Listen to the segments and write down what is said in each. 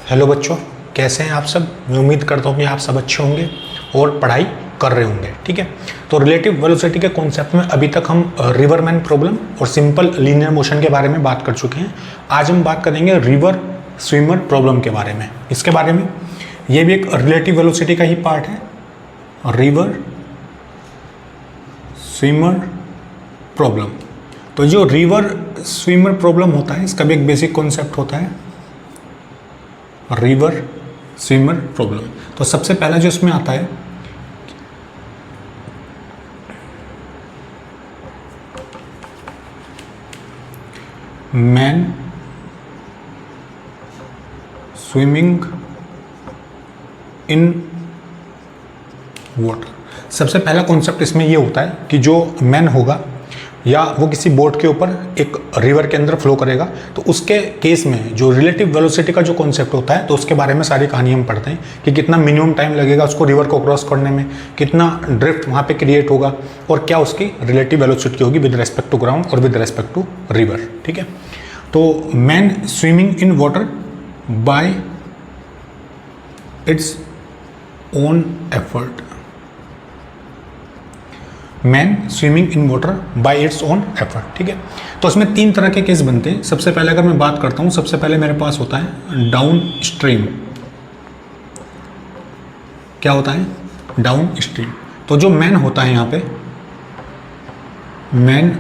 Hello बच्चों, कैसे हैं आप सब। मैं उम्मीद करता हूँ कि आप सब अच्छे होंगे और पढ़ाई कर रहे होंगे। ठीक है, तो रिलेटिव वेलोसिटी के कॉन्सेप्ट में अभी तक हम रिवरमैन प्रॉब्लम और सिंपल लीनियर मोशन के बारे में बात कर चुके हैं। आज हम बात करेंगे रिवर स्विमर प्रॉब्लम के बारे में। इसके बारे में ये भी एक रिलेटिव वेलोसिटी का ही पार्ट है, रिवर स्विमर प्रॉब्लम। तो जो रिवर स्विमर प्रॉब्लम होता है, इसका भी एक बेसिक कॉन्सेप्ट होता है रिवर स्विमर प्रॉब्लम। तो सबसे पहला जो इसमें आता है, मैन स्विमिंग इन वाटर। सबसे पहला कॉन्सेप्ट इसमें ये होता है कि जो मैन होगा या वो किसी बोट के ऊपर एक रिवर के अंदर फ्लो करेगा, तो उसके केस में जो रिलेटिव वेलोसिटी का जो कॉन्सेप्ट होता है, तो उसके बारे में सारी कहानी हम पढ़ते हैं कि कितना मिनिमम टाइम लगेगा उसको रिवर को क्रॉस करने में, कितना ड्रिफ्ट वहाँ पे क्रिएट होगा और क्या उसकी रिलेटिव वेलोसिटी होगी विद रेस्पेक्ट टू ग्राउंड और विद रेस्पेक्ट टू रिवर। ठीक है, तो man swimming in water bye its own effort. Man swimming in water bye its own effort. ठीक है, तो इसमें तीन तरह के केस बनते हैं। सबसे पहले अगर मैं बात करता हूं, सबसे पहले मेरे पास होता है डाउन स्ट्रीम। क्या होता है? Down stream. तो जो मैन होता है यहां पे, man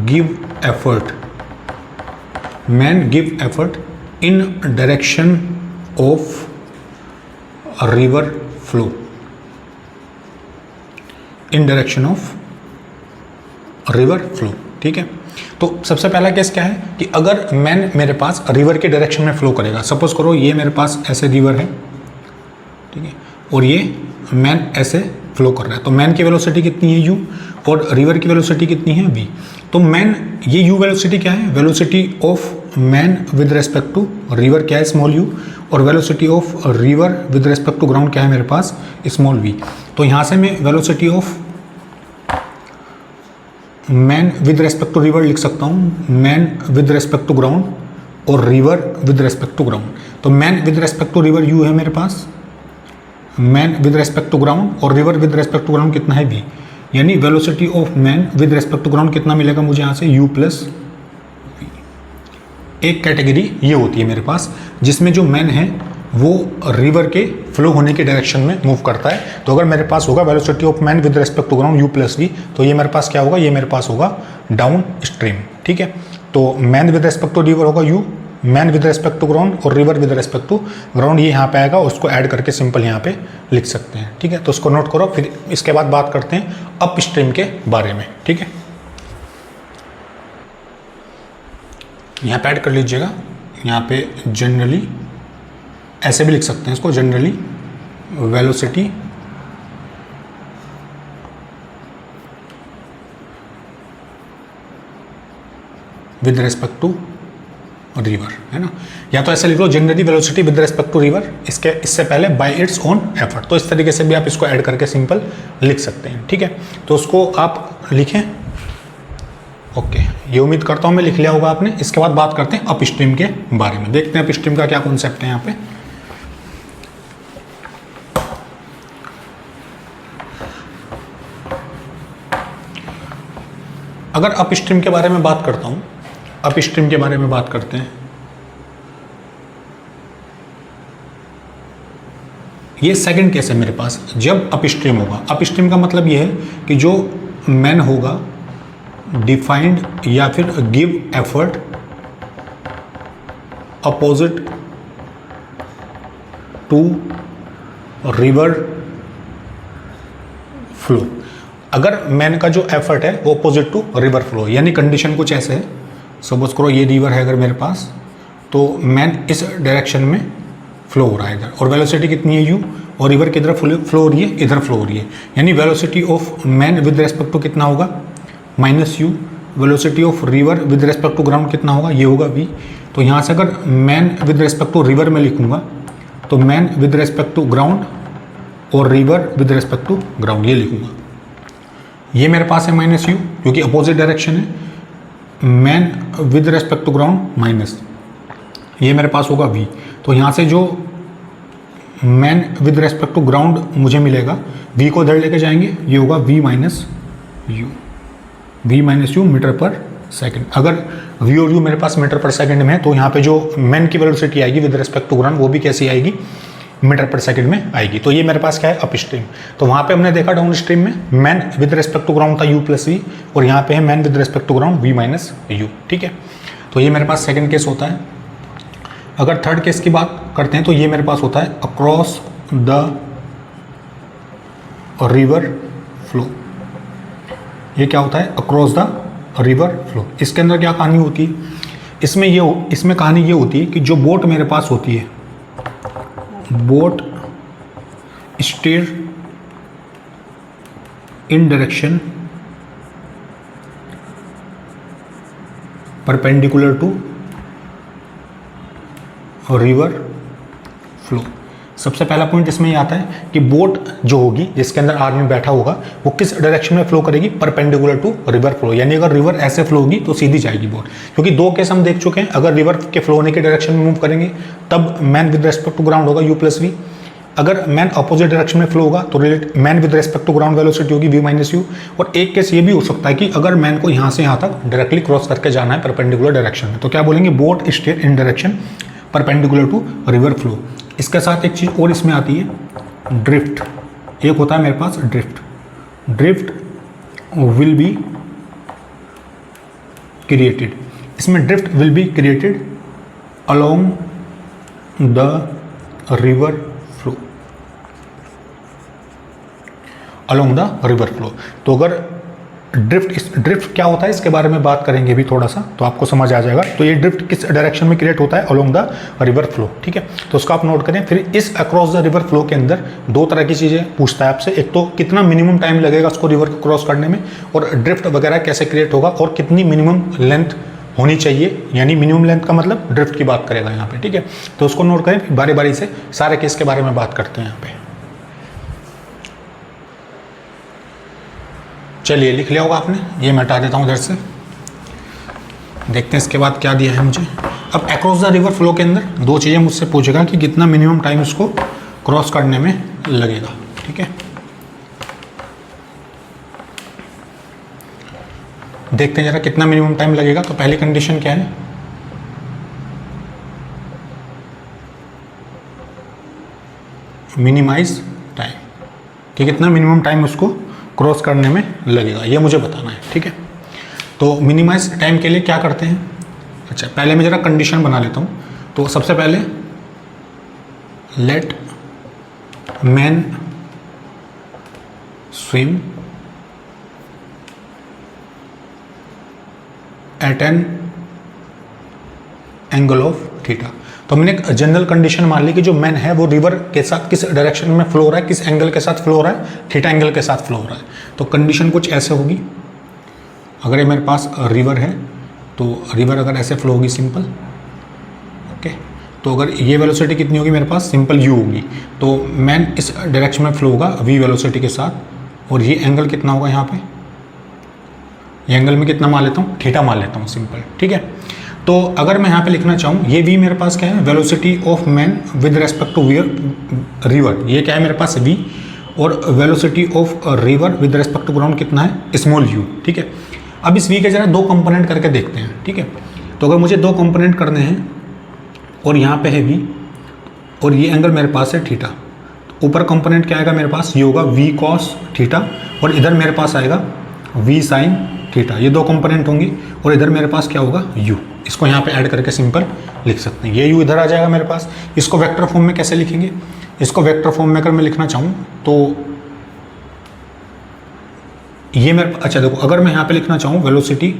give effort, man give effort in direction of river flow, in direction of river flow. ठीक है, तो सबसे पहला केस क्या है कि अगर मैन मेरे पास रिवर के डायरेक्शन में फ्लो करेगा, सपोज करो ये मेरे पास ऐसे रिवर है, ठीक है, और ये मैन ऐसे फ्लो कर रहा है, तो मैन की वेलोसिटी कितनी है u और रिवर की वेलोसिटी कितनी है v। तो मैन, ये u वेलोसिटी क्या है? Velocity of man with respect to river क्या है? Small u। और velocity of river with respect to ground क्या है मेरे पास? Small v। तो यहाँ से मैं velocity of man with respect to river लिख सकता हूँ, man with respect to ground और river with respect to ground. तो man with respect to river u है मेरे पास, man with respect to ground, और river with respect to ground कितना है v। यानी velocity of man with respect to ground कितना मिलेगा मुझे यहाँ से? u plus v। एक कैटेगरी ये होती है मेरे पास जिसमें जो मैन है वो रिवर के फ्लो होने के डायरेक्शन में मूव करता है। तो अगर मेरे पास होगा velocity of man with respect to ground u plus v, तो ये मेरे पास क्या होगा? ये मेरे पास होगा डाउन स्ट्रीम। ठीक है, तो man with respect to river होगा u, man with respect to ground और river with respect to ground ये यहाँ पे आएगा, उसको ऐड करके सिंपल यहाँ पे लिख सकते हैं। ठीक है, तो उसको नोट करो, फिर इसके बाद बात करते हैं अप स्ट्रीम के बारे में। ठीक है, यहाँ पे ऐड कर लीजिएगा, यहाँ पे जनरली ऐसे भी लिख सकते हैं इसको, generally velocity with respect to river, है ना, या तो ऐसे लिख लो generally velocity with respect to river, इससे पहले बाय इट्स ओन एफर्ट। तो इस तरीके से भी आप इसको ऐड करके सिंपल लिख सकते हैं। ठीक है, तो उसको आप लिखें। ओके, ये उम्मीद करता हूं मैं लिख लिया होगा आपने। इसके बाद बात करते हैं अप स्ट्रीम के बारे में, देखते हैं अप स्ट्रीम का क्या कॉन्सेप्ट है यहाँ पे। अगर अप स्ट्रीम के बारे में बात करता हूं, अप स्ट्रीम के बारे में बात करते हैं, ये सेकंड केस है मेरे पास जब अप स्ट्रीम होगा। अप स्ट्रीम का मतलब ये है कि जो मैन होगा डिफाइंड या फिर give effort opposite to river flow. अगर मैन का जो एफर्ट है वो अपोजिट टू रिवर फ्लो, यानी कंडीशन कुछ ऐसे है, सपोज करो ये रिवर है अगर मेरे पास, तो मैन इस डायरेक्शन में फ्लो हो रहा है इधर, और वेलोसिटी कितनी है u, और रिवर किधर फ्लो हो रही है? इधर फ्लो हो रही है। यानी velocity of man with respect to कितना होगा? Minus u। Velocity of river with respect to ground कितना होगा? ये होगा v। तो यहाँ से अगर man with respect to river में लिखूंगा, तो man with respect to ground और river with respect to ground ये लिखूंगा। ये मेरे पास है माइनस यू क्योंकि अपोजिट डायरेक्शन है, man with respect to ground minus ये मेरे पास होगा v। तो यहाँ से जो man with respect to ground मुझे मिलेगा, v को इधर लेके जाएंगे, ये होगा v माइनस यू मीटर पर सेकंड। अगर v और u मेरे पास मीटर पर सेकंड में है तो यहाँ पे जो मैन की वेलोसिटी आएगी विद रेस्पेक्ट टू ग्राउंड वो भी कैसी आएगी, मीटर पर सेकंड में आएगी। तो ये मेरे पास क्या है, अप स्ट्रीम। तो वहाँ पे हमने देखा डाउन स्ट्रीम में man with respect to ground था u प्लस वी, और यहाँ पे है man with respect to ground v minus U. ठीक है, तो ये मेरे पास सेकंड केस होता है। अगर थर्ड केस की बात करते हैं तो ये मेरे पास होता है अक्रॉस द रिवर फ्लो। ये क्या होता है, अक्रॉस द रिवर फ्लो। इसके अंदर क्या कहानी होती है, इसमें कहानी ये होती है कि जो बोट मेरे पास होती है, boat steer in direction perpendicular to river flow. सबसे पहला पॉइंट इसमें ये आता है कि बोट जो होगी जिसके अंदर आदमी बैठा होगा वो किस डायरेक्शन में फ्लो करेगी, परपेंडिकुलर टू रिवर फ्लो। यानी अगर रिवर ऐसे फ्लो होगी तो सीधी जाएगी बोट, क्योंकि दो केस हम देख चुके हैं। अगर रिवर के फ्लो होने के डायरेक्शन में मूव करेंगे तब man with respect to ground होगा u प्लस वी। अगर मैन अपोजिट डायरेक्शन में फ्लो होगा तो man with respect to ground velocity होगी v माइनस यू। और एक केस ये भी हो सकता है कि अगर मैन को यहाँ से यहाँ तक डायरेक्टली क्रॉस करके जाना है परपेंडिकुलर डायरेक्शन में, तो क्या बोलेंगे, boat steer in direction perpendicular to river flow. इसके साथ एक चीज़ और इसमें आती है, ड्रिफ्ट। एक होता है मेरे पास ड्रिफ्ट विल बी क्रिएटेड। इसमें drift will be created along the river flow, along the river flow. तो अगर ड्रिफ्ट क्या होता है इसके बारे में बात करेंगे भी थोड़ा सा, तो आपको समझ आ जाएगा। तो ये ड्रिफ्ट किस डायरेक्शन में क्रिएट होता है, अलोंग द रिवर फ्लो। ठीक है, तो उसको आप नोट करें। फिर इस अक्रॉस द रिवर फ्लो के अंदर दो तरह की चीज़ें पूछता है आपसे, एक तो कितना मिनिमम टाइम लगेगा उसको रिवर को क्रॉस करने में, और ड्रिफ्ट वगैरह कैसे क्रिएट होगा, और कितनी मिनिमम लेंथ होनी चाहिए, यानी मिनिमम लेंथ का मतलब ड्रिफ्ट की बात करेगा यहाँ पे। ठीक है, तो उसको नोट करें, बारी बारी से सारे केस के बारे में बात करते हैं यहाँ पे। चलिए, लिख लिया होगा आपने, ये मैं हटा देता हूँ इधर से। देखते हैं इसके बाद क्या दिया है मुझे। अब अक्रॉस द रिवर फ्लो के अंदर दो चीज़ें मुझसे पूछेगा कि कितना मिनिमम टाइम उसको क्रॉस करने में लगेगा। ठीक है, देखते हैं जरा कितना मिनिमम टाइम लगेगा। तो पहली कंडीशन क्या है, मिनिमाइज टाइम, कि कितना मिनिमम टाइम उसको क्रॉस करने में लगेगा, ये मुझे बताना है। ठीक है, तो मिनिमाइज टाइम के लिए क्या करते हैं, अच्छा पहले मैं ज़रा कंडीशन बना लेता हूँ। तो सबसे पहले let man swim at an angle of theta. तो हमने एक जनरल कंडीशन मान ली कि जो मैन है वो रिवर के साथ किस डायरेक्शन में फ्लो हो रहा है, किस एंगल के साथ फ्लो हो रहा है, थीटा एंगल के साथ फ्लो हो रहा है। तो कंडीशन कुछ ऐसे होगी, अगर ये मेरे पास रिवर है तो रिवर अगर ऐसे फ्लो होगी सिंपल, ओके, तो अगर ये वेलोसिटी कितनी होगी मेरे पास, सिंपल u होगी। तो मैन इस डायरेक्शन में फ्लो होगा v वेलोसिटी के साथ, और ये एंगल कितना होगा यहाँ पे, ये एंगल में कितना मान लेता हूँ, थीटा मान लेता हूँ सिंपल। ठीक है, तो अगर मैं यहाँ पे लिखना चाहूँ, ये v मेरे पास क्या है, velocity of man with respect to river, ये क्या है मेरे पास v, और velocity of river with respect to ground कितना है, स्मॉल u। ठीक है, अब इस v के जरा दो कंपोनेंट करके देखते हैं। ठीक है, तो अगर मुझे दो कंपोनेंट करने हैं और यहाँ पे है v और ये एंगल मेरे पास है थीटा, तो ऊपर कंपोनेंट क्या आएगा मेरे पास, ये होगा v cos थीटा, और इधर मेरे पास आएगा v sin थीटा। ये दो कंपोनेंट होंगे, और इधर मेरे पास क्या होगा, u। इसको यहाँ पे ऐड करके सिंपल लिख सकते हैं। ये u इधर आ जाएगा मेरे पास। इसको वेक्टर फॉर्म में कैसे लिखेंगे, इसको वेक्टर फॉर्म में अगर मैं लिखना चाहूँ तो ये मेरे, अच्छा देखो, अगर मैं यहाँ पे लिखना चाहूँ velocity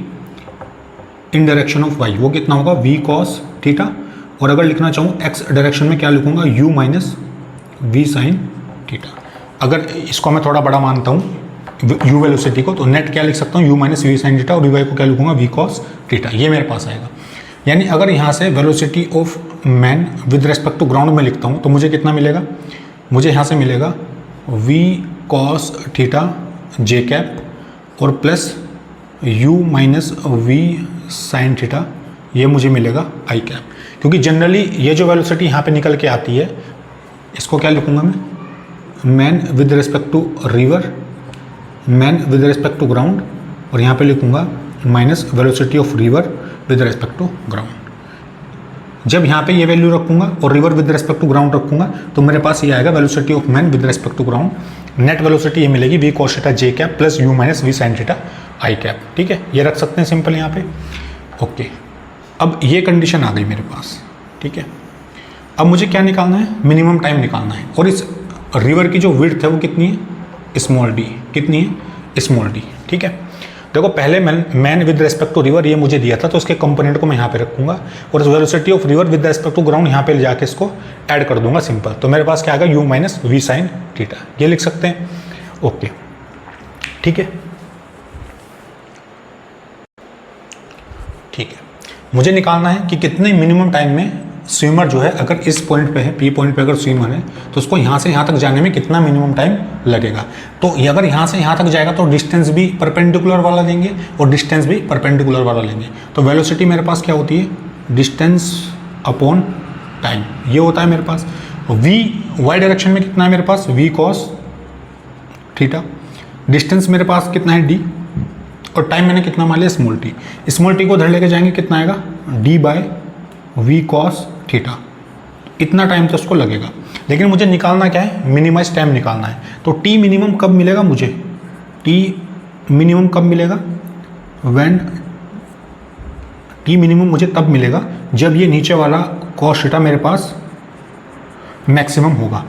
in direction of y, वो कितना होगा, v cos थीटा, और अगर लिखना चाहूँ x डायरेक्शन में क्या लिखूँगा, u minus v sin theta. अगर इसको मैं थोड़ा बड़ा मानता हूँ u वेलोसिटी को, तो नेट क्या लिख सकता हूँ, u minus v sin theta, और dy को क्या लिखूँगा, v cos थीटा। ये मेरे पास आएगा। यानी अगर यहाँ से velocity of man with respect to ground में लिखता हूँ तो मुझे कितना मिलेगा, मुझे यहाँ से मिलेगा v cos theta j cap और plus u minus v sine theta, ये मुझे मिलेगा आई कैप। क्योंकि जनरली ये जो वेलोसिटी यहाँ पे निकल के आती है, इसको क्या लिखूँगा मैं, man with respect to river, man with respect to ground, और यहाँ पे लिखूँगा minus velocity of river with respect to ground. जब यहाँ पे ये वैल्यू रखूँगा और river with respect to ground रखूँगा तो मेरे पास ये आएगा velocity of man with respect to ground. Net velocity ये मिलेगी V cos theta J cap plus U minus V sine theta I cap. ठीक है, ये रख सकते हैं सिंपल यहाँ पे। ओके, अब ये कंडीशन आ गई मेरे पास। ठीक है, अब मुझे क्या निकालना है, मिनिमम टाइम निकालना है। और इस रिवर की जो विड्थ है वो कितनी है, स्मॉल डी। कितनी है, स्मॉल डी। ठीक है, देखो पहले man with respect to river ये मुझे दिया था, तो उसके कंपोनेंट को मैं यहाँ पे रखूँगा और इस velocity of river with respect to ground यहाँ पे ले जाके इसको ऐड कर दूंगा सिंपल। तो मेरे पास क्या आएगा, U minus V sine theta, ये लिख सकते हैं। ओके, ठीक है, ठीक है। मुझे निकालना है कि कितने मिनिमम टाइम में स्विमर जो है, अगर इस पॉइंट पे है, पी पॉइंट पे अगर स्विमर है, तो उसको यहाँ से यहाँ तक जाने में कितना मिनिमम टाइम लगेगा। तो ये अगर यहाँ से यहाँ तक जाएगा तो डिस्टेंस भी परपेंडिकुलर वाला लेंगे और डिस्टेंस भी परपेंडिकुलर वाला लेंगे। तो वेलोसिटी मेरे पास क्या होती है, डिस्टेंस अपॉन टाइम, ये होता है मेरे पास। वी वाई डायरेक्शन में कितना है मेरे पास, वी कॉस थीटा। डिस्टेंस मेरे पास कितना है, डी, और टाइम मैंने कितना मान लिया, स्मॉल टी। स्मॉल टी को उधर लेके जाएंगे, कितना आएगा, D by V cos theta. इतना टाइम तो उसको लगेगा। लेकिन मुझे निकालना क्या है, मिनिमाइज टाइम निकालना है। तो टी मिनिमम कब मिलेगा मुझे, टी मिनिमम कब मिलेगा, व्हेन टी मिनिमम मुझे तब मिलेगा जब ये नीचे वाला कॉस थीटा मेरे पास मैक्सिमम होगा।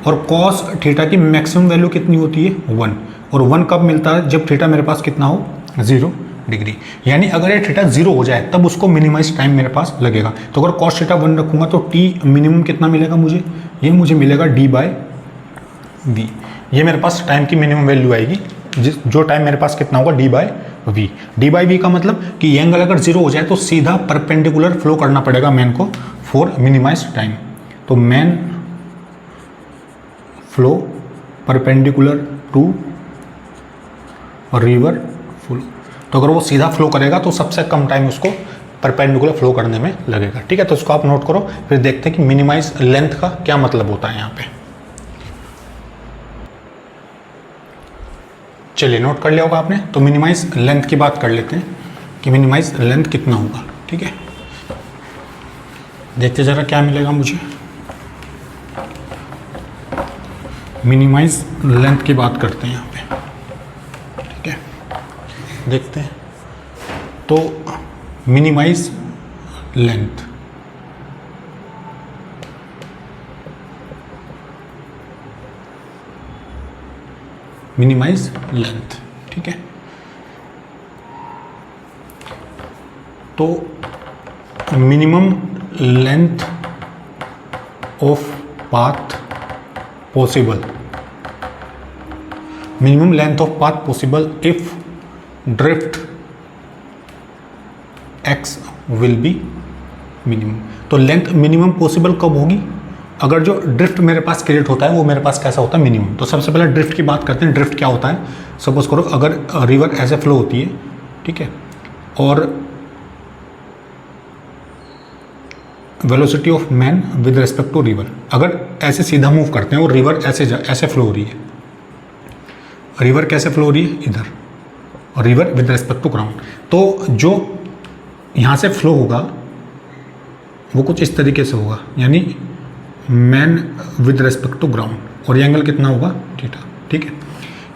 और कॉस थीटा की मैक्सिमम वैल्यू कितनी होती है, 1। और 1 कब मिलता है, जब थीटा मेरे पास कितना हो, 0 डिग्री। यानी अगर ये थीटा 0 हो जाए तब उसको मिनिमाइज टाइम मेरे पास लगेगा। तो अगर कॉस थीटा 1 रखूँगा तो टी मिनिमम कितना मिलेगा मुझे, ये मुझे मिलेगा डी बाय वी। ये मेरे पास टाइम की मिनिमम वैल्यू आएगी, जो टाइम मेरे पास कितना होगा, D by V. D by V का मतलब कि ये एंगल अगर 0 हो जाए तो सीधा परपेंडिकुलर फ्लो करना पड़ेगा मैन को फॉर मिनिमाइज टाइम। तो man flow perpendicular to river flow. तो अगर वो सीधा फ्लो करेगा तो सबसे कम टाइम उसको परपेंडिकुलर फ्लो करने में लगेगा। ठीक है, तो उसको आप नोट करो, फिर देखते हैं कि मिनिमाइज लेंथ का क्या मतलब होता है यहाँ पे। चलिए, नोट कर लिया होगा आपने। तो मिनिमाइज लेंथ की बात कर लेते हैं कि मिनिमाइज लेंथ कितना होगा। ठीक है, देखते जरा क्या मिलेगा मुझे। मिनिमाइज लेंथ की बात करते हैं यहाँ पे। ठीक है, देखते हैं। तो मिनिमाइज लेंथ, मिनिमाइज लेंथ, ठीक है। तो minimum length of path possible, minimum length of path possible if drift x will be minimum. तो लेंथ मिनिमम पॉसिबल कब होगी, अगर जो ड्रिफ्ट मेरे पास क्रिएट होता है वो मेरे पास कैसा होता है, मिनिमम। तो सबसे पहले ड्रिफ्ट की बात करते हैं। ड्रिफ्ट क्या होता है, सपोज करो अगर रिवर ऐसे फ्लो होती है, ठीक है, और velocity of man with respect to river, अगर ऐसे सीधा मूव करते हैं और रिवर ऐसे फ्लो हो रही है, रिवर कैसे फ्लो हो रही है, इधर, और river with respect to ground. तो जो यहाँ से फ्लो होगा वो कुछ इस तरीके से होगा, यानी man with respect to ground, और ये एंगल कितना होगा, थीटा। ठीक है,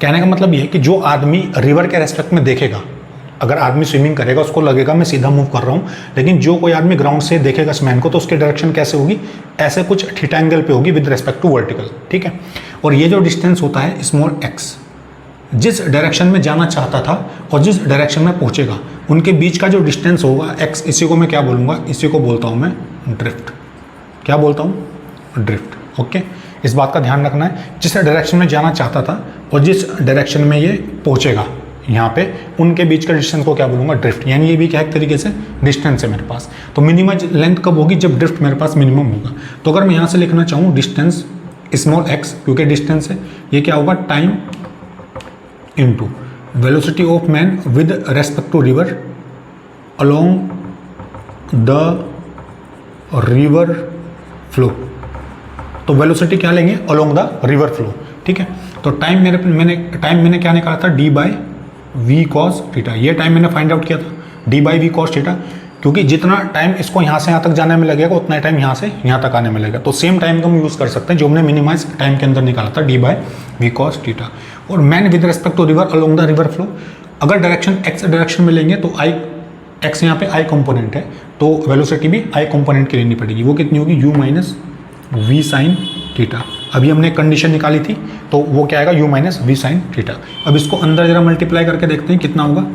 कहने का मतलब ये है कि जो आदमी रिवर के रेस्पेक्ट में देखेगा, अगर आदमी स्विमिंग करेगा उसको लगेगा मैं सीधा मूव कर रहा हूँ, लेकिन जो कोई आदमी ग्राउंड से देखेगा इस मैन को तो उसकी डायरेक्शन कैसे होगी, ऐसे कुछ थीटा एंगल पे होगी विद रिस्पेक्ट टू वर्टिकल। ठीक है, और ये जो डिस्टेंस होता है स्मॉल एक्स, जिस डायरेक्शन में जाना चाहता था और जिस डायरेक्शन में पहुंचेगा उनके बीच का जो डिस्टेंस होगा x, इसी को मैं क्या बोलूँगा, इसी को बोलता हूँ मैं ड्रिफ्ट। क्या बोलता हूँ, ड्रिफ्ट। ओके, इस बात का ध्यान रखना है, जिस डायरेक्शन में जाना चाहता था और जिस डायरेक्शन में ये पहुँचेगा यहाँ पे, उनके बीच का डिस्टेंस को क्या बोलूँगा, ड्रिफ्ट। यानी ये भी क्या एक तरीके से डिस्टेंस है मेरे पास। तो मिनिमम लेंथ कब होगी, जब ड्रिफ्ट मेरे पास मिनिमम होगा। तो अगर मैं यहाँ से लिखना चाहूँ डिस्टेंस स्मॉल x, क्योंकि डिस्टेंस है, ये क्या होगा, time into velocity of man with respect to river along the river flow. तो वेलोसिटी क्या लेंगे, अलोंग द रिवर फ्लो, ठीक है। तो टाइम मैंने क्या निकाला था, D by V cos theta. ये टाइम मैंने फाइंड आउट किया था, D by V cos theta, क्योंकि जितना टाइम इसको यहाँ से यहाँ तक जाने में लगेगा उतना टाइम यहाँ से यहाँ तक आने में लगेगा। तो सेम टाइम को हम यूज़ कर सकते हैं जो हमने मिनिमाइज टाइम के अंदर निकाला था, D by V cos theta. और man with respect to river along the river flow, अगर डायरेक्शन एक्स डायरेक्शन में लेंगे तो आई एक्स यहाँ पे आई कंपोनेंट है, तो वेलोसिटी भी आई कंपोनेंट की लेनी पड़ेगी। वो कितनी होगी, U minus V sine theta. अभी हमने कंडीशन निकाली थी, तो वो क्या आएगा, U minus V sine theta. अब इसको अंदर जरा मल्टीप्लाई करके देखते हैं कितना होगा,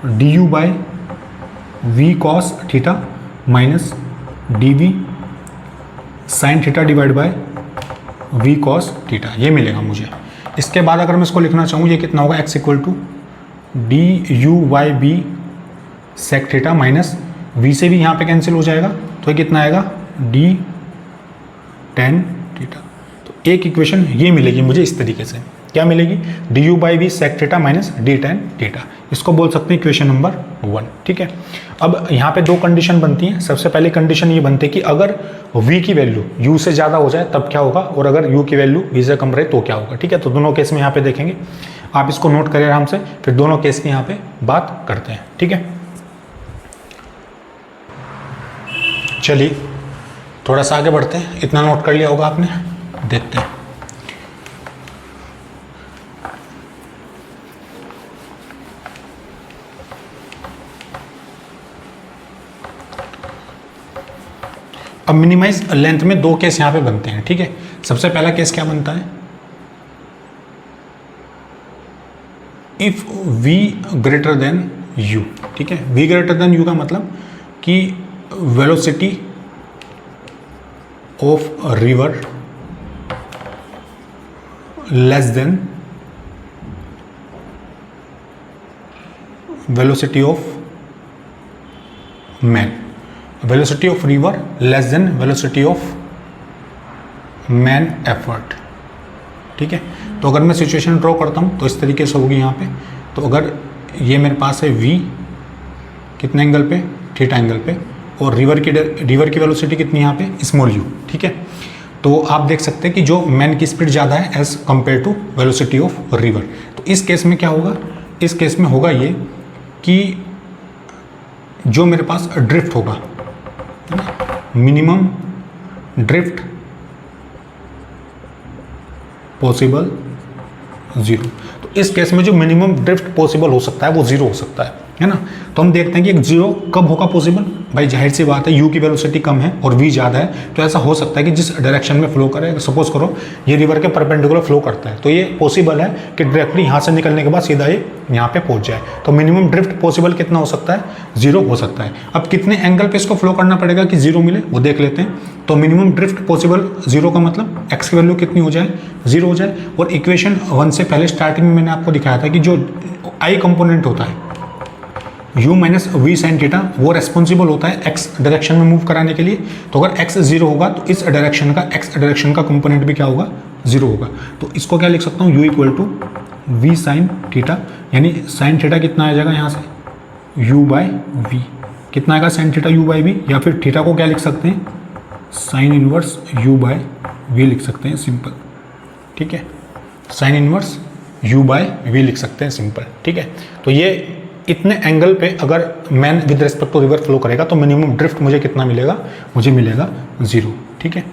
D U by V cos theta minus D V sine theta divide by V cos theta, ये मिलेगा मुझे। इसके बाद अगर मैं इसको लिखना चाहूँ, ये कितना होगा, X equal to D U Y B sec theta minus V से भी यहाँ पे कैंसिल हो जाएगा, तो ये कितना आएगा, डी टेन थीटा। तो एक इक्वेशन ये मिलेगी मुझे इस तरीके से, क्या मिलेगी, D U by V sec theta minus D tan theta. इसको बोल सकते हैं इक्वेशन नंबर 1, ठीक है। अब यहाँ पे दो कंडीशन बनती हैं। सबसे पहली कंडीशन ये बनती है कि अगर v की वैल्यू u से ज़्यादा हो जाए तब क्या होगा, और अगर u की वैल्यू v से कम रहे तो क्या होगा, ठीक है। तो दोनों केस में यहाँ पे देखेंगे, आप इसको नोट करें आराम से, फिर दोनों केस की यहाँ पे बात करते हैं, ठीक है। चलिए थोड़ा सा आगे बढ़ते हैं, इतना नोट कर लिया होगा आपने, देखते हैं। अब मिनिमाइज लेंथ में दो केस यहाँ पे बनते हैं, ठीक है। सबसे पहला केस क्या बनता है, if v greater than u, ठीक है। v ग्रेटर देन u का मतलब कि velocity of river less than velocity of man, velocity of river less than velocity of man effort, ठीक है। तो अगर मैं सिचुएशन ड्रॉ करता हूँ तो इस तरीके से होगी यहाँ पे। तो अगर ये मेरे पास है v कितने एंगल पे, थीटा एंगल पे, और रिवर की वेलोसिटी कितनी यहाँ पे, स्मॉल u, ठीक है। तो आप देख सकते हैं कि जो मैन की स्पीड ज़्यादा है as compare to velocity of river. तो इस केस में क्या होगा, इस केस में होगा ये कि जो मेरे पास ड्रिफ्ट होगा, मिनिमम ड्रिफ्ट पॉसिबल 0। तो इस केस में जो मिनिमम ड्रिफ्ट पॉसिबल हो सकता है वो 0 हो सकता है ना। तो हम देखते हैं कि एक 0 कब होगा पॉसिबल, भाई जाहिर सी बात है u की वेलोसिटी कम है और v ज़्यादा है, तो ऐसा हो सकता है कि जिस डायरेक्शन में फ्लो करे, सपोज करो ये रिवर के परपेंडिकुलर फ्लो करता है, तो ये पॉसिबल है कि डायरेक्टली यहाँ से निकलने के बाद सीधा ये यहाँ पे पहुँच जाए। तो मिनिमम ड्रिफ्ट पॉसिबल कितना हो सकता है, 0 हो सकता है। अब कितने एंगल पे इसको फ्लो करना पड़ेगा कि 0 मिले, वो देख लेते हैं। तो मिनिमम ड्रिफ्ट पॉसिबल 0 का मतलब x की वैल्यू कितनी हो जाए, 0 हो जाए। और इक्वेशन 1 से पहले स्टार्टिंग में मैंने आपको दिखाया था कि जो i कंपोनेंट होता है u minus V sine theta, वो रेस्पॉन्सिबल होता है x डायरेक्शन में मूव कराने के लिए। तो अगर x 0 होगा तो इस डायरेक्शन का x डायरेक्शन का कंपोनेंट भी क्या होगा, 0 होगा। तो इसको क्या लिख सकता हूँ, u equal to V sine theta, यानी साइन थीटा कितना आ जाएगा यहाँ से, u बाई वी कितना आएगा, साइन थीटा u बाई वी, या फिर थीटा को क्या लिख सकते हैं, साइन इनवर्स u बाई वी लिख सकते हैं, सिंपल, ठीक है। साइन इनवर्स u बाई वी लिख सकते हैं, सिंपल, ठीक है। तो ये इतने एंगल पे अगर man with respect to river flow करेगा तो मिनिमम ड्रिफ्ट मुझे कितना मिलेगा, मुझे मिलेगा 0, ठीक है।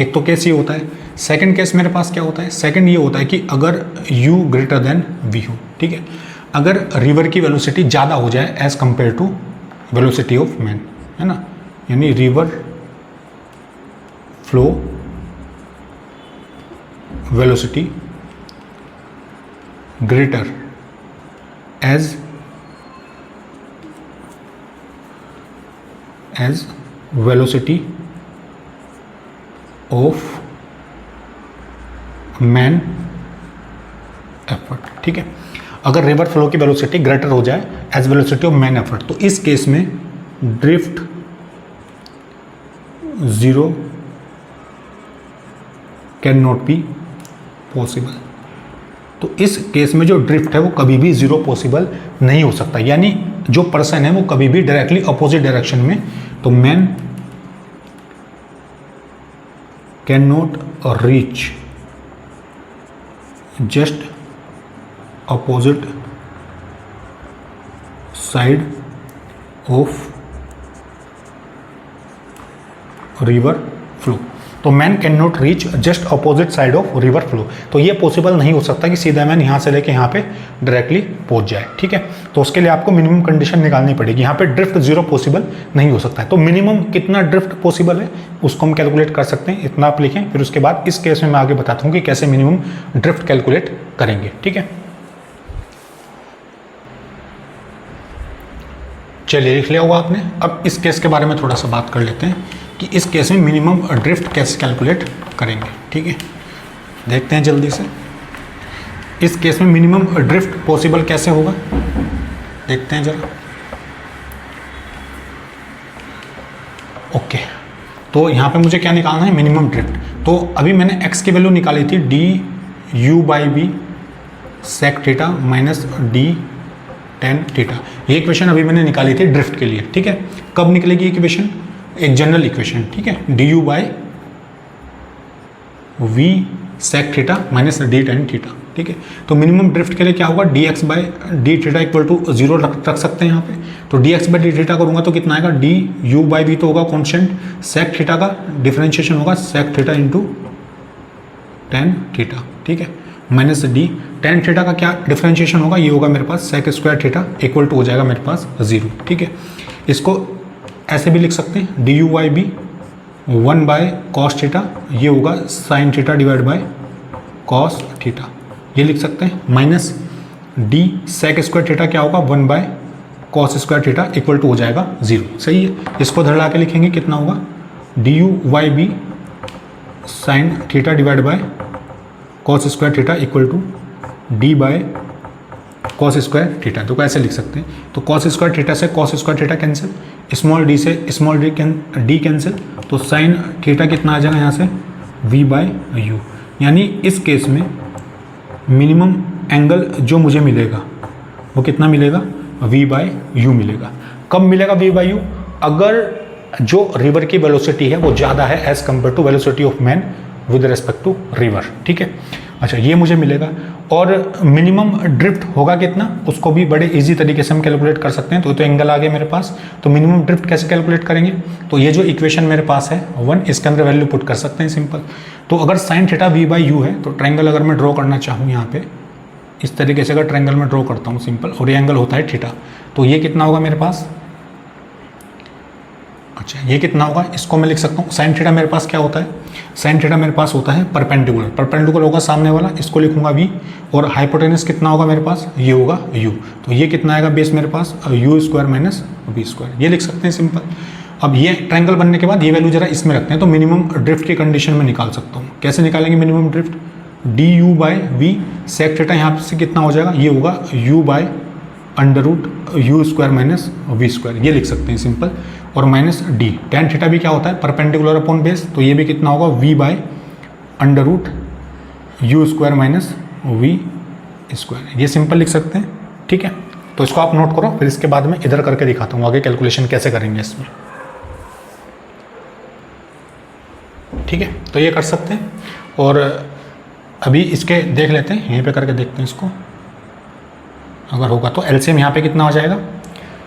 एक तो केस ये होता है। सेकंड केस मेरे पास क्या होता है, सेकंड ये होता है कि अगर u ग्रेटर देन v हो, ठीक है। अगर रिवर की वेलोसिटी ज़्यादा हो जाए as compare to velocity of man, है ना, यानी river flow velocity greater as velocity of man effort, ठीक है। अगर रिवर फ्लो की वेलोसिटी ग्रेटर हो जाए as velocity of man effort, तो इस केस में drift 0 can not be possible. तो इस केस में जो ड्रिफ्ट है वो कभी भी 0 पॉसिबल नहीं हो सकता। यानी जो पर्सन है वो कभी भी डायरेक्टली अपोजिट डायरेक्शन में, तो man cannot reach just opposite side of river flow. तो man cannot reach just opposite side of river flow. तो ये पॉसिबल नहीं हो सकता कि सीधा मैन यहाँ से लेके यहाँ पे डायरेक्टली पहुँच जाए, ठीक है। तो उसके लिए आपको मिनिमम कंडीशन निकालनी पड़ेगी। यहाँ पे ड्रिफ्ट जीरो पॉसिबल नहीं हो सकता है। तो मिनिमम कितना ड्रिफ्ट पॉसिबल है उसको हम कैलकुलेट कर सकते हैं, इतना आप लिखें। फिर उसके बाद इस केस में मैं आगे बताता हूँ कि कैसे मिनिमम ड्रिफ्ट कैलकुलेट करेंगे, ठीक है। चलिए लिख लिया होगा आपने। अब इस केस के बारे में थोड़ा सा बात कर लेते हैं कि इस केस में मिनिमम ड्रिफ्ट कैसे कैलकुलेट करेंगे, ठीक है। देखते हैं जल्दी से इस केस में मिनिमम ड्रिफ्ट पॉसिबल कैसे होगा, देखते हैं जरा। ओके, तो यहाँ पे मुझे क्या निकालना है, मिनिमम ड्रिफ्ट। तो अभी मैंने x की वैल्यू निकाली थी du/b sec theta minus d tan theta. ये इक्वेशन अभी मैंने निकाली थी ड्रिफ्ट के लिए, ठीक है। कब निकलेगी इक्वेशन, एक जनरल इक्वेशन, ठीक है। du/v sec theta minus d tan theta, ठीक है। तो मिनिमम ड्रिफ्ट के लिए क्या होगा, dx/d थीटा इक्वल टू 0 रख सकते हैं यहाँ पे। तो dx/d थीटा करूँगा तो कितना आएगा, du/v तो होगा कॉन्स्टेंट, sec थीटा का डिफरेंशिएशन होगा sec theta into tan theta, ठीक है, माइनस d tan थीटा का क्या डिफरेंशिएशन होगा, ये होगा मेरे पास sec square theta equal to हो जाएगा मेरे पास 0, ठीक है। इसको ऐसे भी लिख सकते हैं, du/b 1/cos थीटा, ये होगा sin theta divide by cos theta, ये लिख सकते हैं, minus d sec square theta क्या होगा 1/cos square theta equal to हो जाएगा 0, सही है। इसको धर ला के लिखेंगे, कितना होगा du/b sin theta divide by cos square theta equal to d/cos square theta. तो कैसे लिख सकते हैं, तो cos स्क्वायर थीटा से cos square theta cancel, small d से स्मॉल d कैंसिल, तो sin थीटा कितना आ जाएगा यहाँ से v/u। यानी इस केस में मिनिमम एंगल जो मुझे मिलेगा वो कितना मिलेगा, v/u मिलेगा। कब मिलेगा v/u, अगर जो रिवर की वेलोसिटी है वो ज़्यादा है as compare to velocity of man with respect to river, ठीक है। अच्छा, ये मुझे मिलेगा। और मिनिमम ड्रिफ्ट होगा कितना, उसको भी बड़े इजी तरीके से हम कैलकुलेट कर सकते हैं। तो एंगल आ गया मेरे पास, तो मिनिमम ड्रिफ्ट कैसे कैलकुलेट करेंगे, तो ये जो इक्वेशन मेरे पास है 1, इसके अंदर वैल्यू पुट कर सकते हैं सिंपल। तो अगर sin थीटा v/u है, तो ट्रायंगल अगर मैं ड्रॉ करना चाहूँ यहाँ पे इस तरीके से, अगर ट्रायंगल में ड्रॉ करता हूँ सिंपल, और ये एंगल होता है थीटा, तो ये कितना होगा मेरे पास, अच्छा ये कितना होगा, इसको मैं लिख सकता हूँ। sin थीटा मेरे पास क्या होता है, sin थीटा मेरे पास होता है परपेंडिकुलर, परपेंडिकुलर होगा सामने वाला, इसको लिखूंगा v, और हाइपोटेनस कितना होगा मेरे पास, ये होगा u। तो ये कितना आएगा बेस मेरे पास, u square minus v square, ये लिख सकते हैं सिंपल। अब ये ट्रायंगल बनने के बाद ये वैल्यू जरा इसमें रखते हैं, तो मिनिमम ड्रिफ्ट की कंडीशन में निकाल सकता हूँ। कैसे निकालेंगे minimum drift, du/v sec theta यहाँ से कितना हो जाएगा, ये होगा u/√u square minus v square, ये लिख सकते हैं सिंपल। और माइनस d tan थीटा भी क्या होता है, परपेंडिकुलर अपॉन बेस, तो ये भी कितना होगा v/√u square minus v square, ये सिंपल लिख सकते हैं, ठीक है। तो इसको आप नोट करो, फिर इसके बाद में इधर करके दिखाता हूँ आगे कैलकुलेशन कैसे करेंगे इसमें, ठीक है। तो ये कर सकते हैं। और अभी इसके देख लेते हैं, यहीं पे करके देखते हैं इसको, अगर होगा तो एलसीएम यहाँ पे कितना हो जाएगा।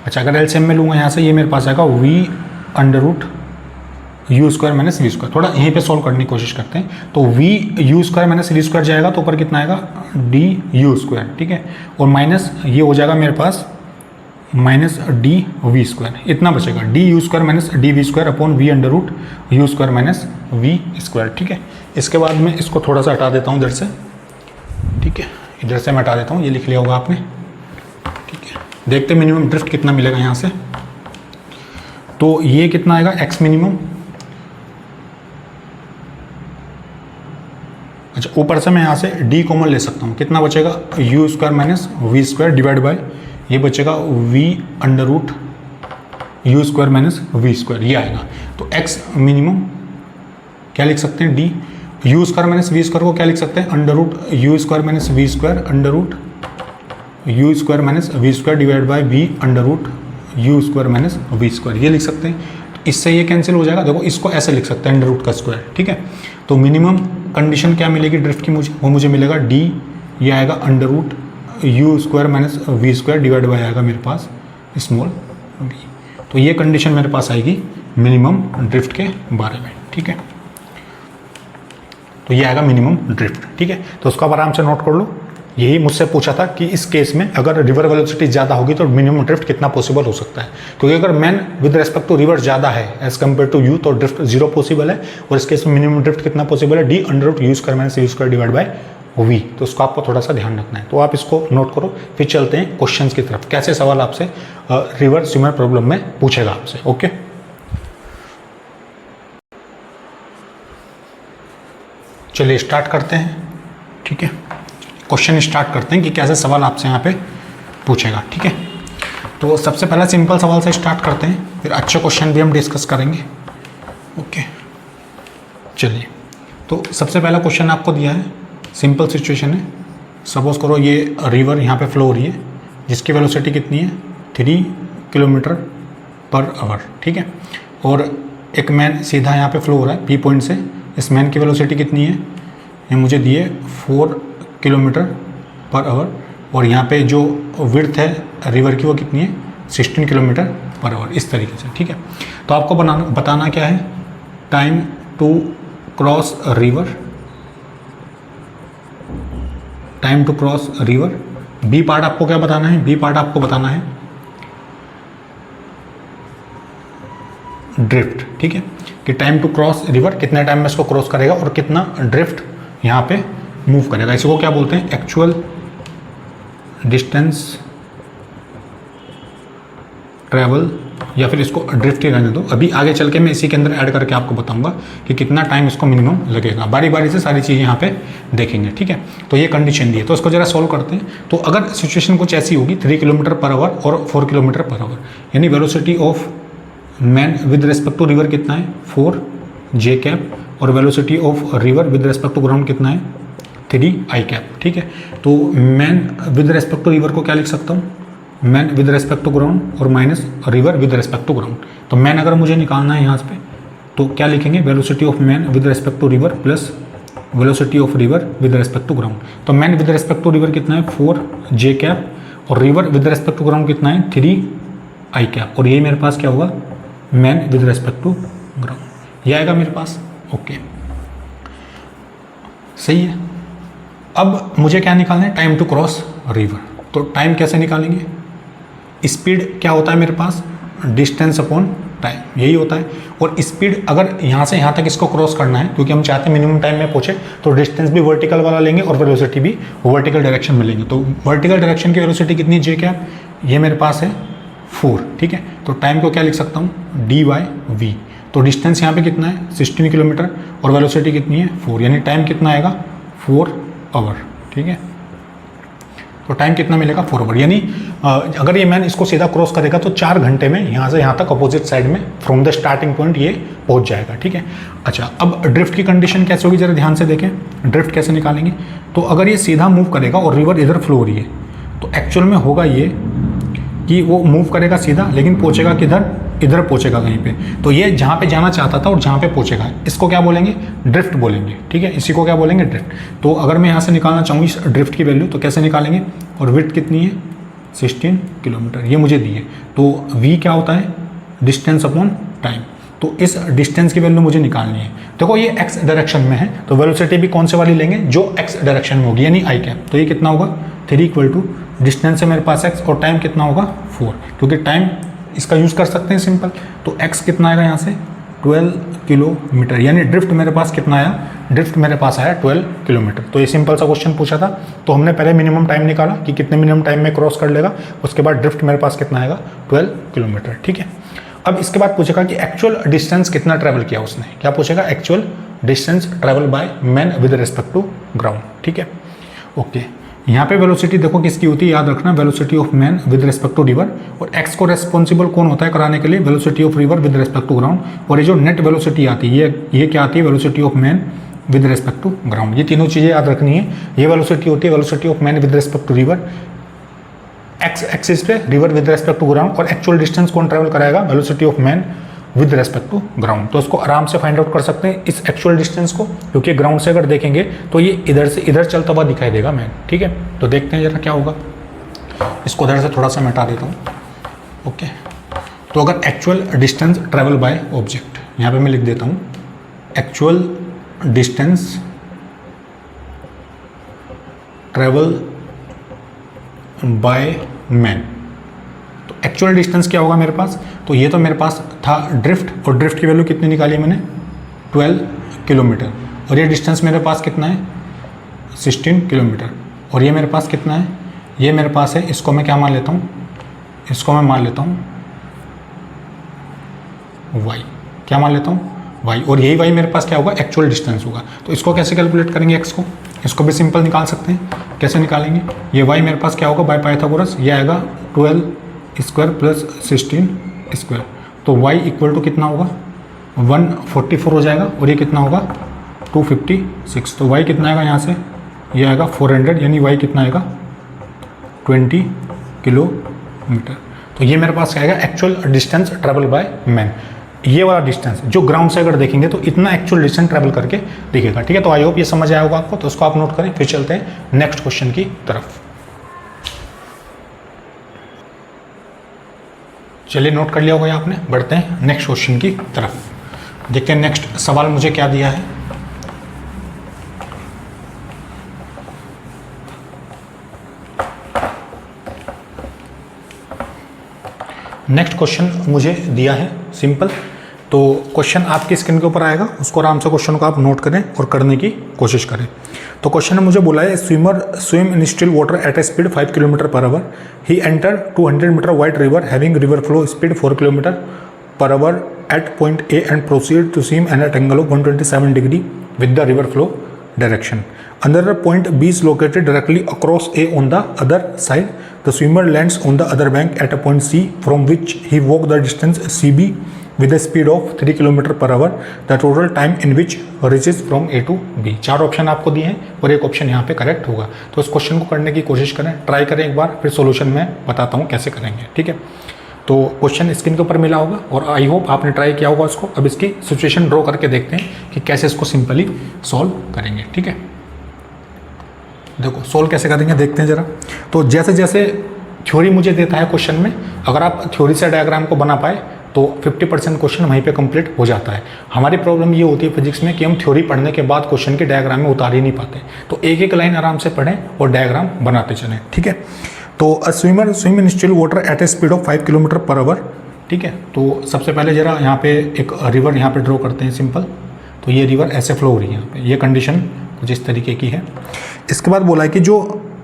अच्छा, अगर एलसीएम में लूँगा यहाँ से, ये मेरे पास आएगा v/√u square minus v square. थोड़ा यहीं पे सॉल्व करने की कोशिश करते हैं। तो v/u square minus v square जाएगा, तो ऊपर कितना आएगा du स्क्वायर, ठीक है। और माइनस ये हो जाएगा मेरे पास माइनस dv स्क्वायर, इतना बचेगा du square minus dv square upon v/√u square minus v square, ठीक है। इसके बाद मैं इसको थोड़ा सा हटा देता हूँ इधर से, ठीक है, इधर से मैं हटा देता हूँ, ये लिख लिया होगा आपने, ठीक है। देखते हैं मिनिमम ड्रिफ्ट कितना मिलेगा यहाँ से। तो ये कितना आएगा x मिनिमम, अच्छा ऊपर से मैं यहाँ से d कॉमन ले सकता हूँ, कितना बचेगा u square minus v square divide bye ये बचेगा v/√u square minus v square, ये आएगा। तो x मिनिमम क्या लिख सकते हैं, d u square minus v square को क्या लिख सकते हैं, √u square minus v square √u U square minus V square divide by V under root U square minus V square, ये लिख सकते हैं। इससे ये कैंसिल हो जाएगा। देखो इसको ऐसे लिख सकते हैं अंडर रूट का स्क्वायर, ठीक है। तो मिनिमम कंडीशन क्या मिलेगी ड्रिफ्ट की मुझे, वो मुझे मिलेगा डी, ये आएगा under root U square minus V square divide by आएगा मेरे पास स्मॉल वी। तो ये कंडीशन मेरे पास आएगी मिनिमम ड्रिफ्ट के बारे में, ठीक है। तो ये आएगा मिनिमम ड्रिफ्ट, ठीक है। तो उसको आप आराम से नोट कर लो। यही मुझसे पूछा था कि इस केस में अगर रिवर वेलोसिटी ज़्यादा होगी तो मिनिमम ड्रिफ्ट कितना पॉसिबल हो सकता है। क्योंकि अगर man with respect to river ज़्यादा है एज कम्पेयर टू यू, तो ड्रिफ्ट 0 पॉसिबल है। और इस केस में मिनिमम ड्रिफ्ट कितना पॉसिबल है, D under root U square minus U square divide by V. तो उसको आपको थोड़ा सा ध्यान रखना है। तो आप इसको नोट करो, फिर चलते हैं क्वेश्चन की तरफ। कैसे सवाल आपसे रिवर स्विमर प्रॉब्लम में पूछेगा आपसे, ओके। चलिए स्टार्ट करते हैं, ठीक है। क्वेश्चन स्टार्ट करते हैं कि कैसे सवाल आपसे यहाँ पे पूछेगा, ठीक है। तो सबसे पहला सिंपल सवाल से स्टार्ट करते हैं, फिर अच्छे क्वेश्चन भी हम डिस्कस करेंगे, ओके। चलिए, तो सबसे पहला क्वेश्चन आपको दिया है, सिंपल सिचुएशन है। सपोज करो ये रिवर यहाँ पे फ्लो हो रही है, जिसकी वेलोसिटी कितनी है 3 किलोमीटर पर आवर, ठीक है। और एक मैन सीधा यहाँ पे फ्लो हो रहा है पी पॉइंट से। इस मैन की वेलोसिटी कितनी है, ये मुझे दिए 4 किलोमीटर पर आवर। और यहाँ पे जो विड्थ है रिवर की वो कितनी है 16 किलोमीटर पर आवर, इस तरीके से, ठीक है। तो आपको बताना क्या है, time to cross river, time to cross river. B part आपको क्या बताना है, बी पार्ट आपको बताना है ड्रिफ्ट, ठीक है। कि टाइम टू क्रॉस रिवर, कितने टाइम में इसको क्रॉस करेगा और कितना ड्रिफ्ट यहाँ पे मूव करेगा। इसी को क्या बोलते हैं, एक्चुअल डिस्टेंस ट्रैवल, या फिर इसको ड्रिफ्ट ही रहने दो। अभी आगे चल के मैं इसी के अंदर ऐड करके आपको बताऊंगा कि कितना टाइम इसको मिनिमम लगेगा। बारी बारी से सारी चीज़ें यहाँ पे देखेंगे, ठीक है। तो ये कंडीशन दी है, तो इसको जरा सॉल्व करते हैं। तो अगर सिचुएशन कुछ ऐसी होगी 3 किलोमीटर पर आवर और 4 किलोमीटर पर आवर, यानी velocity of man with respect to river कितना है 4 जे कैप, और velocity of river with respect to ground कितना है 3 आई कैप, ठीक है। तो man with respect to river को क्या लिख सकता हूँ, man with respect to ground और minus river with respect to ground. तो मैन अगर मुझे निकालना है यहाँ पे, तो क्या लिखेंगे, velocity of man with respect to river plus velocity of river with respect to ground. तो man with respect to river कितना है 4 जे कैप, और river with respect to ground कितना है 3 आई कैप। और ये मेरे पास क्या होगा, man with respect to ground, ये आएगा मेरे पास, ओके। सही है। अब मुझे क्या निकालना है, टाइम टू क्रॉस रिवर। तो टाइम कैसे निकालेंगे, स्पीड क्या होता है मेरे पास, डिस्टेंस अपॉन टाइम, यही होता है। और स्पीड अगर यहाँ से यहाँ तक इसको क्रॉस करना है, क्योंकि हम चाहते हैं मिनिमम टाइम में पहुँचे, तो डिस्टेंस भी वर्टिकल वाला लेंगे और वेलोसिटी भी वर्टिकल डायरेक्शन में लेंगे। तो वर्टिकल डायरेक्शन की वेलोसिटी कितनी जे क्या, ये मेरे पास है 4, ठीक है। तो टाइम को क्या लिख सकता हूँ, डी बाई वी। तो डिस्टेंस यहाँ पे कितना है 16 किलोमीटर और वेलोसिटी कितनी है 4, यानी टाइम कितना आएगा 4 आवर, ठीक है। तो टाइम कितना मिलेगा 4 आवर, यानी अगर ये मैन इसको सीधा क्रॉस करेगा तो 4 घंटे में यहाँ से यहाँ तक अपोजिट साइड में फ्रॉम द स्टार्टिंग पॉइंट ये पहुँच जाएगा, ठीक है। अच्छा, अब ड्रिफ्ट की कंडीशन कैसे होगी जरा ध्यान से देखें। ड्रिफ्ट कैसे निकालेंगे, तो अगर ये सीधा मूव करेगा और रिवर इधर फ्लो हो रही है, तो एक्चुअल में होगा ये कि वो मूव करेगा सीधा, लेकिन पहुँचेगा किधर, इधर पहुँचेगा कहीं पे। तो ये जहाँ पे जाना चाहता था और जहाँ पे पहुँचेगा, इसको क्या बोलेंगे, ड्रिफ्ट बोलेंगे, ठीक है। इसी को क्या बोलेंगे, ड्रिफ्ट। तो अगर मैं यहाँ से निकालना चाहूँ इस ड्रिफ्ट की वैल्यू, तो कैसे निकालेंगे, और विड्थ कितनी है 16 किलोमीटर, ये मुझे दी है। तो v क्या होता है, डिस्टेंस अपॉन टाइम। तो इस डिस्टेंस की वैल्यू मुझे निकालनी है। देखो ये x डायरेक्शन में है, तो वेलोसिटी भी कौन से वाली लेंगे, जो x डायरेक्शन में होगी, यानी आई कैप। तो ये कितना होगा 3 इक्वल टू डिस्टेंस है मेरे पास x, और टाइम कितना होगा 4, क्योंकि टाइम इसका यूज़ कर सकते हैं सिंपल। तो x कितना आएगा यहाँ से 12 किलोमीटर, यानी ड्रिफ्ट मेरे पास कितना आया, ड्रिफ्ट मेरे पास आया 12 किलोमीटर। तो ये सिंपल सा क्वेश्चन पूछा था, तो हमने पहले मिनिमम टाइम निकाला कि कितने मिनिमम टाइम में क्रॉस कर लेगा, उसके बाद ड्रिफ्ट मेरे पास कितना आएगा 12 किलोमीटर, ठीक है। अब इसके बाद पूछेगा कि एक्चुअल डिस्टेंस कितना ट्रैवल किया उसने, क्या पूछेगा, actual distance travel by man with respect to ground, ठीक है, ओके। यहाँ पे वेलोसिटी देखो किसकी होती है, याद रखना, velocity of man with respect to river, और एक्स को रेस्पॉन्सिबल कौन होता है कराने के लिए, velocity of river with respect to ground. और ये जो नेट वेलोसिटी आती है ये क्या आती है, velocity of man with respect to ground. ये तीनों चीज़ें याद रखनी है। ये वेलोसिटी होती है velocity of man with respect to river, X axis पे river with respect to ground, और एक्चुअल डिस्टेंस कौन ट्रेवल कराएगा, velocity of man with respect to ground. तो इसको आराम से फाइंड आउट कर सकते हैं इस एक्चुअल डिस्टेंस को, क्योंकि ग्राउंड से अगर देखेंगे तो ये इधर से इधर चलता हुआ दिखाई देगा मैन। ठीक है, तो देखते हैं जरा क्या होगा। इसको इधर से थोड़ा सा मिटा देता हूँ। ओके, तो अगर actual distance travel by object, यहाँ पे मैं लिख देता हूँ actual distance travel by man. तो एक्चुअल डिस्टेंस क्या होगा मेरे पास, तो ये तो मेरे पास था ड्रिफ्ट, और ड्रिफ्ट की वैल्यू कितनी निकाली मैंने 12 किलोमीटर, और ये डिस्टेंस मेरे पास कितना है 16 किलोमीटर, और ये मेरे पास कितना है, ये मेरे पास है, इसको मैं क्या मान लेता हूँ, इसको मैं मान लेता हूँ y, क्या मान लेता हूँ y, और यही y मेरे पास क्या होगा एक्चुअल डिस्टेंस होगा। तो इसको कैसे कैलकुलेट करेंगे x को, इसको भी सिंपल निकाल सकते हैं। कैसे निकालेंगे, ये y मेरे पास क्या होगा बाय पाइथागोरस, ये आएगा 12 स्क्वायर प्लस 16 स्क्वायर, तो y इक्वल टू कितना होगा 144 हो जाएगा, और ये कितना होगा 256, तो y कितना आएगा यहाँ से, ये आएगा 400, यानी y कितना आएगा 20 किलोमीटर। तो ये मेरे पास क्या आएगा actual distance travel by man. ये वाला डिस्टेंस जो ग्राउंड से अगर देखेंगे तो इतना एक्चुअल डिस्टेंस ट्रेवल करके दिखेगा। ठीक है, तो आई होप ये समझ आया होगा आपको, तो उसको आप नोट करें। फिर चलते हैं नेक्स्ट क्वेश्चन की तरफ। चलिए नोट कर लिया होगा आपने, बढ़ते हैं नेक्स्ट क्वेश्चन की तरफ। देखते हैं नेक्स्ट सवाल मुझे क्या दिया है। नेक्स्ट क्वेश्चन मुझे दिया है सिंपल, तो क्वेश्चन आपकी स्क्रीन के ऊपर आएगा, उसको आराम से क्वेश्चन को आप नोट करें और करने की कोशिश करें। तो क्वेश्चन ने मुझे बोला है swimmer swim in still water at a speed 5 kilometre per hour, he enter 200 metre wide river having river flow speed 4 kilometre per hour at point A and proceed to swim at angle of 127 degree with the river flow direction. Another point B is located directly across A on the other side. The swimmer lands on the other bank at a point C from which he walked the distance CB with a speed of 3 km per hour. The total time in which reaches from A to B. चार option आपको दिए हैं और एक option यहाँ पे correct होगा. तो इस क्वेश्चन को करने की कोशिश करें, ट्राई करें एक बार, फिर सॉल्यूशन में बताता हूँ कैसे करेंगे. ठीक है, तो क्वेश्चन स्क्रीन के ऊपर मिला होगा और आई होप आपने ट्राई किया होगा इसको. अब इसकी सिचुएशन ड्रॉ करके देखते हैं कि कैसे इसको सिंपली सॉल्व करेंगे. ठीक है, देखो सॉल्व कैसे करेंगे देखते हैं ज़रा. तो जैसे जैसे थ्योरी मुझे देता है क्वेश्चन में, अगर आप थ्योरी से डायग्राम को बना पाए तो 50% क्वेश्चन वहीं पे कंप्लीट हो जाता है. हमारी प्रॉब्लम ये होती है फिजिक्स में कि हम थ्योरी पढ़ने के बाद क्वेश्चन के डायग्राम में उतार ही नहीं पाते. तो एक एक लाइन आराम से पढ़ें और डायग्राम बनाते चलें. ठीक है, तो अ swimmer swim in still water at a speed of 5 kilometre per hour. ठीक है, तो सबसे पहले ज़रा यहाँ पे एक रिवर यहाँ पे ड्रॉ करते हैं सिंपल. तो ये रिवर ऐसे फ्लो हो रही है यहाँ पे, ये कंडीशन कुछ इस तरीके की है. इसके बाद बोला है कि जो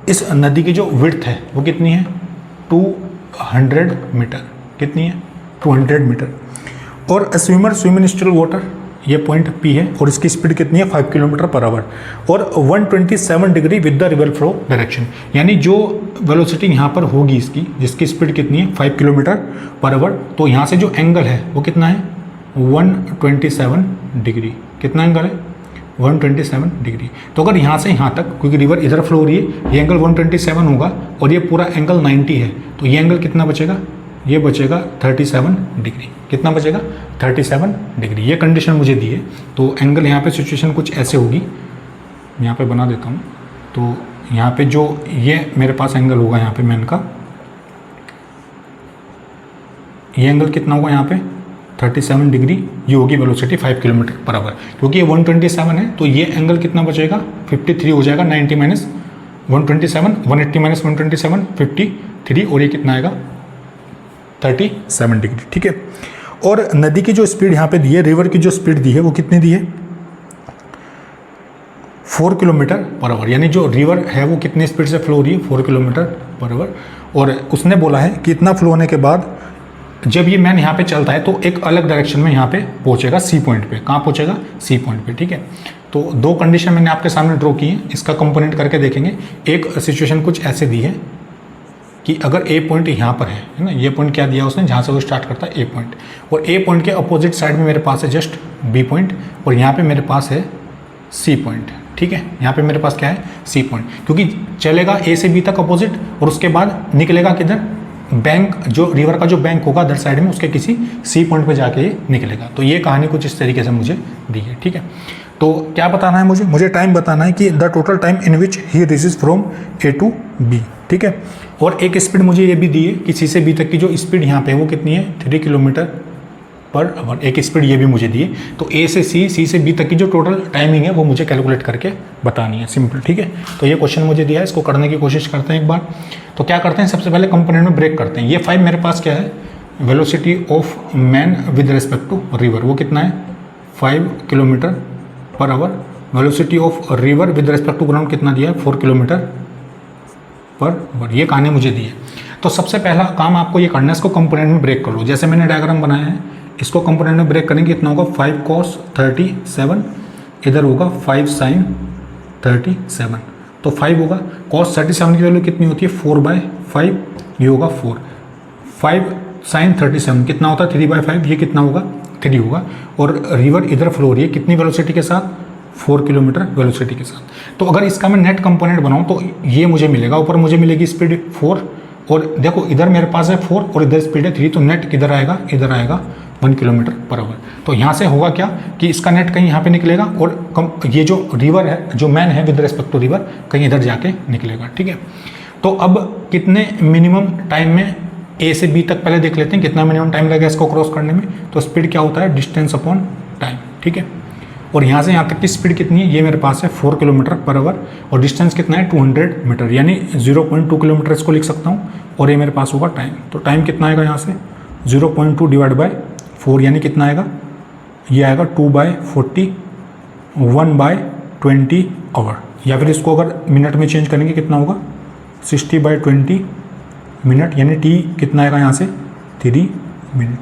इस नदी की जो विड्थ है वो कितनी है 200 मीटर. कितनी है 200 मीटर. और swimmer swim in still water, ये पॉइंट P है और इसकी स्पीड कितनी है 5 किलोमीटर पर आवर और 127 degree with the river flow direction. यानी जो वेलोसिटी यहाँ पर होगी इसकी, जिसकी स्पीड कितनी है 5 किलोमीटर पर आवर, तो यहाँ से जो एंगल है वो कितना है 127 डिग्री. कितना एंगल है 127 डिग्री. तो अगर यहाँ से यहाँ तक, क्योंकि रिवर इधर फ्लो हो रही है, ये एंगल 127 होगा और ये पूरा एंगल 90 है, तो ये एंगल कितना बचेगा, ये बचेगा 37 डिग्री. कितना बचेगा 37 डिग्री. ये कंडीशन मुझे दी है. तो एंगल यहाँ पे सिचुएशन कुछ ऐसे होगी, यहाँ पे बना देता हूँ. तो यहाँ पे जो ये मेरे पास एंगल होगा यहाँ पे मैन का, ये एंगल कितना होगा यहाँ पे 37 डिग्री. ये होगी वेलोसिटी 5 किलोमीटर पर आवर. क्योंकि ये 127 है तो ये एंगल कितना बचेगा 53 हो जाएगा. 90 माइनस 127, 180 माइनस 127, 53, और ये कितना आएगा 37 डिग्री. ठीक है, और नदी की जो स्पीड यहाँ पे दी है, रिवर की जो स्पीड दी है वो कितनी दी है 4 किलोमीटर पर आवर. यानी जो रिवर है वो कितनी स्पीड से फ्लो हो रही है 4 किलोमीटर पर आवर. और उसने बोला है कि इतना फ्लो होने के बाद जब ये मैन यहाँ पे चलता है तो एक अलग डायरेक्शन में यहाँ पे पहुँचेगा सी पॉइंट पे. कहाँ पहुँचेगा सी पॉइंट पे. ठीक है, तो दो कंडीशन मैंने आपके सामने ड्रॉ की है, इसका कंपोनेंट करके देखेंगे. एक सिचुएशन कुछ ऐसे दी है कि अगर ए पॉइंट यहाँ पर है ना, ये पॉइंट क्या दिया उसने जहाँ से वो स्टार्ट करता है ए पॉइंट, और ए पॉइंट के अपोजिट साइड में मेरे पास है जस्ट बी पॉइंट, और यहाँ पे मेरे पास है सी पॉइंट. ठीक है, यहाँ पे मेरे पास क्या है सी पॉइंट, क्योंकि चलेगा ए से बी तक अपोजिट और उसके बाद निकलेगा किधर, बैंक जो रिवर का जो बैंक होगा अदर साइड में उसके किसी सी पॉइंट पे जाके ये निकलेगा। तो ये कहानी कुछ इस तरीके से मुझे दी है। ठीक है, तो क्या बताना है मुझे टाइम बताना है कि the total time in which he reaches from A to B. ठीक है, और एक स्पीड मुझे ये भी दी है कि सी से बी तक की जो स्पीड यहाँ पे वो कितनी है 3 किलोमीटर पर आवर, एक स्पीड ये भी मुझे दी है। तो ए से सी से बी तक की जो टोटल टाइमिंग है वो मुझे कैलकुलेट करके बतानी है, सिंपल। ठीक है, तो ये क्वेश्चन मुझे दिया है, इसको करने की कोशिश करते हैं एक बार। तो क्या करते हैं, सबसे पहले कंपोनेंट में ब्रेक करते हैं। ये 5 मेरे पास क्या है, velocity of man with respect to river, वो कितना है 5 kilometre per hour. Velocity of river with respect to ground कितना दिया है 4 किलोमीटर पर आवर। ये कहानी मुझे दी है। तो सबसे पहला काम आपको ये करना है, इसको कंपोनेंट में ब्रेक कर लो। जैसे मैंने डायग्राम बनाया है, इसको कंपोनेंट में ब्रेक करेंगे, कितना होगा 5 cos 37, इधर होगा 5 sin 37। तो 5 होगा, cos 37 की वैल्यू कितनी होती है 4/5, ये होगा 4। 5 sin 37 कितना होता है 3/5, ये कितना होगा 3 होगा। और रिवर इधर फ्लो हो रही है कितनी वेलोसिटी के साथ 4 किलोमीटर वेलोसिटी के साथ। तो अगर इसका मैं नेट कंपोनेंट बनाऊँ तो ये मुझे मिलेगा, ऊपर मुझे मिलेगी स्पीड 4 और देखो इधर मेरे पास है 4 और इधर स्पीड है 3, तो नेट किधर आएगा, इधर आएगा 1 किलोमीटर पर आवर। तो यहाँ से होगा क्या कि इसका नेट कहीं यहाँ पे निकलेगा और ये जो रिवर है, जो मैन है विद रिस्पेक्ट टू रिवर, कहीं इधर जाके निकलेगा। ठीक है, तो अब कितने मिनिमम टाइम में ए से बी तक पहले देख लेते हैं, कितना मिनिमम टाइम लगेगा इसको क्रॉस करने में। तो स्पीड क्या होता है, डिस्टेंस अपॉन टाइम। ठीक है, और यहाँ से यहाँ तक की स्पीड कितनी है, ये मेरे पास है 4 किलोमीटर पर आवर और डिस्टेंस कितना है 200 मीटर, यानी 0.2 किलोमीटर इसको लिख सकता हूँ। और ये मेरे पास होगा टाइम, तो टाइम कितना आएगा यहाँ से 0.2 डिवाइड बाय 4, यानी कितना आएगा, ये आएगा 2/40, 1/20 आवर। या फिर इसको अगर मिनट में चेंज करेंगे कितना होगा 60/20 मिनट, यानी टी कितना आएगा यहाँ से 3 मिनट,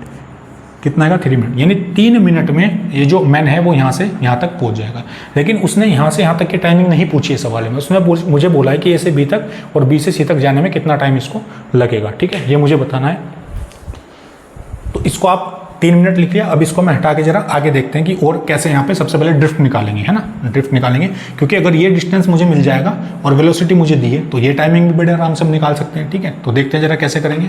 कितना आएगा 3 मिनट, यानी 3 मिनट में ये जो मैन है वो यहाँ से यहाँ तक पहुँच जाएगा। लेकिन उसने यहाँ से यहाँ तक की टाइमिंग नहीं पूछी है सवाल में, उसने मुझे बोला है कि ए से बी तक और बी से सी तक जाने में कितना टाइम इसको लगेगा। ठीक है, ये मुझे बताना है। तो इसको आप 3 मिनट लिख लिया। अब इसको मैं हटा के जरा आगे देखते हैं कि और कैसे यहाँ पे सबसे पहले ड्रिफ्ट निकालेंगे, है ना, ड्रिफ्ट निकालेंगे। क्योंकि अगर ये डिस्टेंस मुझे मिल जाएगा और वेलोसिटी मुझे दी है तो ये टाइमिंग भी बड़े आराम से हम निकाल सकते हैं। ठीक है, तो देखते हैं जरा कैसे करेंगे।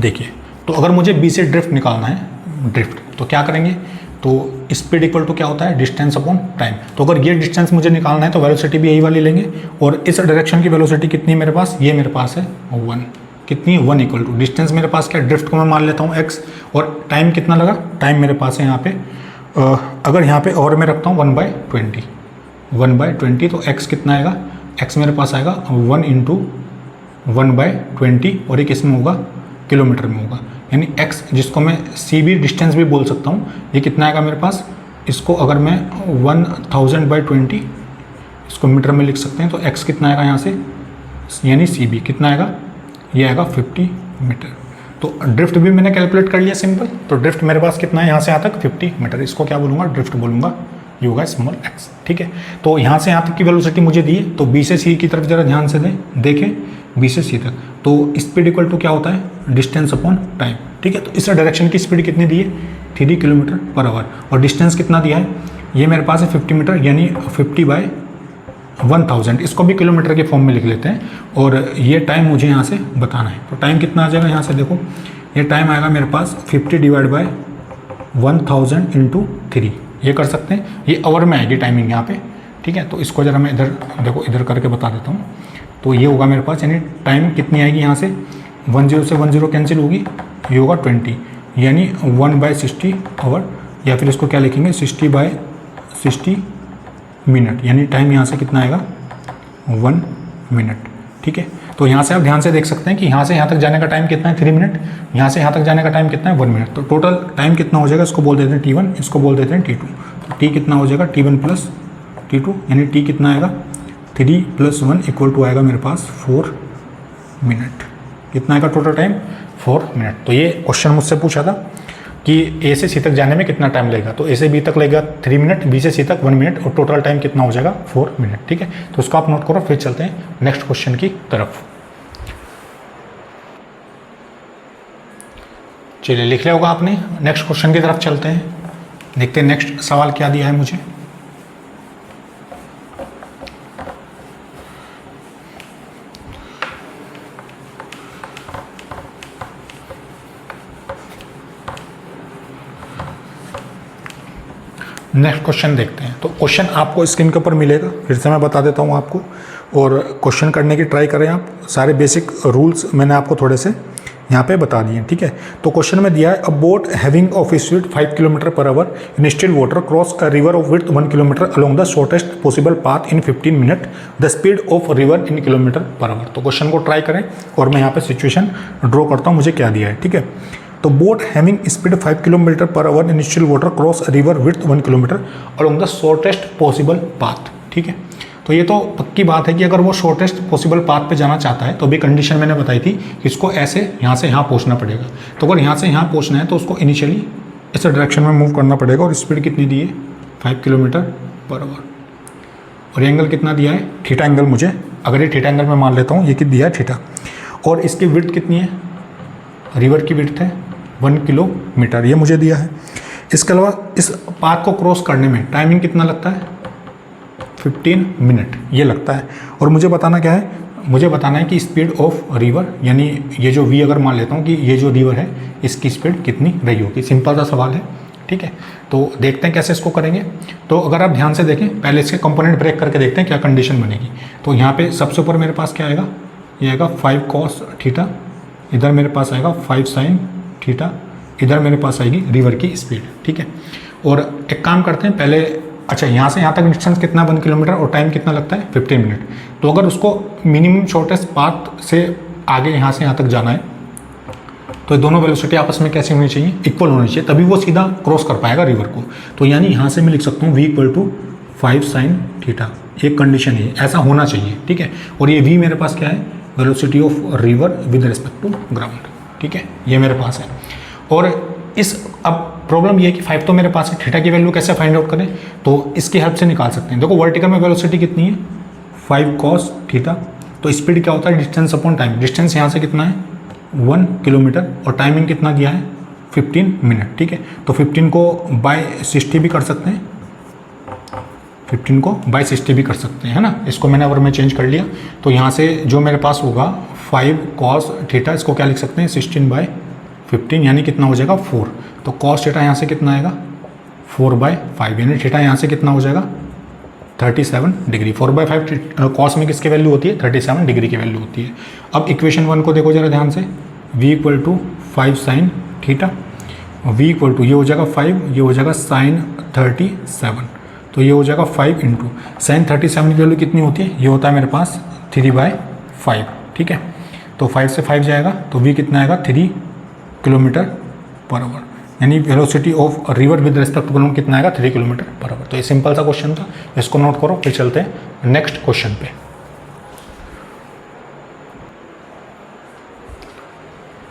देखिए, तो अगर मुझे बी से ड्रिफ्ट निकालना है, ड्रिफ्ट, तो क्या करेंगे, तो स्पीड इक्वल टू क्या होता है डिस्टेंस अपॉन टाइम। तो अगर ये डिस्टेंस मुझे निकालना है तो वेलोसिटी भी यही वाली लेंगे और इस डायरेक्शन की वेलोसिटी कितनी है मेरे पास, ये मेरे पास है 1, कितनी 1 इक्वल टू डिस्टेंस मेरे पास क्या, ड्रिफ्ट को मैं मान लेता हूँ x, और टाइम कितना लगा, टाइम मेरे पास है यहाँ पे अगर यहाँ पे और मैं रखता हूँ 1/20, तो x कितना आएगा, x मेरे पास आएगा 1 × 1/20 और एक इसमें होगा किलोमीटर में होगा, यानी x जिसको मैं c भी डिस्टेंस भी बोल सकता हूँ, ये कितना आएगा मेरे पास, इसको अगर मैं 1000/20 इसको मीटर में लिख सकते हैं तो x कितना आएगा यहाँ से, यानी cb कितना आएगा, ये आएगा 50 मीटर। तो ड्रिफ्ट भी मैंने कैलकुलेट कर लिया सिंपल। तो ड्रिफ्ट मेरे पास कितना है यहाँ से यहाँ तक 50 मीटर, इसको क्या बोलूँगा ड्रिफ्ट बोलूँगा, ये होगा स्मॉल x। ठीक है, तो यहाँ से यहाँ तक की वेलोसिटी मुझे दी है, तो b से c की तरफ जरा ध्यान से देखें, b से c तक, तो स्पीड इक्वल टू क्या होता है डिस्टेंस अपॉन टाइम। ठीक है, तो इस डायरेक्शन की स्पीड कितनी दी है 3 किलोमीटर पर आवर और डिस्टेंस कितना दिया है, ये मेरे पास है 50 मीटर, यानी 50/1000, इसको भी किलोमीटर के फॉर्म में लिख लेते हैं। और ये टाइम मुझे यहाँ से बताना है, तो टाइम कितना आ जाएगा यहाँ से, देखो ये टाइम आएगा मेरे पास 50 / 1000 × 3, ये कर सकते हैं, ये आवर में आएगी टाइमिंग यहाँ पे। ठीक है, तो इसको जरा मैं इधर देखो इधर करके बता देता हूँ। तो ये होगा मेरे पास, यानी टाइम कितनी आएगी यहाँ से 10 से 10 कैंसिल होगी, ये होगा 20, यानी 1/60 आवर, या फिर इसको क्या लिखेंगे 60/60 मिनट, यानी टाइम यहाँ से कितना आएगा 1 मिनट। ठीक है, तो यहाँ से आप ध्यान से देख सकते हैं कि यहाँ से यहाँ तक जाने का टाइम कितना है 3 मिनट, यहाँ से यहाँ तक जाने का टाइम कितना है 1 मिनट। तो टोटल टाइम कितना हो जाएगा, इसको बोल देते हैं T1, इसको बोल देते हैं T2। तो T कितना हो जाएगा T1 + T2, यानी T कितना आएगा 3 + 1 = आएगा मेरे पास 4 मिनट। कितना आएगा टोटल टाइम 4 मिनट। तो ये क्वेश्चन मुझसे पूछा था कि ए से सी तक जाने में कितना टाइम लगेगा, तो ए से बी तक लगेगा 3 मिनट, बी से सी तक 1 मिनट और टोटल टाइम कितना हो जाएगा 4 मिनट। ठीक है, तो उसको आप नोट करो, फिर चलते हैं नेक्स्ट क्वेश्चन की तरफ। चलिए लिख लिया होगा आपने। नेक्स्ट क्वेश्चन की तरफ चलते हैं, देखते हैं नेक्स्ट सवाल क्या दिया है मुझे। नेक्स्ट क्वेश्चन देखते हैं। तो क्वेश्चन आपको स्क्रीन के ऊपर मिलेगा, फिर से मैं बता देता हूँ आपको, और क्वेश्चन करने की ट्राई करें आप। सारे बेसिक रूल्स मैंने आपको थोड़े से यहाँ पे बता दिए, ठीक है। तो क्वेश्चन में दिया है, अ boat having of speed 5 kilometre per hour in still water cross a river of width 1 kilometre along the shortest possible path in 15 minute, the speed of river in kilometre per our. तो question को try करें और मैं यहाँ पे situation draw करता हूँ, मुझे क्या दिया है, ठीक है। तो boat having speed 5 kilometre per hour in still water cross river width 1 kilometre along the shortest possible path, ठीक है। तो ये तो पक्की बात है कि अगर वो शॉर्टेस्ट पॉसिबल पाथ पे जाना चाहता है तो भी कंडीशन मैंने बताई थी कि इसको ऐसे यहाँ से यहाँ पहुँचना पड़ेगा। तो अगर यहाँ से यहाँ पहुँचना है तो उसको इनिशियली इस डायरेक्शन में मूव करना पड़ेगा, और स्पीड कितनी दी है 5 किलोमीटर पर आवर, और एंगल कितना दिया है थीटा एंगल। मुझे अगर ये थीटा एंगल में मान लेता हूँ, ये कितना दिया है थीटा, और इसकी विड्थ कितनी है, रिवर की विड्थ है 1 किलोमीटर, ये मुझे दिया है। इसके अलावा इस पाथ को क्रॉस करने में टाइमिंग कितना लगता है 15 मिनट ये लगता है। और मुझे बताना क्या है, मुझे बताना है कि स्पीड ऑफ रिवर, यानी ये जो v अगर मान लेता हूँ कि ये जो रिवर है इसकी स्पीड कितनी रही होगी। सिंपल सा सवाल है, ठीक है। तो देखते हैं कैसे इसको करेंगे। तो अगर आप ध्यान से देखें, पहले इसके कंपोनेंट ब्रेक करके देखते हैं क्या कंडीशन बनेगी। तो यहाँ पे सबसे ऊपर मेरे पास क्या आएगा, ये आएगा 5 cos थीटा, इधर मेरे पास आएगा 5 sin थीटा, इधर मेरे पास आएगी रिवर की स्पीड, ठीक है। और एक काम करते हैं पहले, अच्छा यहाँ से यहाँ तक डिस्टेंस कितना 1 किलोमीटर और टाइम कितना लगता है 15 मिनट। तो अगर उसको मिनिमम शॉर्टेस्ट पाथ से आगे यहाँ से यहाँ तक जाना है तो दोनों वेलोसिटी आपस में कैसे होनी चाहिए, इक्वल होनी चाहिए, तभी वो सीधा क्रॉस कर पाएगा रिवर को। तो यानी यहाँ से मैं लिख सकता हूँ v = 5 sin थीटा, एक कंडीशन है, ऐसा होना चाहिए, ठीक है। और ये v मेरे पास क्या है, velocity of river with respect to ground, ठीक है, ये मेरे पास है। और इस अब प्रॉब्लम ये है कि 5 तो मेरे पास है, थीटा की वैल्यू कैसे फाइंड आउट करें, तो इसकी हेल्प से निकाल सकते हैं। देखो वर्टिकल में वेलोसिटी कितनी है 5 cos थीटा, तो स्पीड क्या होता है डिस्टेंस अपॉन टाइम। डिस्टेंस यहाँ से कितना है 1 किलोमीटर, और टाइमिंग कितना दिया है 15 मिनट, ठीक है। तो 15 को बाय 60 भी कर सकते हैं, 15 को बाय 60 भी कर सकते हैं, है ना। इसको मैंने अगर मैं चेंज कर लिया तो यहाँ से जो मेरे पास होगा 5 cos थीटा, इसको क्या लिख सकते हैं 16/15, यानी कितना हो जाएगा 4। तो cos थीटा यहाँ से कितना आएगा 4/5, यानी थीटा यहाँ से कितना हो जाएगा 37 डिग्री। 4/5 cos में किसकी वैल्यू होती है 37 डिग्री की वैल्यू होती है। अब इक्वेशन 1 को देखो जरा ध्यान से, v = 5 sin थीटा, v = ये हो जाएगा 5, ये हो जाएगा sin 37, तो ये हो जाएगा 5 × sin 37 की वैल्यू कितनी होती है, ये होता है मेरे पास 3/5, ठीक है। तो 5 से 5 जाएगा तो v कितना आएगा 3 किलोमीटर पर आवर, यानी velocity of river with respect to ground कितना आएगा 3 किलोमीटर पर आवर। तो ये सिंपल सा क्वेश्चन था, इसको नोट करो, फिर चलते हैं नेक्स्ट क्वेश्चन पे।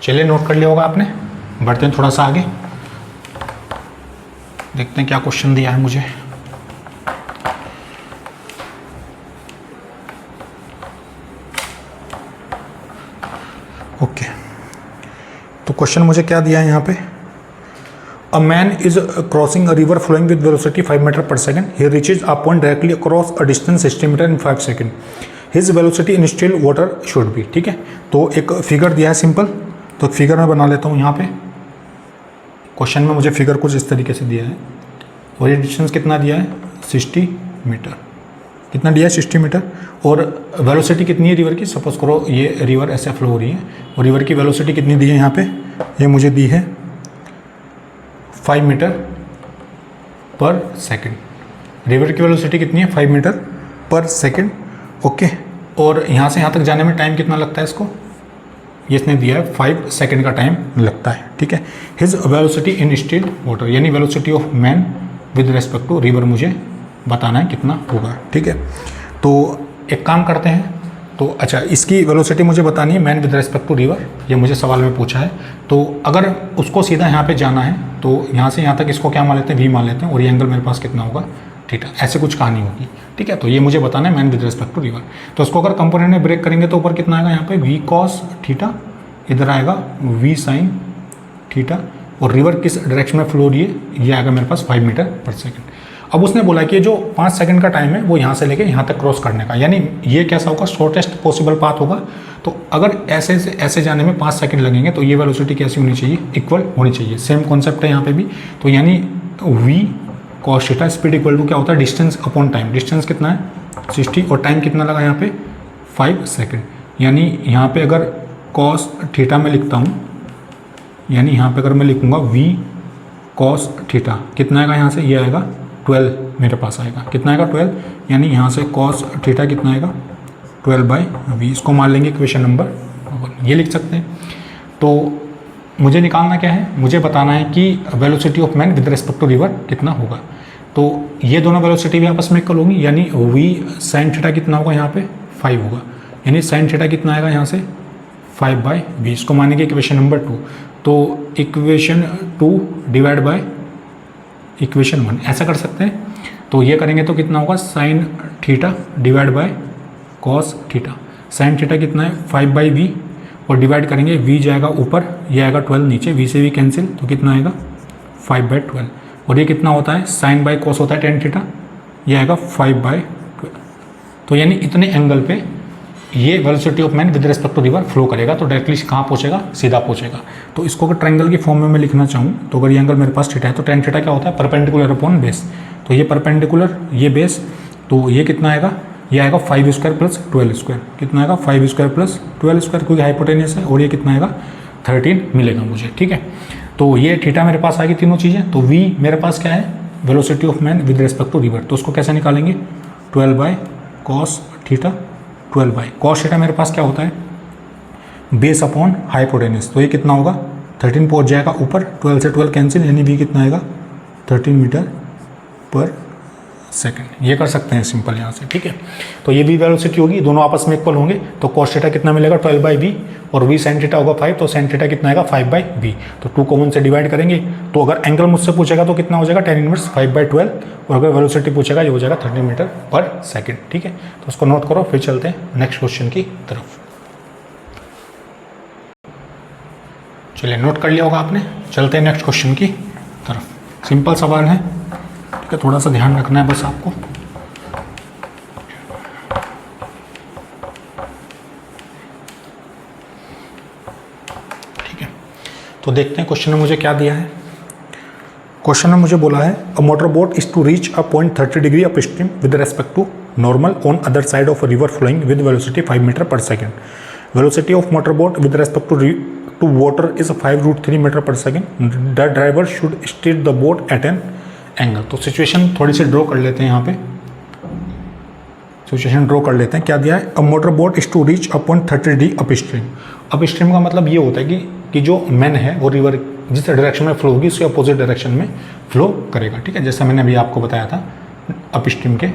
चलिए नोट कर लिया होगा आपने, बढ़ते हैं थोड़ा सा आगे, देखते हैं क्या क्वेश्चन दिया है मुझे। ओके, तो क्वेश्चन मुझे क्या दिया है यहाँ पे, a man is crossing a river flowing with velocity 5 metre per second, he reaches a point directly across a distance 60 metre in 5 second, his velocity in still water should be, ठीक है। तो एक फिगर दिया है simple, तो figure मैं बना लेता हूँ यहाँ पे। क्वेश्चन में मुझे फिगर कुछ इस तरीके से दिया है, और ये डिस्टेंस कितना दिया है 60 मीटर, कितना दिया है 60 मीटर, और वेलोसिटी कितनी है रिवर की, सपोज करो ये रिवर ऐसे फ्लो हो रही है, और रिवर की वेलोसिटी कितनी दी है यहाँ पे, ये मुझे दी है 5 मीटर पर सेकेंड। रिवर की वेलोसिटी कितनी है 5 मीटर पर सेकेंड, ओके। और यहाँ से यहाँ तक जाने में टाइम कितना लगता है इसको, ये इसने दिया है 5 सेकेंड का टाइम लगता है, ठीक है। His velocity in still water, यानी velocity of man with respect to river मुझे बताना है कितना होगा, ठीक है। तो एक काम करते हैं, तो अच्छा इसकी वेलोसिटी मुझे बतानी है man with respect to river, ये मुझे सवाल में पूछा है। तो अगर उसको सीधा यहाँ पे जाना है तो यहाँ से यहाँ तक इसको क्या मान लेते हैं v मान लेते हैं, और ये एंगल मेरे पास कितना होगा थीटा, ऐसे कुछ कहानी होगी, ठीक है। तो ये मुझे बताना है man with respect to river. तो उसको अगर कंपोनेंट में ब्रेक करेंगे तो ऊपर कितना आएगा यहाँ पे v cos थीटा, इधर आएगा v sin थीटा, और रिवर किस डायरेक्शन में फ्लो हो रही है, ये आएगा मेरे पास 5 मीटर पर सेकेंड। अब उसने बोला कि जो 5 सेकंड का टाइम है वो यहाँ से लेके यहाँ तक क्रॉस करने का, यानी ये कैसा होगा, शॉर्टेस्ट पॉसिबल पाथ होगा। तो अगर ऐसे से ऐसे जाने में 5 सेकंड लगेंगे तो ये वेलोसिटी कैसी होनी चाहिए, इक्वल होनी चाहिए। सेम कॉन्सेप्ट है यहाँ पे भी। तो यानी v cos theta speed equal to क्या होता है, डिस्टेंस अपॉन टाइम। डिस्टेंस कितना है 60 और टाइम कितना लगा यहाँ पे 5 सेकेंड। यानी यहाँ पे अगर cos थीटा में लिखता हूँ, यानी यहाँ पे अगर मैं लिखूँगा v cos थीटा कितना आएगा, यहाँ से ये आएगा 12 मेरे पास आएगा। कितना आएगा 12, यानी यहाँ से cos थीटा कितना आएगा 12/v। इसको मान लेंगे इक्वेशन नंबर 1, ये लिख सकते हैं। तो मुझे निकालना क्या है, मुझे बताना है कि velocity of man with respect to river कितना होगा। तो ये दोनों वेलोसिटी भी आपस में इक्वल होंगी, यानी v sin थीटा कितना होगा यहाँ पे 5 होगा, यानी sin थीटा कितना आएगा यहाँ से 5/v। इसको मानेंगे इक्वेशन नंबर 2। तो इक्वेशन 2 डिवाइड बाय इक्वेशन 1 ऐसा कर सकते हैं। तो ये करेंगे तो कितना होगा sin theta divide by cos theta. sin theta कितना है 5/v और डिवाइड करेंगे, v जाएगा ऊपर, ये आएगा 12 नीचे, v से v कैंसिल, तो कितना आएगा 5/12। और ये कितना होता है sin बाय cos होता है tan थीटा, ये आएगा 5/12। तो यानी इतने एंगल पे ये velocity of man with respect to river flow करेगा। तो डायरेक्टली कहाँ पहुँचेगा, सीधा पहुँचेगा। तो इसको अगर ट्रायंगल की फॉर्म में मैं लिखना चाहूँ तो अगर ये एंगल मेरे पास थीटा है तो tan थीटा क्या होता है, परपेंडिकुलर अपॉन बेस। तो ये परपेंडिकुलर, ये बेस, तो ये कितना आएगा, ये आएगा 5 स्क्वायर प्लस 12 स्क्वायर। कितना आएगा 5 स्क्वायर प्लस 12 स्क्वायर, क्योंकि हाइपोटेनियस है। और ये कितना आएगा 13 मिलेगा मुझे, ठीक है। तो ये थीटा मेरे पास आएगी तीनों चीज़ें। तो v मेरे पास क्या है, velocity of man with respect to river. तो उसको कैसे निकालेंगे, 12/cos थीटा, 12/cos थीटा मेरे पास क्या होता है, बेस अपॉन हाइपोटेनियस। तो ये कितना होगा 13 पहुँच जाएगा ऊपर, 12 से 12 कैंसिल, यानी v कितना आएगा 13 मीटर पर सेकंड। ये कर सकते हैं सिंपल यहाँ से, ठीक है। तो ये भी वेलोसिटी होगी, दोनों आपस में इक्वल होंगे। तो cos थीटा कितना मिलेगा 12/v और v sin थीटा होगा 5, तो sin थीटा कितना आएगा 5/v। तो 2 कॉमन से डिवाइड करेंगे। तो अगर एंगल मुझसे पूछेगा तो कितना हो जाएगा tan इनवर्स 5/12, और अगर वेलोसिटी पूछेगा ये हो जाएगा 13 मीटर पर सेकेंड, ठीक है। तो उसको नोट करो, फिर चलते हैं नेक्स्ट क्वेश्चन की तरफ। चलिए नोट कर लिया होगा आपने, चलते हैं नेक्स्ट क्वेश्चन की तरफ। सिंपल सवाल है, ठीक है, थोड़ा सा ध्यान रखना है बस आपको। ठीक है, तो देखते हैं क्वेश्चन में मुझे क्या दिया है। क्वेश्चन में मुझे बोला है a motor boat is to reach a point 30 degree upstream with respect to normal on other side of a river flowing with velocity 5 metre per second. Velocity of motor boat with respect to water is 5√3 metre per second. The driver should steer the boat at an angle. तो situation थोड़ी सी draw कर लेते हैं, यहाँ पे situation draw कर लेते हैं। क्या दिया है, a motor boat is to reach a point 30 degree upstream. Upstream का मतलब ये होता है कि जो मैन है वो रिवर जिस डायरेक्शन में फ्लो होगी उसके अपोजिट डायरेक्शन में फ्लो करेगा, ठीक है, जैसा मैंने अभी आपको बताया था अप स्ट्रीम के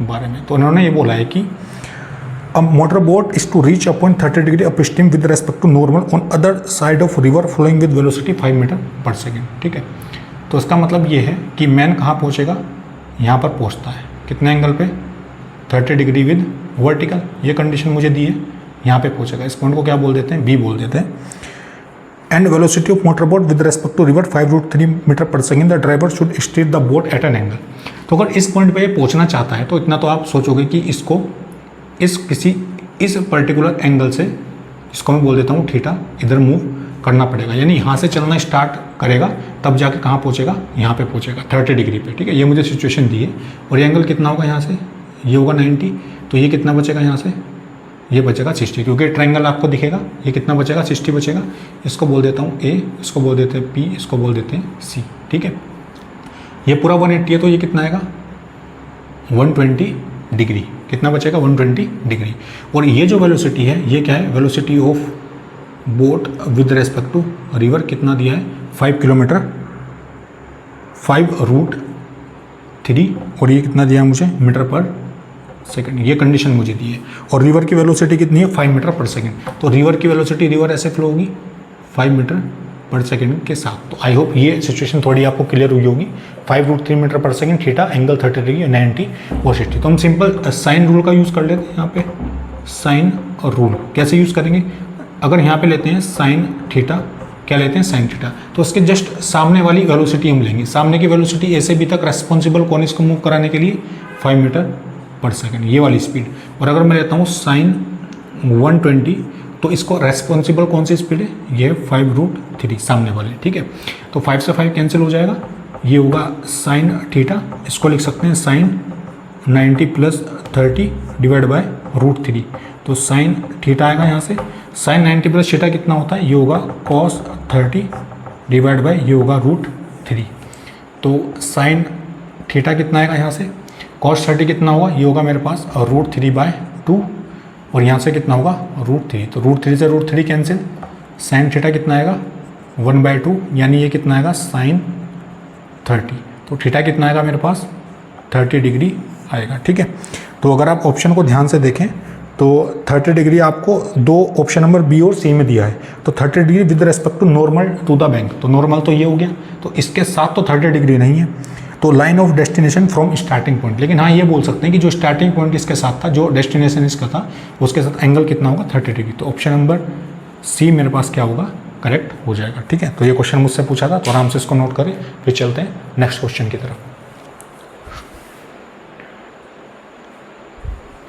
बारे में। तो उन्होंने ये बोला है कि a motor boat is to reach a point 30 degree upstream with respect to normal on other side of river flowing with velocity 5 metre per second, ठीक है। तो इसका मतलब ये है कि मैन कहाँ पहुँचेगा, यहाँ पर पहुँचता है कितने एंगल पे 30 डिग्री विद वर्टिकल। ये कंडीशन मुझे दी है, यहाँ पे पहुँचेगा। इस पॉइंट को क्या बोल देते हैं, बी बोल देते हैं। And velocity of motor boat with respect to river 5√3 metre per second. The driver should steer the boat at an angle. तो अगर इस पॉइंट पे ये पहुँचना चाहता है तो इतना तो आप सोचोगे कि इसको इस पर्टिकुलर एंगल से, इसको मैं बोल देता हूँ थीटा, इधर मूव करना पड़ेगा। यानी यहाँ से चलना स्टार्ट करेगा तब जाके कहाँ पहुँचेगा, यहाँ पे पहुँचेगा 30 डिग्री पे, ठीक है। ये मुझे सिचुएशन दी है। और ये एंगल कितना होगा यहाँ से, ये होगा 90। तो ये कितना बचेगा यहाँ से, ये बचेगा 60, क्योंकि ट्रायंगल आपको दिखेगा। ये कितना बचेगा 60 बचेगा। इसको बोल देता हूँ ए, इसको बोल देते हैं पी, इसको बोल देते हैं सी, ठीक है। ये पूरा 180 है तो ये कितना आएगा 120 डिग्री। कितना बचेगा 120 डिग्री। और ये जो वेलोसिटी है ये क्या है, velocity of boat with respect to river कितना दिया है 5 किलोमीटर 5√3। और ये कितना दिया है मुझे मीटर पर सेकंड। ये कंडीशन मुझे दी है। और रिवर की वेलोसिटी कितनी है 5 मीटर पर सेकंड। तो रिवर की वेलोसिटी, रिवर ऐसे फ्लो होगी 5 मीटर पर सेकंड के साथ। तो आई होप ये सिचुएशन थोड़ी आपको क्लियर हुई होगी। 5√3 मीटर पर सेकंड, थीटा, एंगल 30 डिग्री, 90 और 60। तो हम सिंपल साइन रूल का यूज़ कर लेते हैं यहाँ पे। साइन और रूल कैसे यूज़ करेंगे, अगर यहाँ पे लेते हैं साइन थीटा क्या लेते हैं, साइन थीटा। तो उसके जस्ट सामने वाली वेलोसिटी हम लेंगे। सामने की वेलोसिटी ए से बी तक रेस्पॉन्सिबल कौन इसको मूव कराने के लिए, 5 मीटर पर सेकंड, ये वाली स्पीड। और अगर मैं लेता हूँ साइन 120, तो इसको रेस्पॉन्सिबल कौन सी स्पीड है, ये 5√3 सामने वाले, ठीक है। तो 5 से 5 कैंसिल हो जाएगा, ये होगा साइन थीटा, इसको लिख सकते हैं साइन 90 + 30 डिवाइड बाय √3। तो साइन थीटा आएगा यहाँ से, साइन 90 + थीटा कितना होता है, ये होगा कॉस 30 डिवाइड बाय ये होगा √3। तो साइन थीटा कितना आएगा यहाँ से, कॉस 30 कितना होगा, ये होगा मेरे पास √3/2, और यहाँ से कितना होगा √3। तो √3 से √3 कैंसिल, साइन थीटा कितना आएगा 1/2, यानी ये कितना आएगा साइन 30। तो थीटा कितना आएगा मेरे पास 30 डिग्री आएगा, ठीक है। तो अगर आप ऑप्शन को ध्यान से देखें तो 30 डिग्री आपको दो ऑप्शन नंबर बी और सी में दिया है। तो 30 degree with respect to normal to the bank, तो नॉर्मल तो ये हो गया, तो इसके साथ तो 30 डिग्री नहीं है। तो line of destination from starting point, लेकिन हाँ ये बोल सकते हैं कि जो स्टार्टिंग पॉइंट इसके साथ था, जो डेस्टिनेशन इसका था, उसके साथ एंगल कितना होगा 30 डिग्री। तो ऑप्शन नंबर सी मेरे पास क्या होगा, करेक्ट हो जाएगा, ठीक है। तो ये क्वेश्चन मुझसे पूछा था, तो आराम से इसको नोट करें, फिर चलते हैं नेक्स्ट क्वेश्चन की तरफ।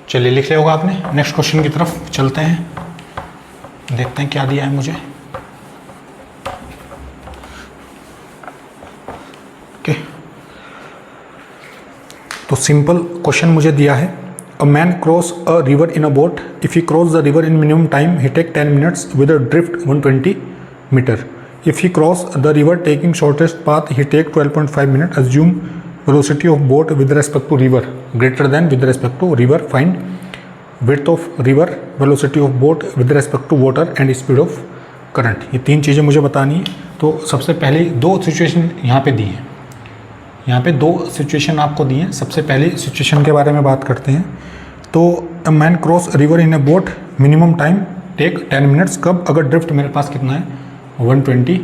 चलिए लिख लिया होगा आपने, नेक्स्ट क्वेश्चन की तरफ चलते हैं, देखते हैं क्या दिया है मुझे। ओके, तो सिंपल क्वेश्चन मुझे दिया है, a man cross a river in a boat, if he cross the river in minimum time he take 10 minutes with a drift 120 metre. If he cross the river taking shortest path he take 12.5 minute. Assume velocity of boat with respect to river greater than with respect to river. Find width of river, velocity of boat with respect to water and speed of current. ये तीन चीज़ें मुझे बतानी है। तो सबसे पहले दो सिचुएशन यहाँ पे दी है, यहाँ पे दो सिचुएशन आपको दी हैं। सबसे पहले सिचुएशन के बारे में बात करते हैं। तो a man cross river in a boat, minimum time take 10 minutes. कब, अगर ड्रिफ्ट मेरे पास कितना है 120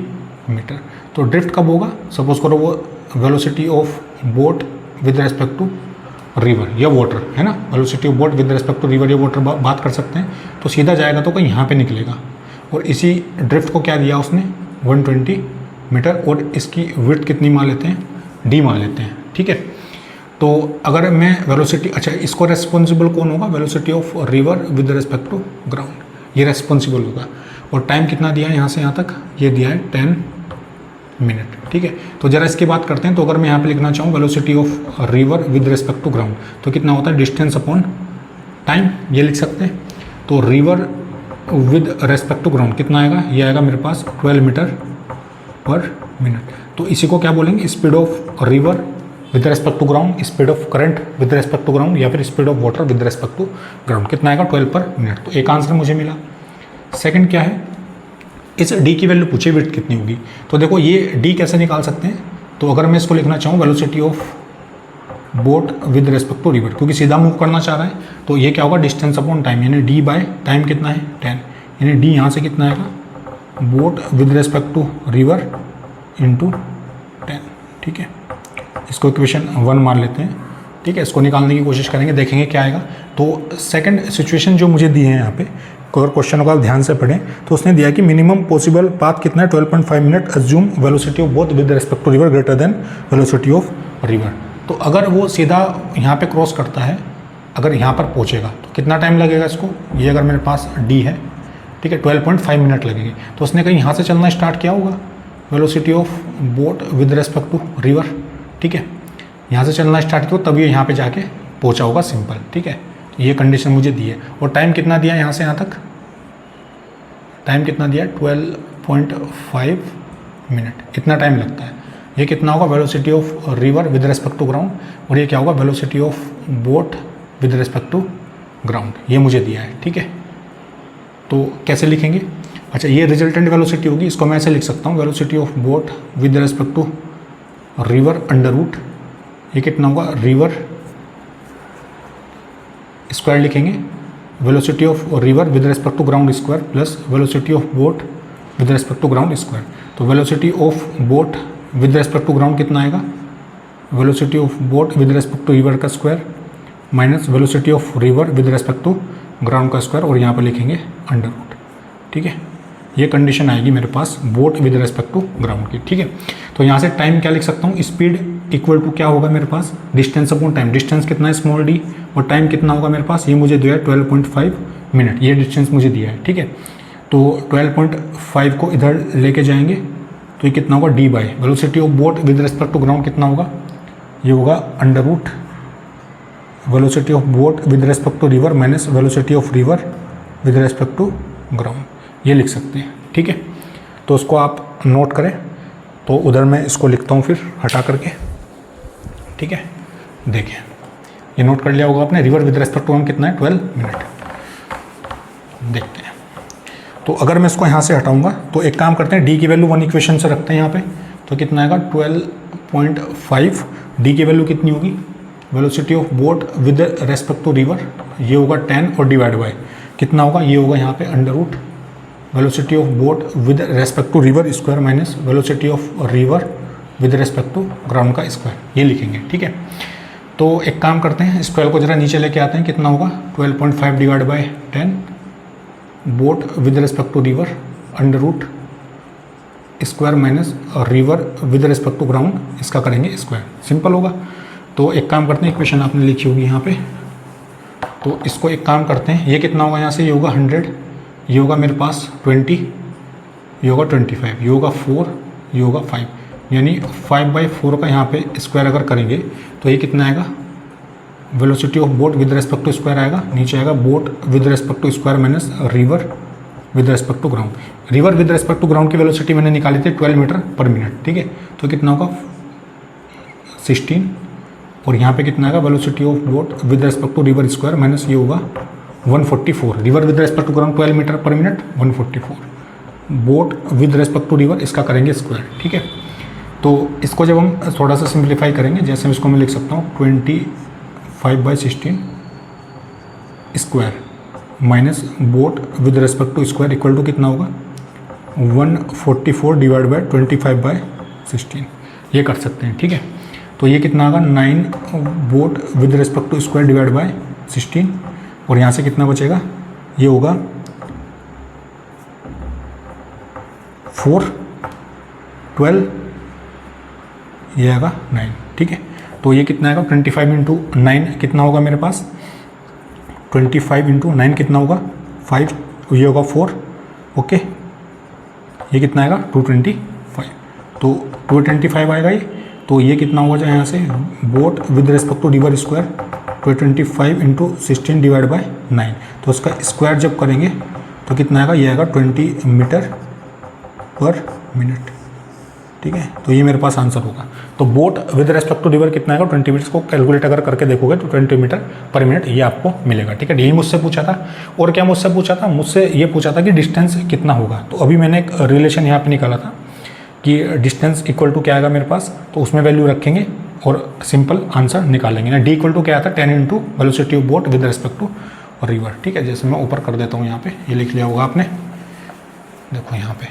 मीटर। तो ड्रिफ्ट कब होगा, सपोज करो वो velocity of boat with respect to river या वाटर है ना, velocity of boat with respect to river या वाटर बात कर सकते हैं। तो सीधा जाएगा तो कहीं यहाँ पे निकलेगा, और इसी ड्रिफ्ट को क्या दिया उसने 120 मीटर, और इसकी विड्थ कितनी मान लेते हैं, डी मान लेते हैं, ठीक है। तो अगर मैं वेलोसिटी, अच्छा इसको रेस्पॉन्सिबल कौन होगा, velocity of river with respect to ground, ये रेस्पॉन्सिबल होगा। और टाइम कितना दिया है यहाँ से यहाँ तक, ये दिया है 10 मिनट, ठीक है। तो जरा इसकी बात करते हैं। तो अगर मैं यहाँ पे लिखना चाहूँ velocity of river with respect to ground, तो कितना होता है डिस्टेंस अपॉन टाइम, ये लिख सकते हैं। तो river with respect to ground कितना आएगा, ये आएगा मेरे पास 12 मीटर पर मिनट। तो इसी को क्या बोलेंगे, speed of river with respect to ground, speed of current with respect to ground, या फिर speed of water with respect to ground. कितना आएगा 12 पर मिनट। तो एक आंसर मुझे मिला। सेकंड क्या है, इस डी की वैल्यू पूछे विड्थ कितनी होगी। तो देखो ये डी कैसे निकाल सकते हैं। तो अगर मैं इसको लिखना चाहूँ velocity of boat with respect to river, क्योंकि सीधा मूव करना चाह रहा है, तो ये क्या होगा डिस्टेंस अपॉन टाइम, यानी डी बाय टाइम कितना है 10, यानी डी यहाँ से कितना आएगा boat with respect to river into 10, ठीक है। इसको इक्वेशन 1 मान लेते हैं, ठीक है। इसको निकालने की कोशिश करेंगे, देखेंगे क्या आएगा। तो सेकंड सिचुएशन जो मुझे दी है यहाँ पे, अगर क्वेश्चन को आप ध्यान से पढ़ें तो उसने दिया कि मिनिमम पॉसिबल पाथ कितना है 12.5 minute. Assume velocity of boat with respect to river greater than velocity of river. तो अगर वो सीधा यहाँ पे क्रॉस करता है, अगर यहाँ पर पहुँचेगा तो कितना टाइम लगेगा इसको, ये अगर मेरे पास डी है, ठीक है, 12.5 मिनट लगेगी। तो उसने कहीं यहाँ से चलना स्टार्ट किया होगा, velocity of boat with respect to river, ठीक है, यहाँ से चलना स्टार्ट किया, तभी यहाँ पे जाके पहुँचा होगा, सिंपल, ठीक है। ये कंडीशन मुझे दी है। और टाइम कितना दिया है यहाँ से यहाँ तक, टाइम कितना दिया है 12.5 मिनट, इतना टाइम लगता है। ये कितना होगा velocity of river with respect to ground, और ये क्या होगा velocity of boat with respect to ground, ये मुझे दिया है, ठीक है। तो कैसे लिखेंगे, अच्छा ये रिजल्टेंट वेलोसिटी होगी, इसको मैं ऐसे लिख सकता हूँ velocity of boat with respect to river under root, ये कितना होगा रिवर स्क्वायर लिखेंगे, velocity of river with respect to ground square plus velocity of boat with respect to ground square. तो velocity of boat with respect to ground कितना आएगा, velocity of boat with respect to river का square minus velocity of river with respect to ground का square, और यहाँ पर लिखेंगे under root, ठीक है। ये कंडीशन आएगी मेरे पास boat with respect to ground की, ठीक है। तो यहाँ से टाइम क्या लिख सकता हूँ, स्पीड इक्वल टू क्या होगा मेरे पास, डिस्टेंस अपॉन टाइम। डिस्टेंस कितना है स्मॉल डी, और टाइम कितना होगा मेरे पास, ये मुझे दिया है 12.5 मिनट, ये डिस्टेंस मुझे दिया है, ठीक है। तो 12.5 को इधर लेके जाएंगे तो ये कितना होगा, d by velocity of boat with respect to ground कितना होगा, ये होगा under root velocity of boat with respect to river minus velocity of river with respect to ground, ये लिख सकते हैं, ठीक है। तो उसको आप नोट करें, तो उधर मैं इसको लिखता हूँ फिर हटा करके, ठीक है। देखें ये नोट कर लिया होगा आपने, रिवर विद रेस्पेक्ट टू कितना है 12 मिनट। देखते हैं, तो अगर मैं इसको यहाँ से हटाऊँगा तो एक काम करते हैं, डी की वैल्यू 1 इक्वेशन से रखते हैं यहाँ पे, तो कितना आएगा 12.5, डी की वैल्यू कितनी होगी, velocity of boat with respect to river, ये होगा 10 और डिवाइड बाय कितना होगा, ये होगा यहाँ पे under root velocity of boat with respect to river square minus velocity of river with respect to ground का स्क्वायर, ये लिखेंगे, ठीक है। तो एक काम करते हैं, इस 12 को जरा नीचे लेके आते हैं, कितना होगा 12.5 divide by 10 boat with respect to river under root square minus river with respect to ground, इसका करेंगे स्क्वायर, सिंपल होगा। तो एक काम करते हैं, इक्वेशन आपने लिखी होगी यहाँ पे, तो इसको एक काम करते हैं, ये कितना होगा यहाँ से, ये होगा 100, ये होगा मेरे पास 20, ये होगा 25, ये होगा 4, ये होगा 5, यानी 5/4 का यहाँ पे स्क्वायर अगर करेंगे तो ये कितना आएगा, velocity of boat with respect to square आएगा, नीचे आएगा boat with respect to square minus river with respect to ground. River with respect to ground की वेलोसिटी मैंने निकाली थी 12 मीटर पर मिनट, ठीक है। तो कितना होगा 16, और यहाँ पे कितना आएगा velocity of boat with respect to river square minus ये होगा 144, river with respect to ground 12 metre per minute 144, boat with respect to river इसका करेंगे स्क्वायर, ठीक है। तो इसको जब हम थोड़ा सा सिंप्लीफाई करेंगे, जैसे हम इसको मैं लिख सकता हूँ 25/16 square minus boat with respect to square equal to कितना होगा 144 डिवाइड बाय 25/16, ये कर सकते हैं, ठीक है। तो ये कितना होगा 9 boat with respect to square divide by 16, और यहाँ से कितना बचेगा, ये होगा 4, 12, ये आएगा 9, ठीक है। तो ये कितना आएगा 25 इंटू 9 कितना होगा मेरे पास, 25 इंटू 9 कितना होगा 5, ये होगा 4, ओके। ये कितना आएगा 225, तो 225 आएगा ये, तो ये कितना होगा यहाँ से boat with respect to river square 225 into 16 divide by 9, तो उसका स्क्वायर जब करेंगे तो कितना आएगा, ये आएगा 20 मीटर पर मिनट, ठीक है। तो ये मेरे पास आंसर होगा। तो boat with respect to river कितना आएगा 20 मीटर को कैलकुलेट अगर करके देखोगे तो 20 मीटर पर मिनट ये आपको मिलेगा, ठीक है। यही मुझसे पूछा था, और क्या मुझसे पूछा था, मुझसे ये पूछा था कि डिस्टेंस कितना होगा। तो अभी मैंने एक रिलेशन यहाँ पे निकाला था कि डिस्टेंस इक्वल टू क्या आएगा मेरे पास, तो उसमें वैल्यू रखेंगे और सिंपल आंसर निकालेंगे ना। डी इक्वल टू क्या आता है 10 into velocity of boat with respect to river, ठीक है। जैसे मैं ऊपर कर देता हूँ, यहाँ पे ये लिख लिया होगा आपने, देखो यहाँ पे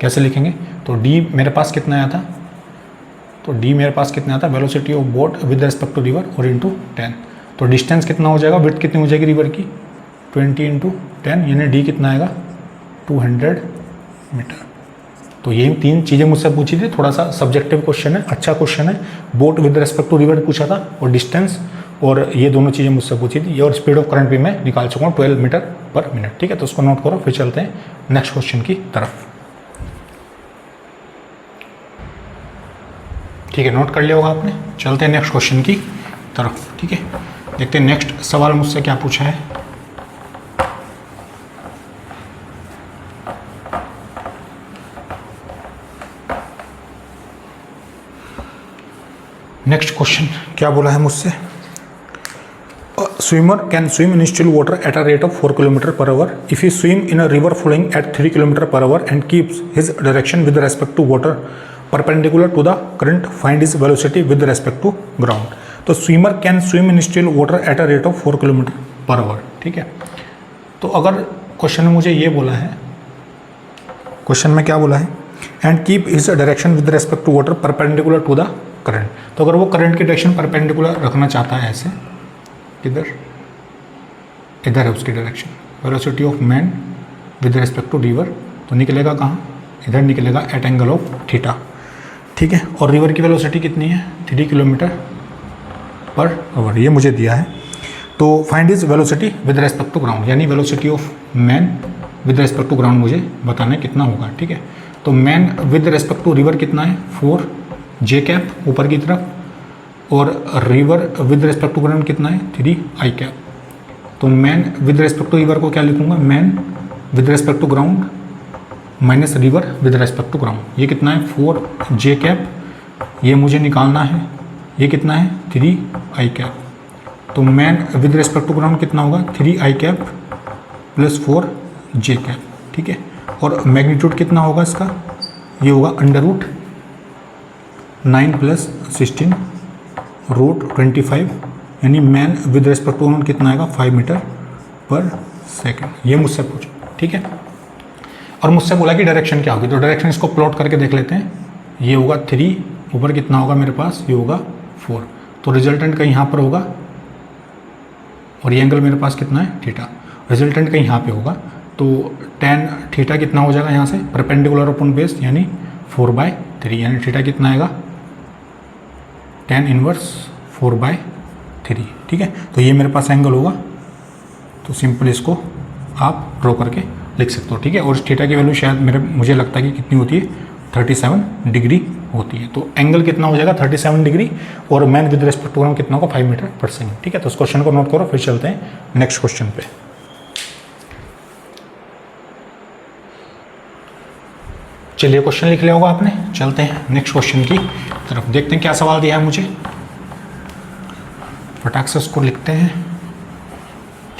कैसे लिखेंगे। तो डी मेरे पास कितना आया था, तो डी मेरे पास कितना आता है velocity of boat with respect to river और इंटू 10, तो डिस्टेंस कितना हो जाएगा, विड्थ कितनी हो जाएगी रिवर की 20 इंटू 10, यानी डी कितना आएगा 200 मीटर। तो यही 3 चीज़ें मुझसे पूछी थी, थोड़ा सा सब्जेक्टिव क्वेश्चन है, अच्छा क्वेश्चन है। Boat with respect to river पूछा था और डिस्टेंस, और ये दोनों चीज़ें मुझसे पूछी थी। और स्पीड ऑफ करंट भी मैं निकाल चुका हूँ 12 मीटर पर मिनट, ठीक है। तो उसको नोट करो, फिर चलते हैं नेक्स्ट क्वेश्चन की तरफ, ठीक है। नोट कर लिया होगा आपने, चलते हैं नेक्स्ट क्वेश्चन की तरफ, ठीक है। देखते हैं नेक्स्ट सवाल मुझसे क्या पूछा है। नेक्स्ट क्वेश्चन क्या बोला है मुझसे, swimmer can swim in still water at a rate of 4 kilometre per hour if he swim in a river flowing at 3 kilometre per hour and keeps his direction with respect to water perpendicular to the current, find his velocity with respect to ground. तो swimmer can swim in still water at a rate of 4 kilometre per hour, ठीक है। तो अगर question में मुझे ये बोला है, क्वेश्चन में क्या बोला है, and keep his direction with respect to water perpendicular to the current. तो अगर वो करंट की डायरेक्शन परपेंडिकुलर रखना चाहता है, ऐसे किधर, इधर है उसकी direction, velocity of man with respect to river, तो निकलेगा कहाँ, इधर निकलेगा एट एंगल ऑफ थीटा, ठीक है। और रिवर की वेलोसिटी कितनी है, 3 किलोमीटर पर आवर, ये मुझे दिया है। तो find is velocity with respect to ground, यानी velocity of man with respect to ground मुझे बताना है कितना होगा, ठीक है। तो man with respect to river कितना है, 4 जे कैप ऊपर की तरफ, और river with respect to ground कितना है, 3 आई कैप। तो man with respect to river को क्या लिखूंगा, man with respect to ground minus river with respect to ground. ये कितना है, 4 जे कैप, ये मुझे निकालना है, ये कितना है, 3 आई कैप। तो man with respect to ground कितना होगा, 3 I cap plus 4 J cap, ठीक है। और मैग्नीट्यूड कितना होगा इसका, ये होगा अंडर रूट 9 प्लस 16 रूट 25, यानी man with respect to ground कितना आएगा, 5 मीटर पर सेकेंड। ये मुझसे पूछा, ठीक है। और मुझसे बोला कि डायरेक्शन क्या होगी, तो डायरेक्शन इसको प्लॉट करके देख लेते हैं। ये होगा 3, ऊपर कितना होगा मेरे पास, ये होगा 4, तो रिजल्टेंट कहीं यहाँ पर होगा, और ये एंगल मेरे पास कितना है, थीटा। रिजल्टेंट कहीं यहाँ पे होगा, तो tan थीटा कितना हो जाएगा यहाँ से, परपेंडिकुलर अपॉन बेस, यानी 4/3, यानी थीटा कितना आएगा, tan इनवर्स 4/3, ठीक है। तो ये मेरे पास एंगल होगा, तो सिंपल इसको आप ड्रॉ करके लिख सकते हो, ठीक है। और थीटा की वैल्यू शायद मुझे लगता है कि कितनी होती है, 37 डिग्री होती है। तो एंगल कितना हो जाएगा, 37 डिग्री, और मैन विद रेस्पेक्ट टू कितना होगा, 5 मीटर पर सेकेंड, ठीक है। तो इस क्वेश्चन को नोट करो, फिर चलते हैं नेक्स्ट क्वेश्चन पे। चलिए क्वेश्चन लिख लिया होगा आपने, चलते हैं नेक्स्ट क्वेश्चन की तरफ, देखते हैं क्या सवाल दिया है मुझे। फटाक से उसको लिखते हैं,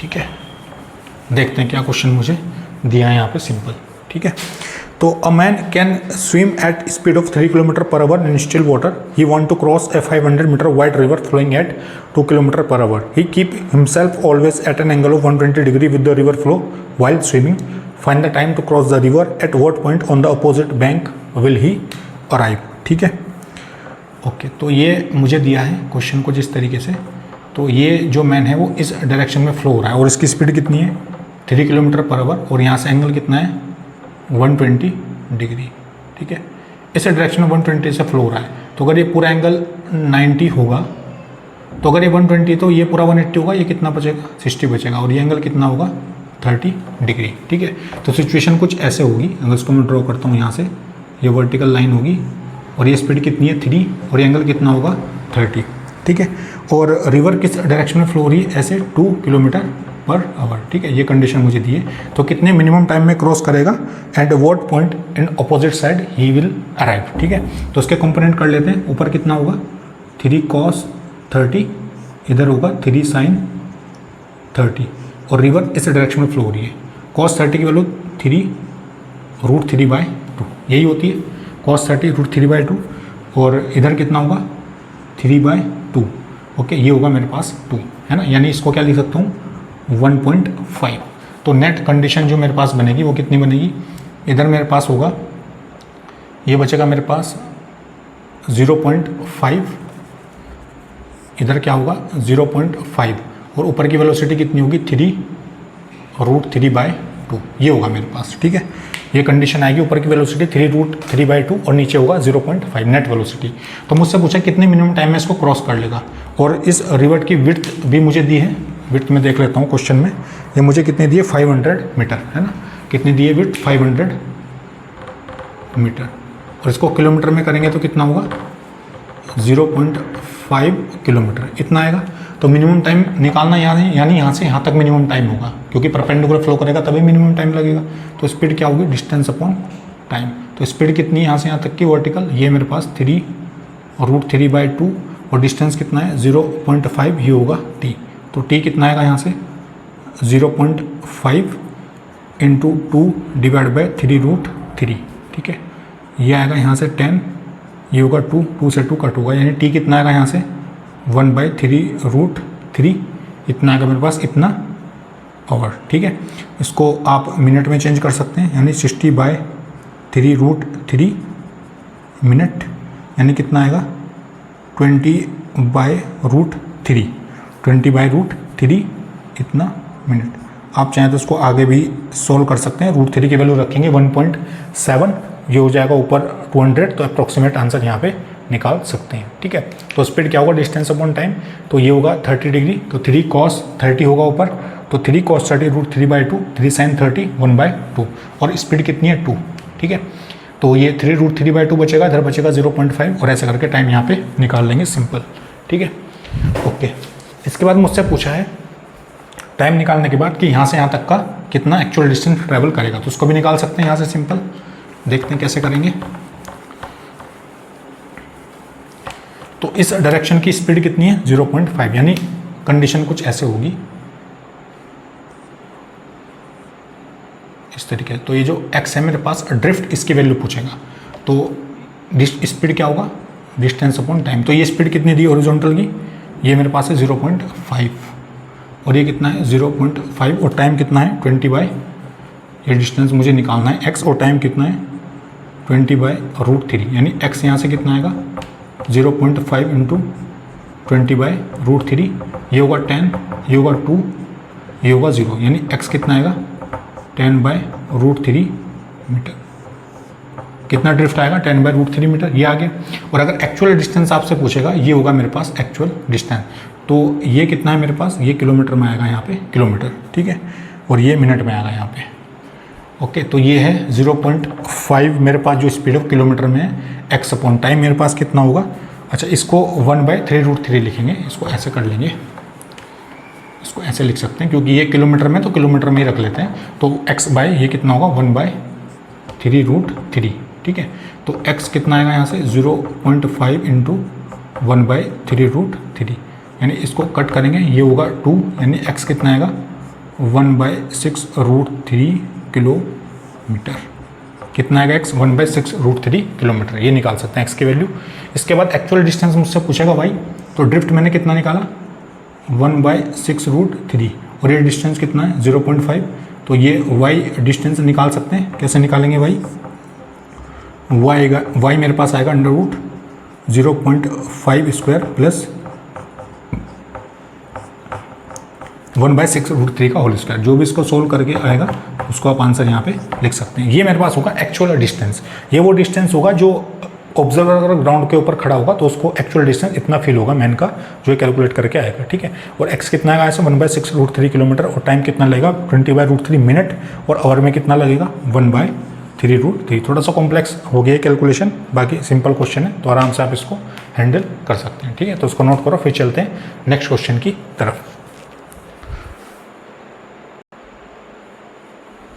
ठीक है। देखते हैं क्या क्वेश्चन मुझे दिया है यहाँ पे, सिंपल, ठीक है। तो a man can swim at speed of 3 kilometre per hour in still water, he want to cross a 500 metre wide river flowing at 2 kilometre per hour, he keep himself always at an angle of 120 degree with the river flow while swimming, find the time to cross the river, at what point on the opposite bank will he arrive, ठीक है। Okay, तो ये मुझे दिया है question को जिस तरीके से, तो ये जो मैन है वो इस डायरेक्शन में फ्लो हो रहा है, और इसकी स्पीड कितनी है, 3 किलोमीटर पर आवर, और यहाँ से एंगल कितना है, 120 डिग्री, ठीक है। इस डायरेक्शन में 120 से फ्लो हो रहा है, तो अगर ये पूरा एंगल 90 होगा, तो अगर ये 120 तो ये पूरा 180 होगा, ये कितना बचेगा, 60 बचेगा, और ये एंगल कितना होगा, 30 डिग्री, ठीक है। तो सिचुएशन कुछ ऐसे होगी, अगर इसको मैं ड्रॉ करता हूँ यहाँ से, ये वर्टिकल लाइन होगी, और ये स्पीड कितनी है, 3, और ये एंगल कितना होगा, 30, ठीक है। और रिवर किस डायरेक्शन में फ्लो हो रही है, ऐसे 2 किलोमीटर पर आवर, ठीक है। ये कंडीशन मुझे दी है, तो कितने मिनिमम टाइम में क्रॉस करेगा, and what point in opposite side he will arrive, ठीक है। तो उसके कंपोनेंट कर लेते हैं, ऊपर कितना होगा, 3 cos 30, इधर होगा 3 sin 30, और रिवर इस डायरेक्शन में फ्लो हो रही है। cos 30 की वैल्यू 3 √3/2 यही होती है, cos 30 √3/2, और इधर कितना होगा, 3/2, ओके। ये होगा मेरे पास 2, है ना, यानी इसको क्या लिख सकता हूँ, 1.5। तो नेट कंडीशन जो मेरे पास बनेगी वो कितनी बनेगी, इधर मेरे पास होगा, ये बचेगा मेरे पास 0.5, इधर क्या होगा 0.5, और ऊपर की वेलोसिटी कितनी होगी, 3 √3/2, ये होगा मेरे पास, ठीक है। ये कंडीशन आएगी, ऊपर की वेलोसिटी 3 √3/2 और नीचे होगा 0.5 नेट वेलोसिटी। तो मुझसे पूछा कितने मिनिमम टाइम में इसको क्रॉस कर लेगा, और इस रिवर की विड्थ भी मुझे दी है, विड्थ में देख लेता हूँ क्वेश्चन में, ये मुझे कितनी दी है, 500 मीटर, है ना, कितनी दी है विड्थ, 500 मीटर, और इसको किलोमीटर में करेंगे तो कितना होगा, 0.5 किलोमीटर, इतना आएगा। तो मिनिमम टाइम निकालना यानी यहाँ से यहाँ तक मिनिमम टाइम होगा, क्योंकि परपेंडिकुलर फ्लो करेगा तभी मिनिमम टाइम लगेगा। तो स्पीड क्या होगी, डिस्टेंस अपॉन टाइम। तो स्पीड कितनी है यहाँ से यहाँ तक की वर्टिकल, ये मेरे पास 3 √3/2, और डिस्टेंस कितना है 0.5, ये होगा t। तो t कितना आएगा यहाँ से, 0.5 × 2 / 3√3, ठीक है। ये आएगा यहाँ से 10, ये होगा 2 से 2 कट होगा, यानी t कितना आएगा यहाँ से 1/3√3, इतना आएगा मेरे पास, इतना आवर, ठीक है। इसको आप मिनट में चेंज कर सकते हैं, यानी 60/3√3 मिनट, यानी कितना आएगा 20/√3 इतना मिनट। आप चाहें तो इसको आगे भी सोल्व कर सकते हैं। √3 की वैल्यू रखेंगे 1.7, ये हो जाएगा ऊपर 200, तो अप्रॉक्सीमेट आंसर यहाँ पे निकाल सकते हैं। ठीक है, तो स्पीड क्या होगा, डिस्टेंस अपॉन टाइम, तो ये होगा 30 डिग्री, तो 3 cos 30 होगा ऊपर, तो 3 cos 30 √3/2, 3 sin 30 1/2, और स्पीड कितनी है 2। ठीक है, तो ये 3 √3/2 बचेगा, इधर बचेगा 0.5, और ऐसे करके टाइम यहाँ पे निकाल लेंगे सिंपल। ठीक है, ओके। इसके बाद मुझसे पूछा है टाइम निकालने के बाद कि यहाँ से यहाँ तक का कितना एक्चुअल डिस्टेंस ट्रैवल करेगा, तो उसको भी निकाल सकते हैं यहाँ से सिंपल। देखते हैं कैसे करेंगे। तो इस डायरेक्शन की स्पीड कितनी है 0.5, यानी कंडीशन कुछ ऐसे होगी इस तरीके से। तो ये जो x है मेरे पास, ड्रिफ्ट, इसकी वैल्यू पूछेगा, तो स्पीड क्या होगा, डिस्टेंस अपॉन टाइम। तो ये स्पीड कितनी दी हॉरिजॉन्टल की, ये मेरे पास है 0.5, और ये कितना है 0.5, और टाइम कितना है 20/, ये डिस्टेंस मुझे निकालना है x, और टाइम कितना है 20/√3, यानी x यहाँ से कितना आएगा 0.5 इंटू 20/√3, ये होगा 10, ये होगा 2, ये होगा 0, यानी x कितना आएगा 10/√3 मीटर। कितना ड्रिफ्ट आएगा 10/√3 मीटर, ये आ गया। और अगर एक्चुअल डिस्टेंस आपसे पूछेगा, ये होगा मेरे पास एक्चुअल डिस्टेंस, तो ये कितना है मेरे पास, ये किलोमीटर में आएगा यहाँ पे, किलोमीटर। ठीक है, और ये मिनट में आएगा यहाँ पे। ओके, तो ये है 0.5 मेरे पास जो स्पीड ऑफ किलोमीटर में है, x अपॉन टाइम मेरे पास कितना होगा। अच्छा, इसको 1/3√3 लिखेंगे, इसको ऐसे कर लेंगे, इसको ऐसे लिख सकते हैं, क्योंकि ये किलोमीटर में, तो किलोमीटर में ही रख लेते हैं। तो x बाय ये कितना होगा 1/3√3। ठीक है, तो x कितना आएगा यहाँ से 0.5 इंटू 1/3√3, यानी इसको कट करेंगे, ये होगा 2, यानी x कितना आएगा 1/6√3 किलोमीटर। कितना आएगा x 1/6√3 किलोमीटर, ये निकाल सकते हैं x की वैल्यू। इसके बाद एक्चुअल डिस्टेंस मुझसे पूछेगा भाई, तो ड्रिफ्ट मैंने कितना निकाला 1/6√3, और ये डिस्टेंस कितना है 0.5, तो ये y डिस्टेंस निकाल सकते हैं। कैसे निकालेंगे भाई, y मेरे पास आएगा √0.5² प्लस 1/6√3 का होल स्क्वायर। जो भी इसको सोल्व करके आएगा उसको आप आंसर यहाँ पे लिख सकते हैं। ये मेरे पास होगा एक्चुअल डिस्टेंस, ये वो डिस्टेंस होगा जो ऑब्जर्वर अगर ग्राउंड के ऊपर खड़ा होगा तो उसको एक्चुअल डिस्टेंस इतना फील होगा मैन का, जो कैलकुलेट करके आएगा। ठीक है, और x कितना आएगा ऐसे 1/6√3 किलोमीटर, और टाइम कितना लगेगा 20/√3 मिनट, और आवर में कितना लगेगा 1/3√3। थोड़ा सा कॉम्प्लेक्स हो गया कैलकुलेशन, बाकी सिंपल क्वेश्चन है, तो आराम से आप इसको हैंडल कर सकते हैं। ठीक है, तो उसको नोट करो, फिर चलते हैं नेक्स्ट क्वेश्चन की तरफ।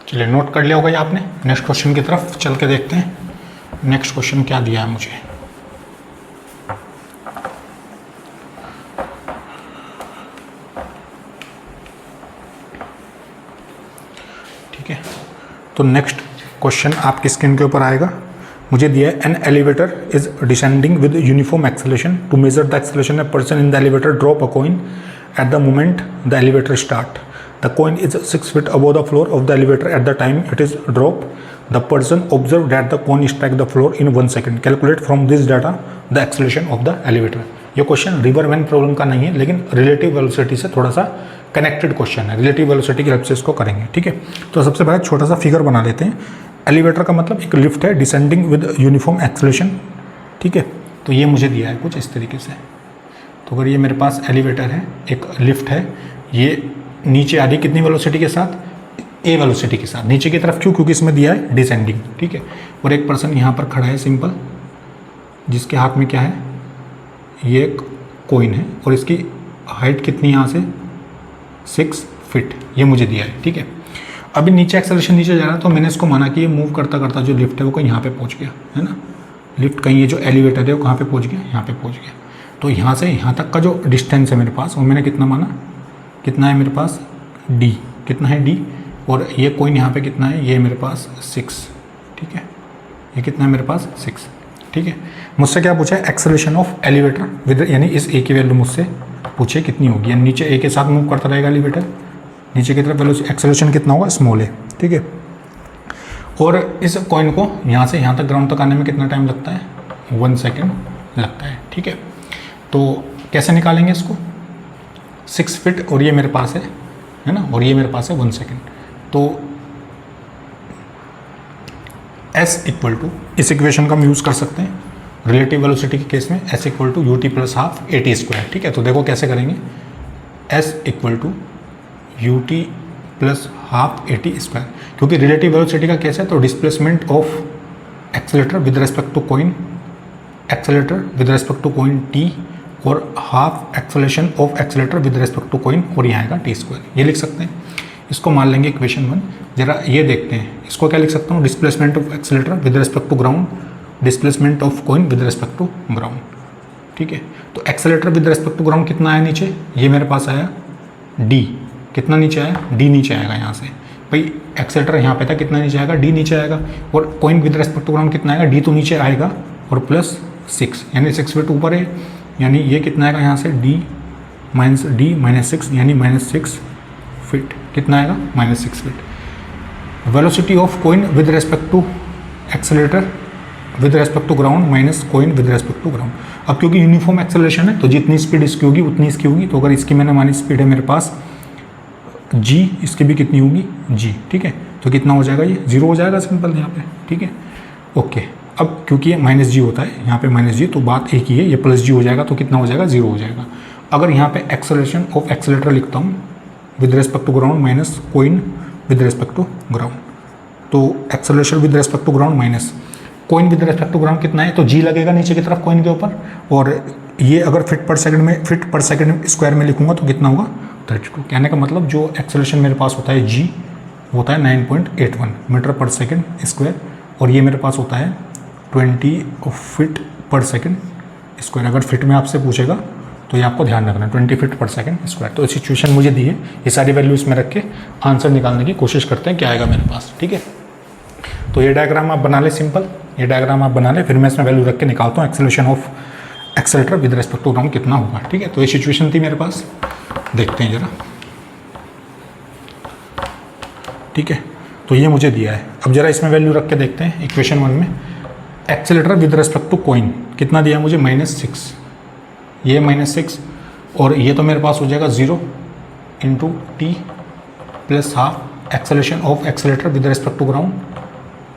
चलिए, नोट कर लिया होगा ये आपने। नेक्स्ट क्वेश्चन की तरफ चल के देखते हैं नेक्स्ट क्वेश्चन क्या दिया है मुझे। ठीक है, तो नेक्स्ट क्वेश्चन आपकी स्क्रीन के ऊपर आएगा। मुझे दिया है an elevator is descending with uniform acceleration, to measure the acceleration a person in the elevator drop a coin at the moment the elevator start. The coin is 6 feet above the floor of the elevator at the time it is dropped. The person observed that the coin struck the floor in 1 second. Calculate from this data the acceleration of the elevator. ये question river van problem का नहीं है, लेकिन relative velocity से थोड़ा सा connected question है। Relative velocity की हेल्प से इसको करेंगे। ठीक है, तो सबसे पहले छोटा सा फिगर बना लेते हैं। एलिवेटर का मतलब एक लिफ्ट है, डिसेंडिंग विद यूनिफॉर्म एक्सेलरेशन। ठीक है, तो ये मुझे दिया है कुछ इस तरीके से। तो अगर ये मेरे पास एलिवेटर है, एक लिफ्ट है, ये नीचे आ रही कितनी वेलोसिटी के साथ, ए वेलोसिटी के साथ नीचे की तरफ। क्यों, क्योंकि इसमें दिया है डिसेंडिंग। ठीक है, और एक पर्सन यहाँ पर खड़ा है सिंपल, जिसके हाथ में क्या है, ये एक कॉइन है, और इसकी हाइट कितनी यहाँ से 6 फीट, ये मुझे दिया है। ठीक है, अभी नीचे एक्सेलरेशन नीचे जा रहा है, तो मैंने इसको माना कि ये मूव करता करता जो लिफ्ट है वो कहीं यहाँ पे पहुँच गया है ना। लिफ्ट कहीं, ये जो एलिवेटर है वो कहाँ पे पहुँच गया, यहाँ पे पहुँच गया। तो यहाँ से यहाँ तक का जो डिस्टेंस है मेरे पास, वो मैंने कितना माना, कितना है मेरे पास d, कितना है d, और ये कॉइन यहाँ पे कितना है, ये मेरे पास 6। ठीक है, ये कितना है मेरे पास 6। ठीक है, मुझसे क्या पूछा है, एक्सेलरेशन ऑफ एलिवेटर विद, यानी इस a की वैल्यू मुझसे पूछे कितनी होगी, यानी नीचे a के साथ मूव करता रहेगा एलिवेटर, नीचे की तरफ वैल्यू एक्सेलरेशन कितना होगा, स्मॉल a। ठीक है, और इस कॉइन को यहाँ से यहाँ तक ग्राउंड तक आने में कितना टाइम लगता है, 1 सेकेंड लगता है। ठीक है, तो कैसे निकालेंगे इसको, 6 फीट, और ये मेरे पास है है ना, और ये मेरे पास है 1 सेकेंड। तो s इक्वल टू, इस इक्वेशन का हम यूज़ कर सकते हैं रिलेटिव वेलोसिटी के केस में, s equal to u t plus half a t square. ठीक है, तो देखो कैसे करेंगे, s equal to u t plus half a t square, क्योंकि रिलेटिव वेलोसिटी का केस है तो displacement of accelerator with respect to coin, accelerator with respect to coin t, और half acceleration of accelerator with respect to coin, और यहाँ आएगा T square. ये लिख सकते हैं, इसको मान लेंगे इक्वेशन 1। जरा ये देखते हैं, इसको क्या लिख सकता हूँ, displacement of accelerator with respect to ground, displacement of coin with respect to ground. ठीक है, तो accelerator with respect to ground कितना आया नीचे, ये मेरे पास आया d, कितना नीचे आया, d नीचे आएगा यहाँ से, भाई एक्सेलेरेटर यहाँ पे था, कितना नीचे आएगा, d नीचे आएगा, और coin with respect to ground कितना आएगा, d तो नीचे आएगा, और प्लस 6, यानी 6 फीट ऊपर है, यानी ये कितना आएगा यहाँ से d माइनस 6, यानी -6 फीट, कितना आएगा, -6 feet. Velocity of coin with respect to accelerator with respect to ground minus coin with respect to ground. अब क्योंकि यूनिफॉर्म एक्सेलरेशन है तो जितनी स्पीड इसकी होगी उतनी इसकी होगी, तो अगर इसकी मैंने मानी स्पीड है मेरे पास g, इसकी भी कितनी होगी g। ठीक है, तो कितना हो जाएगा, ये 0 हो जाएगा सिंपल यहाँ पे। ठीक है, ओके। अब क्योंकि ये -g होता है यहाँ पे -g, तो बात एक ही है, ये +g हो जाएगा तो कितना हो जाएगा, 0 हो जाएगा। अगर यहाँ पे एक्सेलरेशन ऑफ एक्सेलेरेटर लिखता हूँ with respect to ground minus coin with respect to ground, तो acceleration with respect to ground minus coin with respect to ground कितना है, तो g लगेगा नीचे की तरफ कॉइन के ऊपर, और ये अगर फीट पर सेकंड स्क्वायर में लिखूंगा तो कितना होगा, 32। कहने का मतलब जो एक्सेलरेशन मेरे पास होता है g होता है 9.81 मीटर पर सेकंड स्क्वायर, और ये मेरे पास होता है 20 फीट पर सेकंड स्क्वायर। अगर फिट में आपसे पूछेगा तो ये आपको ध्यान रखना है, 20 फीट पर सेकंड स्क्वायर। तो सिचुएशन मुझे दी है, ये सारी वैल्यू इसमें रख के आंसर निकालने की कोशिश करते हैं क्या आएगा मेरे पास। ठीक है, तो ये डायग्राम आप बना ले, सिंपल ये डायग्राम आप बना ले, फिर मैं इसमें वैल्यू रख के निकालता हूँ acceleration of accelerator with respect to ground कितना होगा। ठीक है, तो ये सिचुएशन थी मेरे पास, देखते हैं जरा। ठीक है, तो ये मुझे दिया है, अब जरा इसमें वैल्यू रख के देखते हैं। इक्वेशन 1 में accelerator with respect to coin कितना दिया मुझे, -6, ये -6, और ये तो मेरे पास हो जाएगा 0 into t plus half acceleration of accelerator with respect to ground,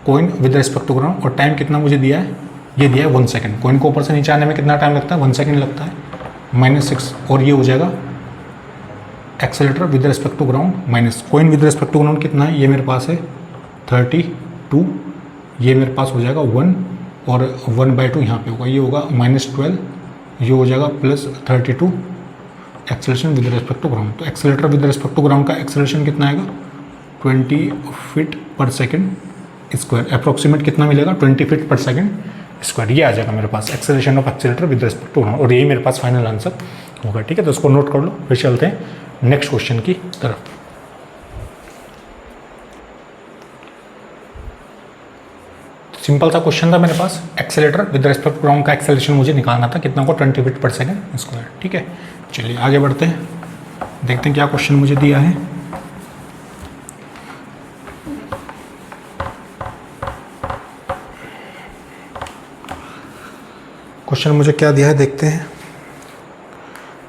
coin with respect to ground, और टाइम कितना मुझे दिया है, ये दिया है 1 सेकंड। कॉइन को ऊपर से नीचे आने में कितना टाइम लगता है, 1 सेकंड लगता है, -6, और ये हो जाएगा accelerator with respect to ground minus coin with respect to ground कितना है, ये मेरे पास है 32, ये मेरे पास हो जाएगा 1, और 1/2 यहाँ पे होगा, ये होगा -12, ये हो जाएगा +32 acceleration with respect to ground. तो accelerator with respect to ground का एक्सेलरेशन कितना आएगा, 20 फीट पर सेकंड स्क्वायर, अप्रॉक्सीमेट कितना मिलेगा, 20 फीट पर सेकंड स्क्वायर। ये आ जाएगा मेरे पास acceleration of accelerator with respect to ground, और यही मेरे पास फाइनल आंसर होगा। ठीक है, तो इसको नोट कर लो, फिर चलते हैं नेक्स्ट क्वेश्चन की तरफ। सिंपल सा क्वेश्चन था मेरे पास, accelerator with respect to ground का एक्सेलरेशन मुझे निकालना था, कितना होगा, 20 फीट पर सेकंड स्क्वायर। ठीक है, चलिए आगे बढ़ते हैं, देखते हैं क्या क्वेश्चन मुझे दिया है। क्वेश्चन मुझे क्या दिया है देखते हैं।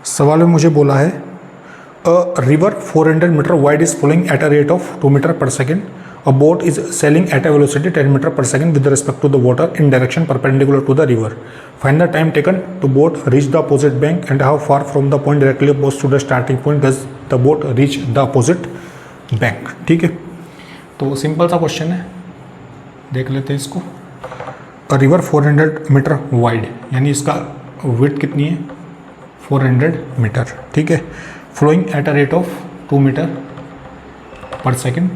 सवाल में मुझे बोला है a river 400 metre wide is flowing at a rate of 2 metre per second, a boat is sailing at a velocity 10 meter per second with respect to the water in direction perpendicular to the river. Find the time taken to boat reach the opposite bank and how far from the point directly opposite to the starting point does the boat reach the opposite bank. ठीक है, तो simple सा question है, देख लेते हैं इसको। a river 400 metre wide, यानी इसका विड्थ कितनी है, 400 मीटर। ठीक है, flowing at a rate of 2 metre per second,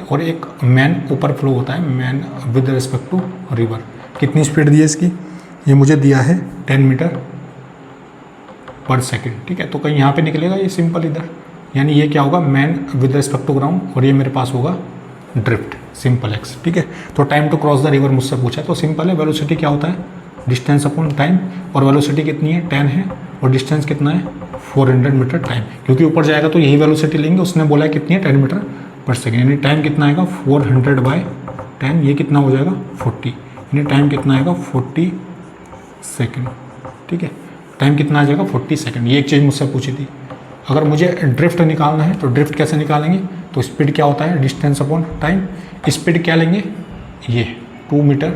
और एक मैन ऊपर फ्लो होता है, man with respect to river. कितनी स्पीड दी है इसकी, ये मुझे दिया है 10 मीटर पर सेकेंड। ठीक है, तो कहीं यहाँ पे निकलेगा ये सिंपल इधर, यानी ये क्या होगा, man with respect to ground, और ये मेरे पास होगा ड्रिफ्ट, सिंपल एक्स। ठीक है, तो time to cross the river मुझसे पूछा है, तो सिंपल है, वेलोसिटी क्या होता है, डिस्टेंस अपॉन टाइम, और वेलोसिटी कितनी है 10 है, और डिस्टेंस कितना है 400 मीटर टाइम, क्योंकि ऊपर जाएगा तो यही वेलोसिटी लेंगे, उसने बोला है कितनी है 10 मीटर पर सेकेंड, यानी टाइम कितना आएगा 400/10, ये कितना हो जाएगा 40, यानी टाइम कितना आएगा 40 सेकेंड। ठीक है, टाइम कितना आ जाएगा 40 सेकेंड, ये एक चीज़ मुझसे पूछी थी। अगर मुझे ड्रिफ्ट निकालना है तो ड्रिफ्ट कैसे निकालेंगे, तो स्पीड क्या होता है, डिस्टेंस अपॉन टाइम। स्पीड क्या लेंगे, ये 2 मीटर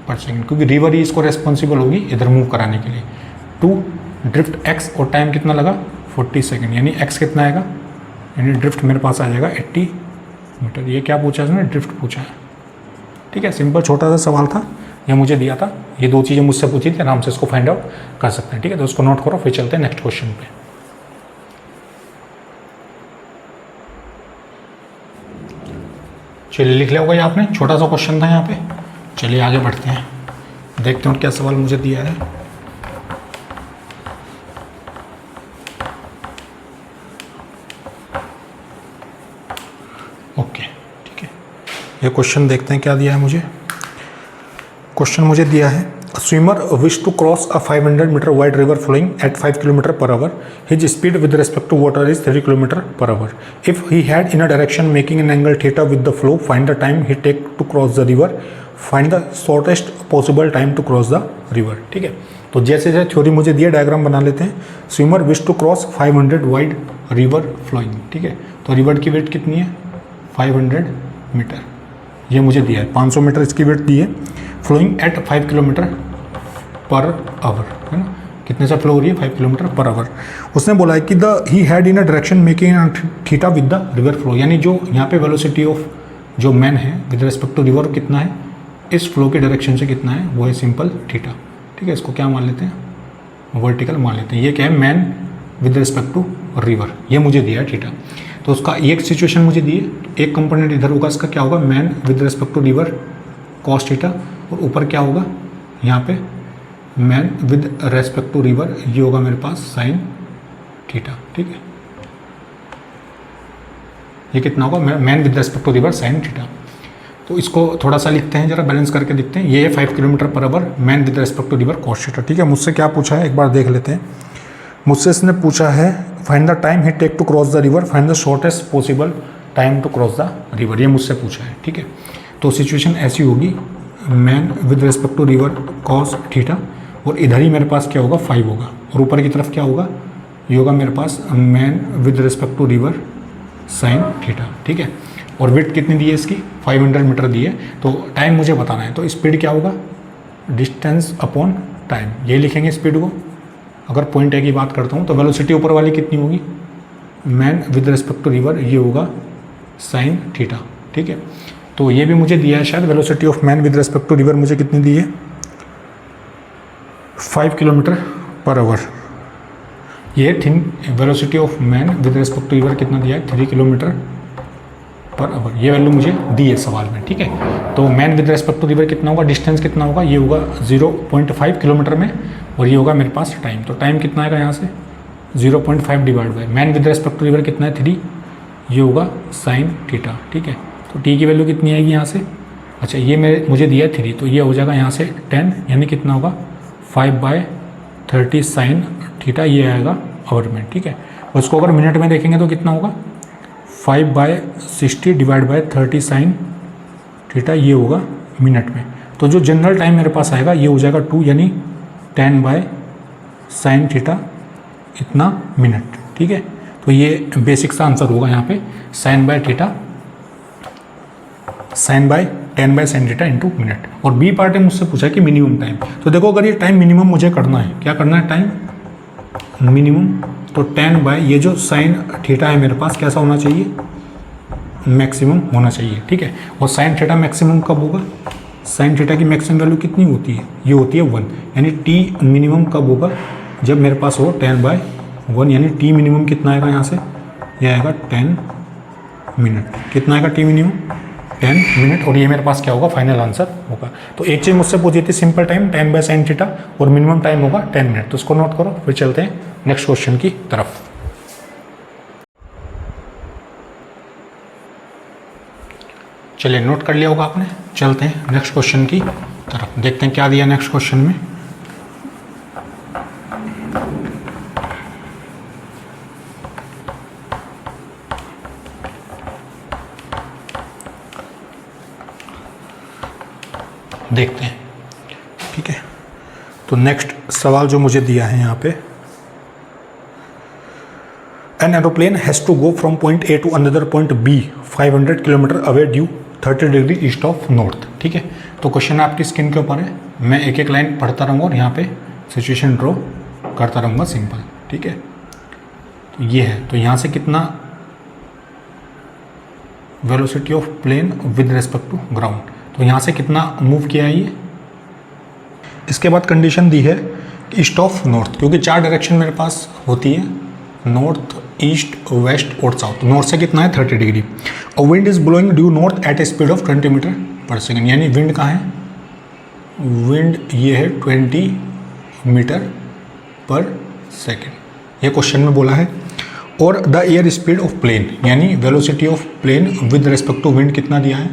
पर सेकेंड, क्योंकि रिवर ही इसको रेस्पॉन्सिबल होगी इधर मूव कराने के लिए। 2 ड्रिफ्ट एक्स और टाइम कितना लगा 40 सेकेंड, यानी एक्स कितना आएगा, यानी ड्रिफ्ट मेरे पास आ जाएगा 80 मीटर। ये क्या पूछा है इसने, ड्रिफ्ट पूछा है। ठीक है, सिंपल छोटा सा सवाल था, ये मुझे दिया था। ये 2 चीज़ें मुझसे पूछी थी, आराम से इसको फाइंड आउट कर सकते हैं। ठीक है, तो उसको नोट करो, फिर चलते हैं नेक्स्ट क्वेश्चन पे। चलिए लिख लिया होगा ये आपने, छोटा सा क्वेश्चन था यहाँ पे। चलिए आगे बढ़ते हैं, देखते हैं क्या सवाल मुझे दिया है। ओके ठीक है, ये क्वेश्चन देखते हैं क्या दिया है मुझे। क्वेश्चन मुझे दिया है, swimmer wish to cross a 500 metre wide river flowing at 5 kilometre per hour. His speed with respect to water is 30 kilometer per hour. If he head in a direction making an angle theta with the flow, find the time he take to cross the river. Find the shortest possible time to cross the river. ठीक है, तो जैसे जैसे theory मुझे दिया, diagram बना लेते हैं। Swimmer wish to cross 500 wide river flowing. ठीक है, तो रिवर की विड्थ कितनी है 500 मीटर, ये मुझे दिया है। 500 मीटर इसकी विड्थ दी है। Flowing at 5 kilometre per hour, है ना, कितने से फ्लो हो रही है 5 किलोमीटर पर आवर। उसने बोला है कि the he had in a direction making theta with the river flow, यानी जो यहाँ पे वेलोसिटी ऑफ जो मैन है विद रिस्पेक्ट टू रिवर कितना है, इस फ्लो के डायरेक्शन से कितना है, वो है सिंपल थीटा। ठीक है, इसको क्या मान लेते हैं, वर्टिकल मान लेते हैं। ये क्या है, man with respect to river, ये मुझे दिया है थीटा। तो उसका एक सिचुएशन मुझे दी है, एक कंपोनेंट इधर होगा, इसका क्या होगा, man with respect to river cos theta, और ऊपर क्या होगा यहाँ पे man with respect to river, ये होगा मेरे पास साइन थीटा। ठीक है, ये कितना होगा, man with respect to river sine theta. तो इसको थोड़ा सा लिखते हैं, जरा बैलेंस करके देखते हैं। ये है 5 kilometre per hour, man with respect to river cos theta. ठीक है, मुझसे क्या पूछा है एक बार देख लेते हैं। मुझसे इसने पूछा है find the time he take to cross the river, find the shortest possible time to cross the river, ये मुझसे पूछा है। ठीक है, तो सिचुएशन ऐसी होगी, man with respect to river cos theta, और इधर ही मेरे पास क्या होगा 5 होगा, और ऊपर की तरफ क्या होगा, ये होगा मेरे पास man with respect to river sine theta. ठीक है, और विड्थ कितनी दी है इसकी 500 मीटर दी है। तो टाइम मुझे बताना है, तो स्पीड क्या होगा, डिस्टेंस अपॉन टाइम, ये लिखेंगे स्पीड को। अगर पॉइंट ए की बात करता हूँ तो वेलोसिटी ऊपर वाली कितनी होगी, man with respect to river, ये होगा साइन थीटा। ठीक है, तो ये भी मुझे दिया है शायद, velocity of man with respect to river मुझे कितनी दी है 5 किलोमीटर पर आवर। ये thing velocity of man with respect to river कितना दिया है 3 किलोमीटर पर आवर, ये वैल्यू मुझे दी है सवाल में। ठीक है, तो man with respect to river कितना होगा, डिस्टेंस कितना होगा, ये होगा 0.5 किलोमीटर में, और ये होगा मेरे पास टाइम। तो टाइम कितना आएगा यहाँ से 0.5 divide by man with respect to river कितना है 3, ये होगा साइन थीटा। ठीक है, तो टी की वैल्यू कितनी आएगी यहाँ से, अच्छा ये मुझे दिया है 3, तो ये हो जाएगा यहाँ से 10, यानी कितना होगा 5/30 साइन थीटा, ये आएगा आवर में। ठीक है, और इसको अगर मिनट में देखेंगे तो कितना होगा 5/60 डिवाइड बाय 30 साइन थीटा, ये होगा मिनट में। तो जो जनरल टाइम मेरे पास आएगा ये हो जाएगा 2, यानी 10 साइन थीटा इतना मिनट। ठीक है, तो ये बेसिक सा आंसर होगा यहाँ पे, sine by theta, sine by 10 sine theta into minute. और बी पार्ट है मुझसे पूछा कि मिनिमम टाइम, तो देखो अगर ये टाइम मिनिमम मुझे करना है, क्या करना है टाइम मिनिमम, तो 10 बाय ये जो साइन थीटा है मेरे पास कैसा होना चाहिए, मैक्सिमम होना चाहिए। ठीक है, और साइन थीटा मैक्सिमम कब होगा, साइन थीटा की मैक्सिमम वैल्यू कितनी होती है, ये होती है 1, यानी टी मिनिमम कब होगा, जब मेरे पास हो 10/1, यानी टी मिनिमम कितना आएगा यहाँ से, ये आएगा 10 मिनट। कितना आएगा टी मिनिमम 10 मिनट, और ये मेरे पास क्या होगा फाइनल आंसर होगा। तो एक चीज़ मुझसे पूछी थी simple time 10 by sine theta, और मिनिमम टाइम होगा 10 मिनट, तो इसको नोट करो, फिर चलते हैं नेक्स्ट क्वेश्चन की तरफ। चलिए नोट कर लिया होगा आपने, चलते हैं नेक्स्ट क्वेश्चन की तरफ, देखते हैं क्या दिया नेक्स्ट क्वेश्चन में। देखते हैं, ठीक है, तो नेक्स्ट सवाल जो मुझे दिया है यहाँ पे, an aeroplane has to go from point A to another point B 500 kilometre away due 30 degree east of north. ठीक है, तो क्वेश्चन आपकी स्क्रीन के ऊपर है, मैं एक एक लाइन पढ़ता रहूँगा और यहाँ पे सिचुएशन ड्रॉ करता रहूँगा सिंपल। ठीक है, तो ये है, तो यहाँ से कितना velocity of plane with respect to ground, तो यहाँ से कितना मूव किया है ये। इसके बाद कंडीशन दी है ईस्ट ऑफ नॉर्थ, क्योंकि 4 डायरेक्शन मेरे पास होती है, नॉर्थ, ईस्ट, वेस्ट और साउथ। नॉर्थ से कितना है 30 डिग्री। और wind is blowing due north at a speed of 20 metre per second, यानी विंड कहाँ है, विंड ये है 20 मीटर पर सेकेंड, ये क्वेश्चन में बोला है। और the air speed of plane, यानी velocity of plane with respect to wind कितना दिया है,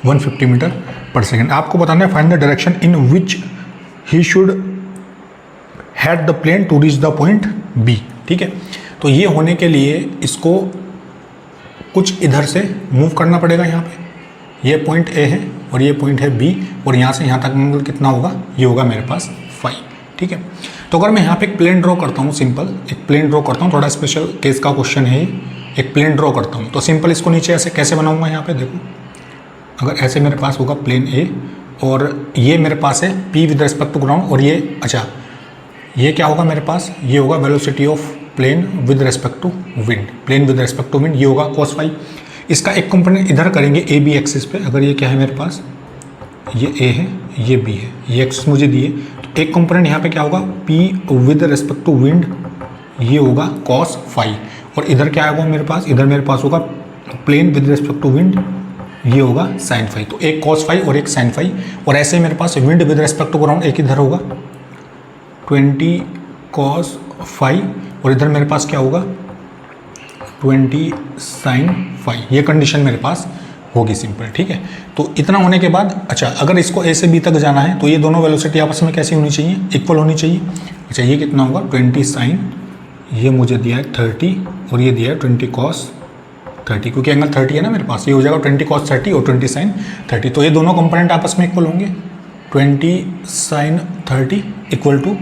150 मीटर पर सेकेंड। आपको बताना है find the direction in which he should head the plane to reach the point B. ठीक है, तो ये होने के लिए इसको कुछ इधर से मूव करना पड़ेगा। यहाँ पे ये पॉइंट ए है और ये पॉइंट है बी, और यहाँ से यहाँ तक एंगल कितना होगा, ये होगा मेरे पास 5। ठीक है, तो अगर मैं यहाँ पे एक प्लेन ड्रॉ करता हूँ, सिंपल एक प्लेन ड्रॉ करता हूँ, थोड़ा स्पेशल केस का क्वेश्चन है, एक प्लेन ड्रॉ करता हूँ, तो सिंपल इसको नीचे ऐसे कैसे बनाऊँगा, यहाँ पे देखो, अगर ऐसे मेरे पास होगा प्लेन ए और ये मेरे पास है P with respect to ground, और ये अच्छा ये क्या होगा मेरे पास, ये होगा velocity of plane with respect to wind, plane with respect to wind, ये होगा cos फाई। इसका एक कंपोनेंट इधर करेंगे ए बी एक्सिस पे, अगर ये क्या है मेरे पास, ये ए है, ये बी है, ये एक्सिस मुझे दिए, तो एक कंपोनेंट यहाँ पे क्या होगा P with respect to wind, ये होगा cos फाई। और इधर क्या होगा मेरे पास, इधर मेरे पास होगा plane with respect to wind, ये होगा साइन फाई। तो एक cos फाई और एक साइन फाई। और ऐसे ही मेरे पास wind with respect to ground एक इधर होगा 20 cos फाई, और इधर मेरे पास क्या होगा 20 साइन फाई। ये कंडीशन मेरे पास होगी सिंपल। ठीक है, तो इतना होने के बाद अच्छा अगर इसको ए से बी तक जाना है तो ये दोनों वेलोसिटी आपस में कैसी होनी चाहिए, इक्वल होनी चाहिए। अच्छा ये कितना होगा 20 साइन, ये मुझे दिया है 30 और ये दिया है 20 cos 30, क्योंकि एंगल 30 है ना मेरे पास, ये हो जाएगा 20 cos 30 और 20 साइन 30। तो ये दोनों कंपोनेंट आपस में इक्वल होंगे, 20 sine 30 equal to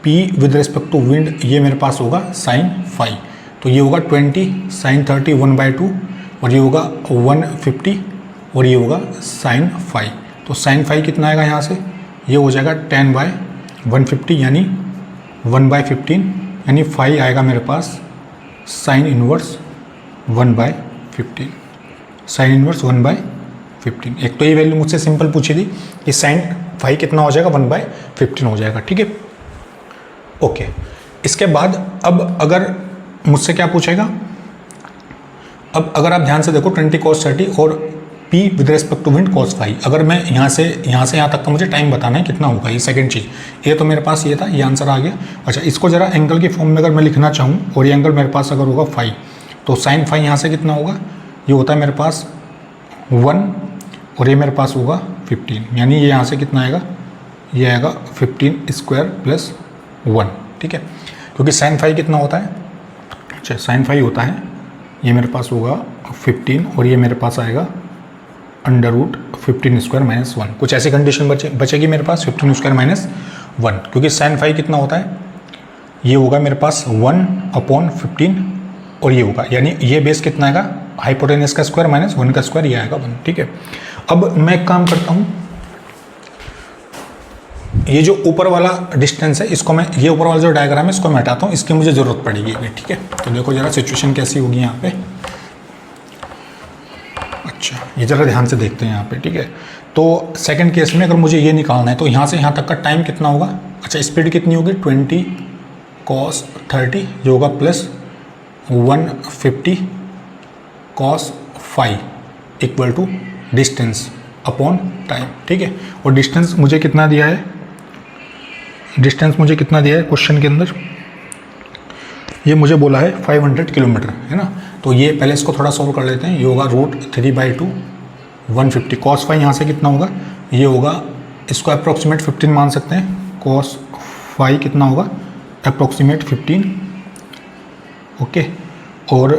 P with respect to wind, ये मेरे पास होगा साइन फाई। तो ये होगा 20 साइन 30 1/2, और ये होगा 150 और ये होगा साइन फाई। तो साइन फाई कितना आएगा यहाँ से, ये हो जाएगा 10/150 यानी 1/15, यानी फाई आएगा मेरे पास साइन इनवर्स 1/15, साइन इनवर्स 1/15। एक तो ये वैल्यू मुझसे सिंपल पूछी थी कि साइन फाई कितना हो जाएगा 1/15 हो जाएगा। ठीक है, ओके। इसके बाद अब अगर मुझसे क्या पूछेगा, अब अगर आप ध्यान से देखो 20 cos 30 और P with respect to wind cos phi, अगर मैं यहाँ से यहाँ तक का मुझे टाइम बताना है कितना होगा, ये सेकंड चीज़। ये तो मेरे पास ये था, ये आंसर आ गया। अच्छा इसको जरा एंगल की फॉर्म में अगर मैं लिखना चाहूँ और ये एंगल मेरे पास अगर होगा फाई, तो साइन फाई यहाँ से कितना होगा, ये होता है मेरे पास 1 और ये मेरे पास होगा 15, यानी ये यहाँ से कितना आएगा, ये आएगा 15 स्क्वायर प्लस 1। ठीक है, क्योंकि साइन फाई कितना होता है, अच्छा साइन फाई होता है, ये मेरे पास होगा 15 और ये मेरे पास आएगा √15 स्क्वायर माइनस 1। कुछ ऐसी कंडीशन बचेगी मेरे पास 15 स्क्वायर माइनस 1, क्योंकि साइन फाई कितना होता है, ये होगा मेरे पास 1/15 और ये होगा, यानी ये बेस कितना आएगा, हाइपोटेनस का स्क्वायर माइनस 1 का स्क्वायर, ये आएगा 1। ठीक है, अब मैं एक काम करता हूँ, ये जो ऊपर वाला डिस्टेंस है इसको मैं, ये ऊपर वाला जो डायग्राम है इसको मैं हटाता हूँ, इसकी मुझे ज़रूरत पड़ेगी अभी। ठीक है, तो देखो जरा सिचुएशन कैसी होगी यहाँ पे। अच्छा ये ज़रा ध्यान से देखते हैं यहाँ पे। ठीक है, तो सेकंड केस में अगर मुझे ये निकालना है तो यहाँ से यहाँ तक का टाइम कितना होगा, अच्छा स्पीड कितनी होगी 20 cos 30, ये होगा plus 150 cos phi equal to distance upon time. ठीक है, और डिस्टेंस मुझे कितना दिया है, डिस्टेंस मुझे कितना दिया है क्वेश्चन के अंदर, ये मुझे बोला है 500 किलोमीटर है ना। तो ये पहले इसको थोड़ा सॉल्व कर लेते हैं, ये होगा √3/2 150 cos फाई, यहाँ से कितना होगा, ये होगा, इसको अप्रॉक्सीमेट 15 मान सकते हैं, cos फाई कितना होगा अप्रॉक्सीमेट 15। ओके, और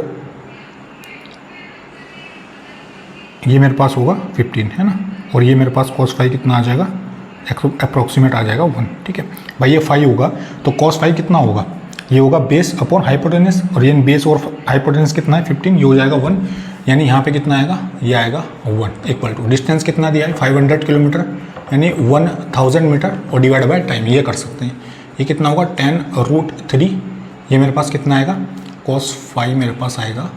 ये मेरे पास होगा 15 है ना, और ये मेरे पास cos फाई कितना आ जाएगा, अप्रॉक्सीमेट आ जाएगा 1। ठीक है भाई, ये फाई होगा तो cos फाई कितना होगा, ये होगा बेस अपॉन हाइपोटेनस, और ये बेस और हाइपोटेनस कितना है 15, ये हो जाएगा 1, यानी यहाँ पे कितना आएगा, ये आएगा 1 इक्वल टू डिस्टेंस कितना दिया है 500 किलोमीटर यानी 1000 मीटर और डिवाइड बाय टाइम, ये कर सकते हैं। ये कितना होगा 10√3, ये मेरे पास कितना आएगा cos 5 मेरे पास आएगा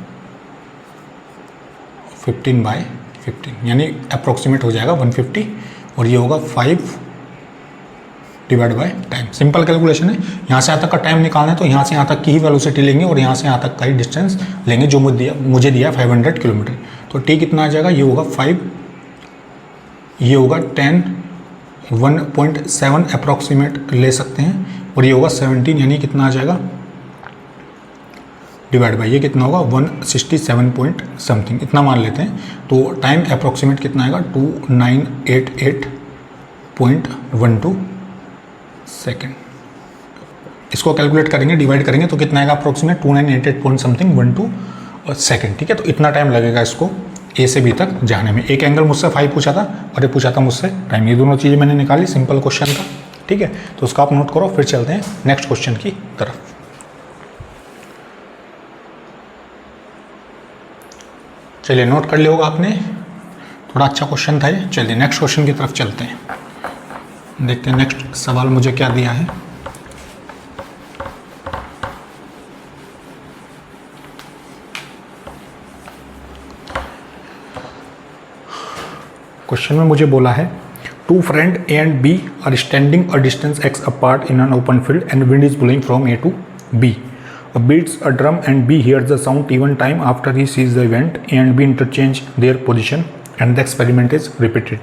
15/15 यानी अप्रोक्सीमेट हो जाएगा 150, और ये होगा 5 divide by time. Simple calculation है। यहाँ से यहाँ तक का टाइम निकालना है तो यहाँ से यहाँ तक की ही वेलोसिटी लेंगे और यहाँ से यहाँ तक का ही डिस्टेंस लेंगे जो मुझे दिया 500 किलोमीटर। तो टी कितना आ जाएगा, ये होगा 5, ये होगा 10, 1.7 अप्रॉक्सीमेट ले सकते हैं, और ये होगा 17 यानी कितना आ जाएगा डिवाइड बाय ये कितना होगा 167 पॉइंट समथिंग, इतना मान लेते हैं। तो टाइम अप्रॉक्सीमेट कितना आएगा 2988.12 सेकेंड। इसको कैलकुलेट करेंगे, डिवाइड करेंगे तो कितना आएगा अप्रॉक्सीमेट 2988 पॉइंट समथिंग 12 सेकेंड। ठीक है, तो इतना टाइम लगेगा इसको ए से बी तक जाने में। एक एंगल मुझसे 5 पूछा था और ये पूछा था मुझसे टाइम, ये दोनों चीज़ें मैंने निकाली सिंपल क्वेश्चन का। ठीक है, तो उसका आप नोट करो, फिर चलते हैं नेक्स्ट क्वेश्चन की तरफ। चलिए नोट कर लिया होगा आपने, थोड़ा अच्छा क्वेश्चन था ये। चलिए नेक्स्ट क्वेश्चन की तरफ चलते हैं, देखते हैं नेक्स्ट सवाल मुझे क्या दिया है। क्वेश्चन में मुझे बोला है two friend A and B are standing a distance x apart in an open field and wind is blowing from A to B. A beats a drum and B hears the sound T1 time after he sees the event. A and B interchange their position and the experiment is repeated.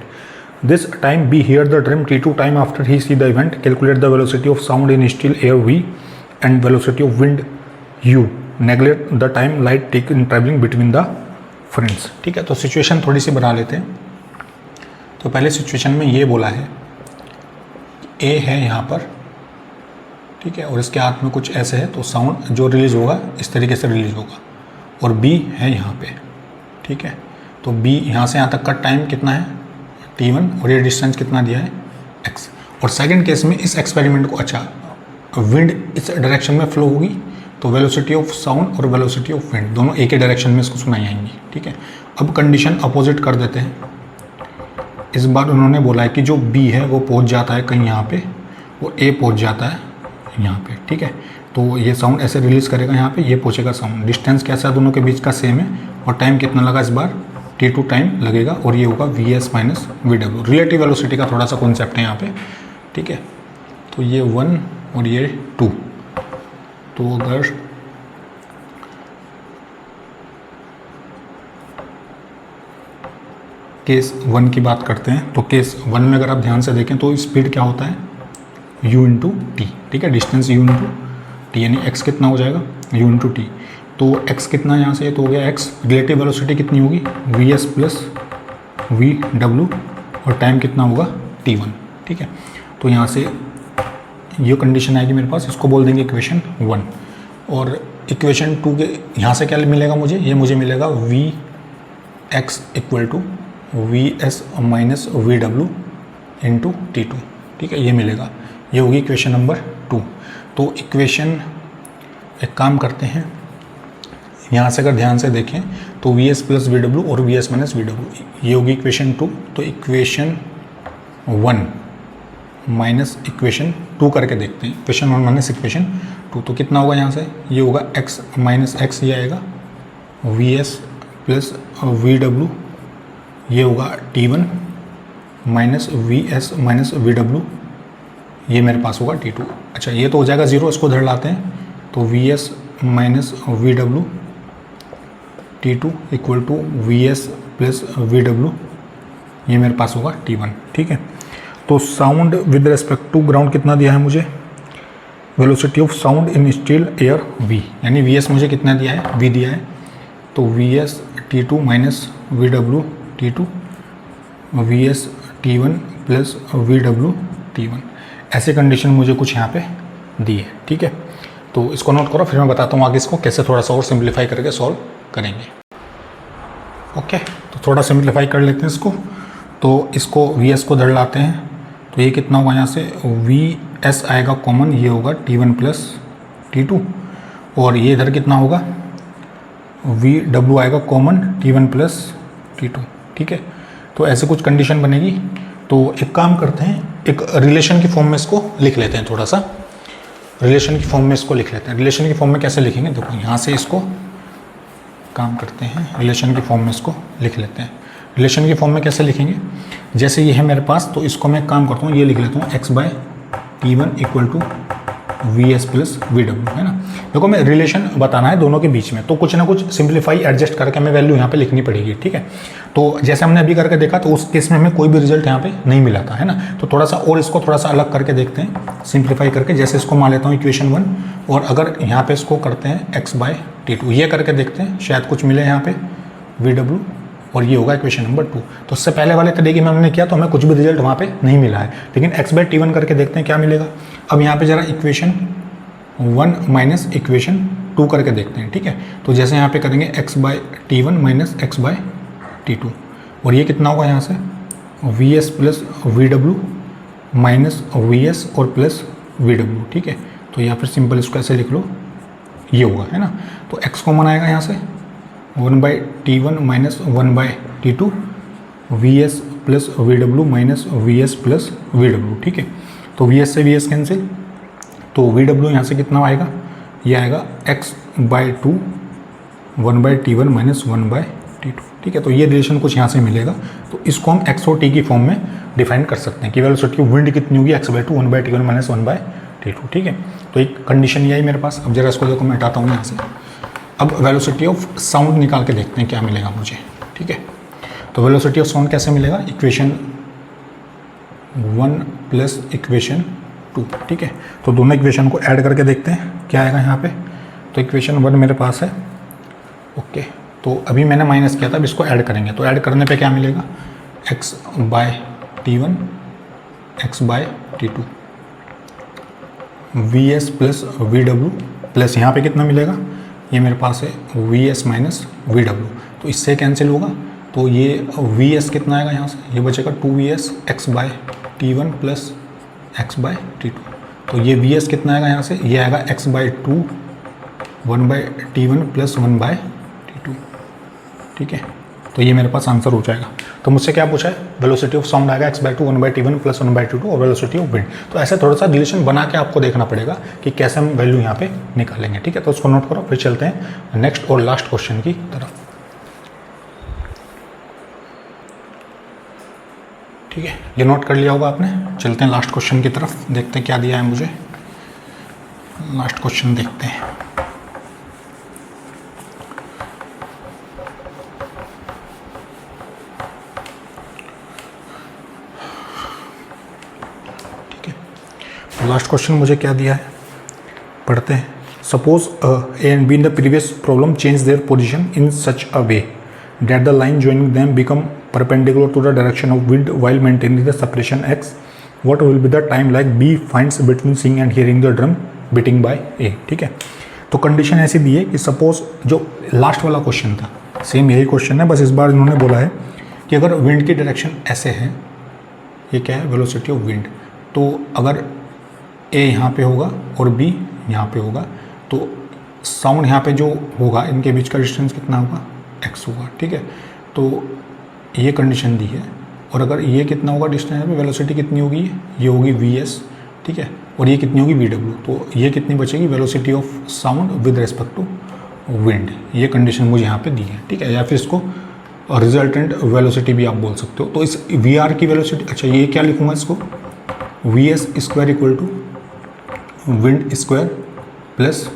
This time B hears the drum T2 time after he sees the event. Calculate the velocity of sound in still air V and velocity of wind U. Neglect the time light taken traveling between the friends. ठीक है, तो situation थोड़ी सी बना लेते हैं। तो पहले situation में ये बोला है A है यहाँ पर, ठीक है, और इसके हाथ में कुछ ऐसे है, तो साउंड जो रिलीज होगा इस तरीके से रिलीज होगा, और बी है यहाँ पे। ठीक है, तो बी यहाँ से यहाँ तक का टाइम कितना है T1 और ये डिस्टेंस कितना दिया है x। और सेकंड केस में इस एक्सपेरिमेंट को, अच्छा विंड इस डायरेक्शन में फ्लो होगी तो वेलोसिटी ऑफ साउंड और वेलोसिटी ऑफ विंड दोनों एक ही डायरेक्शन में इसको सुनाई आएंगी। ठीक है, अब कंडीशन अपोजिट कर देते हैं। इस बार उन्होंने बोला है कि जो बी है वो पहुँच जाता है कहीं यहाँ पे, वो ए पहुँच जाता है यहाँ पे। ठीक है, तो ये साउंड ऐसे रिलीज करेगा यहाँ पे, ये पहुँचेगा साउंड। डिस्टेंस कैसा है दोनों के बीच का सेम है, और टाइम कितना लगा इस बार T2 टाइम लगेगा, और ये होगा VS minus VW। Relative velocity का थोड़ा सा कॉन्सेप्ट है यहाँ पे। ठीक है, तो ये 1 और ये 2। तो अगर केस 1 की बात करते हैं तो केस 1 में अगर आप ध्यान से देखें तो स्पीड क्या होता है u इंटू टी। ठीक है, डिस्टेंस u इंटू टी यानी x कितना हो जाएगा u इंटू टी। तो x कितना यहाँ से, तो हो गया x। रिलेटिव वेलोसिटी कितनी होगी vs प्लस vw, और टाइम कितना होगा t1। ठीक है, तो यहाँ से ये कंडीशन आएगी मेरे पास, इसको बोल देंगे इक्वेशन 1। और इक्वेशन 2 के यहाँ से क्या मिलेगा मुझे, ये मुझे मिलेगा vx equal to vs minus vw into t2। ठीक है, ये मिलेगा, ये होगी इक्वेशन नंबर 2। तो इक्वेशन, एक काम करते हैं, यहाँ से अगर ध्यान से देखें तो Vs प्लस VW और Vs माइनस VW, ये होगी इक्वेशन 2। तो इक्वेशन 1 माइनस इक्वेशन 2 करके देखते हैं। इक्वेशन 1 माइनस इक्वेशन 2, तो कितना होगा यहाँ से, ये होगा x माइनस x, ये आएगा Vs प्लस VW, ये होगा T1 minus Vs minus VW, ये मेरे पास होगा T2। अच्छा, ये तो हो जाएगा 0, इसको धर लाते हैं, तो Vs minus VW T2 equal to Vs plus VW, ये मेरे पास होगा T1। ठीक है, तो sound with respect to ground कितना दिया है मुझे, velocity of sound in still air V, यानी Vs मुझे कितना दिया है, V दिया है, तो Vs T2 minus VW T2, Vs T1 plus VW T1। ऐसे कंडीशन मुझे कुछ यहाँ पे दी है। ठीक है, तो इसको नोट करो, फिर मैं बताता हूँ आगे इसको कैसे थोड़ा सा और सिंप्लीफाई करके सॉल्व करेंगे। ओके, तो थोड़ा सिंप्लीफाई कर लेते हैं इसको। तो इसको Vs को धर लाते हैं, तो ये कितना होगा यहाँ से Vs आएगा कॉमन, ये होगा T1 प्लस T2, और ये इधर कितना होगा VW आएगा कॉमन T1 प्लस T2, ठीक है। तो ऐसे कुछ कंडीशन बनेगी। तो एक काम करते हैं, एक रिलेशन की फॉर्म में इसको लिख लेते हैं, थोड़ा सा रिलेशन की फॉर्म में इसको लिख लेते हैं। रिलेशन की फॉर्म में कैसे लिखेंगे, देखो यहाँ से इसको काम करते हैं, रिलेशन की फॉर्म में इसको लिख लेते हैं। रिलेशन की फॉर्म में कैसे लिखेंगे, जैसे ये है मेरे पास, तो इसको मैं काम करता हूँ, ये लिख लेता हूँ x/T1 equal to VS plus VW, है ना। देखो मैं रिलेशन बताना है दोनों के बीच में, तो कुछ ना कुछ सिंप्लीफाई एडजस्ट करके हमें वैल्यू यहाँ पे लिखनी पड़ेगी, ठीक है। तो जैसे हमने अभी करके देखा, तो उस केस में हमें कोई भी रिजल्ट यहाँ पे नहीं मिला था, है ना। तो थोड़ा सा और इसको थोड़ा सा अलग करके देखते हैं, सिंप्लीफाई करके। जैसे इसको मान लेता हूँ इक्वेशन 1, और अगर यहाँ पे इसको करते हैं x/T2, ये करके देखते हैं, शायद कुछ मिले यहाँ पे VW, और ये होगा इक्वेशन नंबर 2। तो उससे पहले वाले तरीके में हमने किया तो हमें कुछ भी रिजल्ट वहाँ पे नहीं मिला है, लेकिन x/T1 करके देखते हैं क्या मिलेगा। अब यहाँ पे जरा इक्वेशन 1 माइनस इक्वेशन 2 करके देखते हैं, ठीक है। तो जैसे यहाँ पे करेंगे x/T1 माइनस x/T2, और ये कितना होगा यहाँ से VS plus VW minus VS और प्लस VW, ठीक है। तो या फिर सिंपल इसको ऐसे लिख लो, ये होगा, है ना। तो x कॉमन आएगा यहाँ से 1/T1 minus 1/T2 VS plus VW minus VS plus VW, ठीक है। तो VS से VS कैंसिल, तो VW यहाँ से कितना आएगा, ये आएगा x/2 1/T1 माइनस 1/T2, ठीक है। तो ये रिलेशन कुछ यहाँ से मिलेगा। तो इसको हम x और t की फॉर्म में डिफाइन कर सकते हैं कि वेलोसिटी ऑफ विंड कितनी होगी, x/2 1/T1 माइनस 1/T2, ठीक है। तो एक कंडीशन ये आई मेरे पास। अब जरा इसको देखो, मैं हटाता हूँ यहाँ से। अब वेलोसिटी ऑफ साउंड निकाल के देखते हैं क्या मिलेगा मुझे, ठीक है। तो वेलोसिटी ऑफ साउंड कैसे मिलेगा, इक्वेशन 1 प्लस इक्वेशन 2, ठीक है। तो दोनों इक्वेशन को ऐड करके देखते हैं क्या आएगा यहाँ पे। तो इक्वेशन 1 मेरे पास है, ओके। तो अभी मैंने माइनस किया था, अब इसको ऐड करेंगे। तो ऐड करने पे क्या मिलेगा, x/T1 x/T2 VS plus VW plus यहाँ पे कितना मिलेगा, ये मेरे पास है VS माइनस VW। तो इससे कैंसिल होगा, तो ये VS कितना आएगा यहाँ से, ये बचेगा 2VS x/T1 प्लस x/T2। तो ये VS कितना आएगा यहाँ से, ये आएगा x/2 1/T1 प्लस 1/T2, ठीक है। तो ये मेरे पास आंसर हो जाएगा। तो मुझसे क्या पूछा है, वेलोसिटी ऑफ साउंड आएगा x/2 1/T1 प्लस 1/T2 और वेलोसिटी ऑफ विंड। तो ऐसे थोड़ा सा रिलेशन बना के आपको देखना पड़ेगा कि कैसे हम वैल्यू यहाँ पे निकालेंगे, ठीक है। तो उसको नोट करो, फिर चलते हैं नेक्स्ट और लास्ट क्वेश्चन की तरफ, ठीक है। ये नोट कर लिया होगा आपने। चलते हैं लास्ट क्वेश्चन की तरफ, देखते हैं क्या दिया है मुझे। लास्ट क्वेश्चन देखते हैं। ठीक है, लास्ट क्वेश्चन मुझे क्या दिया है, पढ़ते हैं। Suppose A and be in the previous problem change their position in such a way that the line joining them become perpendicular to the direction of wind while maintaining the separation x. What will be the time like B finds between seeing and hearing the drum beating by A, ठीक है। तो condition ऐसी दी है कि suppose जो last वाला question था, same यही क्वेश्चन है, बस इस बार इन्होंने बोला है कि अगर विंड की डायरेक्शन ऐसे है, ये क्या है, वेलोसिटी ऑफ विंड। तो अगर A यहाँ पे होगा और B यहाँ पे होगा, तो साउंड यहाँ पे जो होगा, इनके बीच का डिस्टेंस कितना होगा, x होगा, ठीक है। तो ये कंडीशन दी है, और अगर ये कितना होगा डिस्टेंस में, वेलोसिटी कितनी होगी, ये होगी VS, ठीक है, और ये कितनी होगी VW। तो ये कितनी बचेगी, velocity of sound with respect to wind. ये कंडीशन मुझे यहाँ पे दी है, ठीक है। या फिर इसको रिजल्टेंट वेलोसिटी भी आप बोल सकते हो। तो इस VR की वेलोसिटी, अच्छा ये क्या लिखूँगा इसको, VS square equal to wind square plus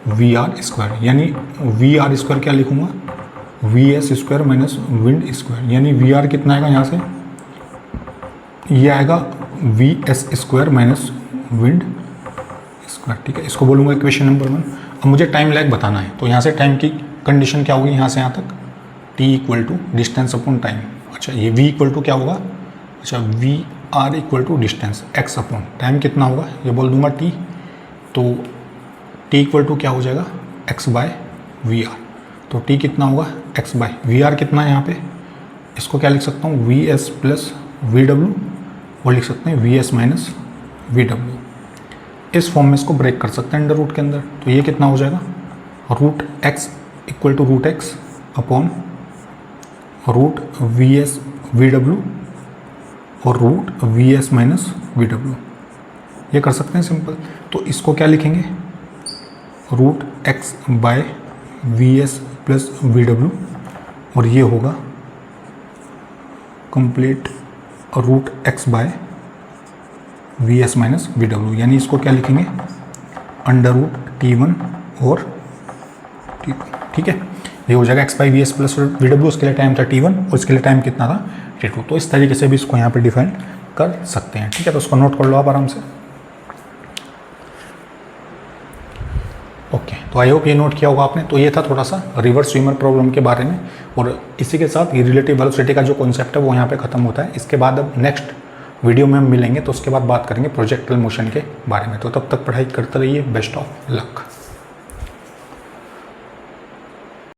VR square, यानी VR स्क्वायर क्या लिखूँगा, VS square minus wind square, यानी VR कितना आएगा यहाँ से, ये आएगा VS square minus wind square, ठीक है। इसको बोलूँगा इक्वेशन नंबर 1। अब मुझे टाइम लैग बताना है, तो यहाँ से टाइम की कंडीशन क्या होगी, यहाँ से यहाँ तक T equal to distance upon time. अच्छा ये V इक्वल टू क्या होगा, अच्छा VR equal to distance x upon time कितना होगा, ये बोल दूँगा T। तो T इक्वल टू क्या हो जाएगा, x/VR। तो T कितना होगा, x/VR कितना है यहाँ पे, इसको क्या लिख सकता हूँ, VS प्लस VW, और लिख सकते हैं VS माइनस VW। इस फॉर्म में इसको ब्रेक कर सकते हैं अंडर रूट के अंदर। तो ये कितना हो जाएगा, root X equal to root X upon root V S V W और root V S minus V W, ये कर सकते हैं सिंपल। तो इसको क्या लिखेंगे, root X by V S plus V W, और ये होगा complete root X by V S minus V W, यानी इसको क्या लिखेंगे, अंडर रूट टी वन और टी टू। ठीक है, ये हो जाएगा X by we S plus V W, उसके लिए टाइम था टी वन और इसके लिए टाइम कितना था टी टू। तो इस तरीके से भी इसको यहाँ पे डिफाइन कर सकते हैं। ठीक है, तो उसको नोट कर लो आप आराम से। ओके, तो आई होप ये नोट किया होगा आपने। तो ये था थोड़ा सा रिवर्स स्विमर प्रॉब्लम के बारे में, और इसी के साथ ये रिलेटिव वेलोसिटी का जो कॉन्सेप्ट है वो यहाँ पे खत्म होता है। इसके बाद अब नेक्स्ट वीडियो में हम मिलेंगे, तो उसके बाद बात करेंगे प्रोजेक्टाइल मोशन के बारे में। तो तब तक पढ़ाई करते रहिए, बेस्ट ऑफ लक।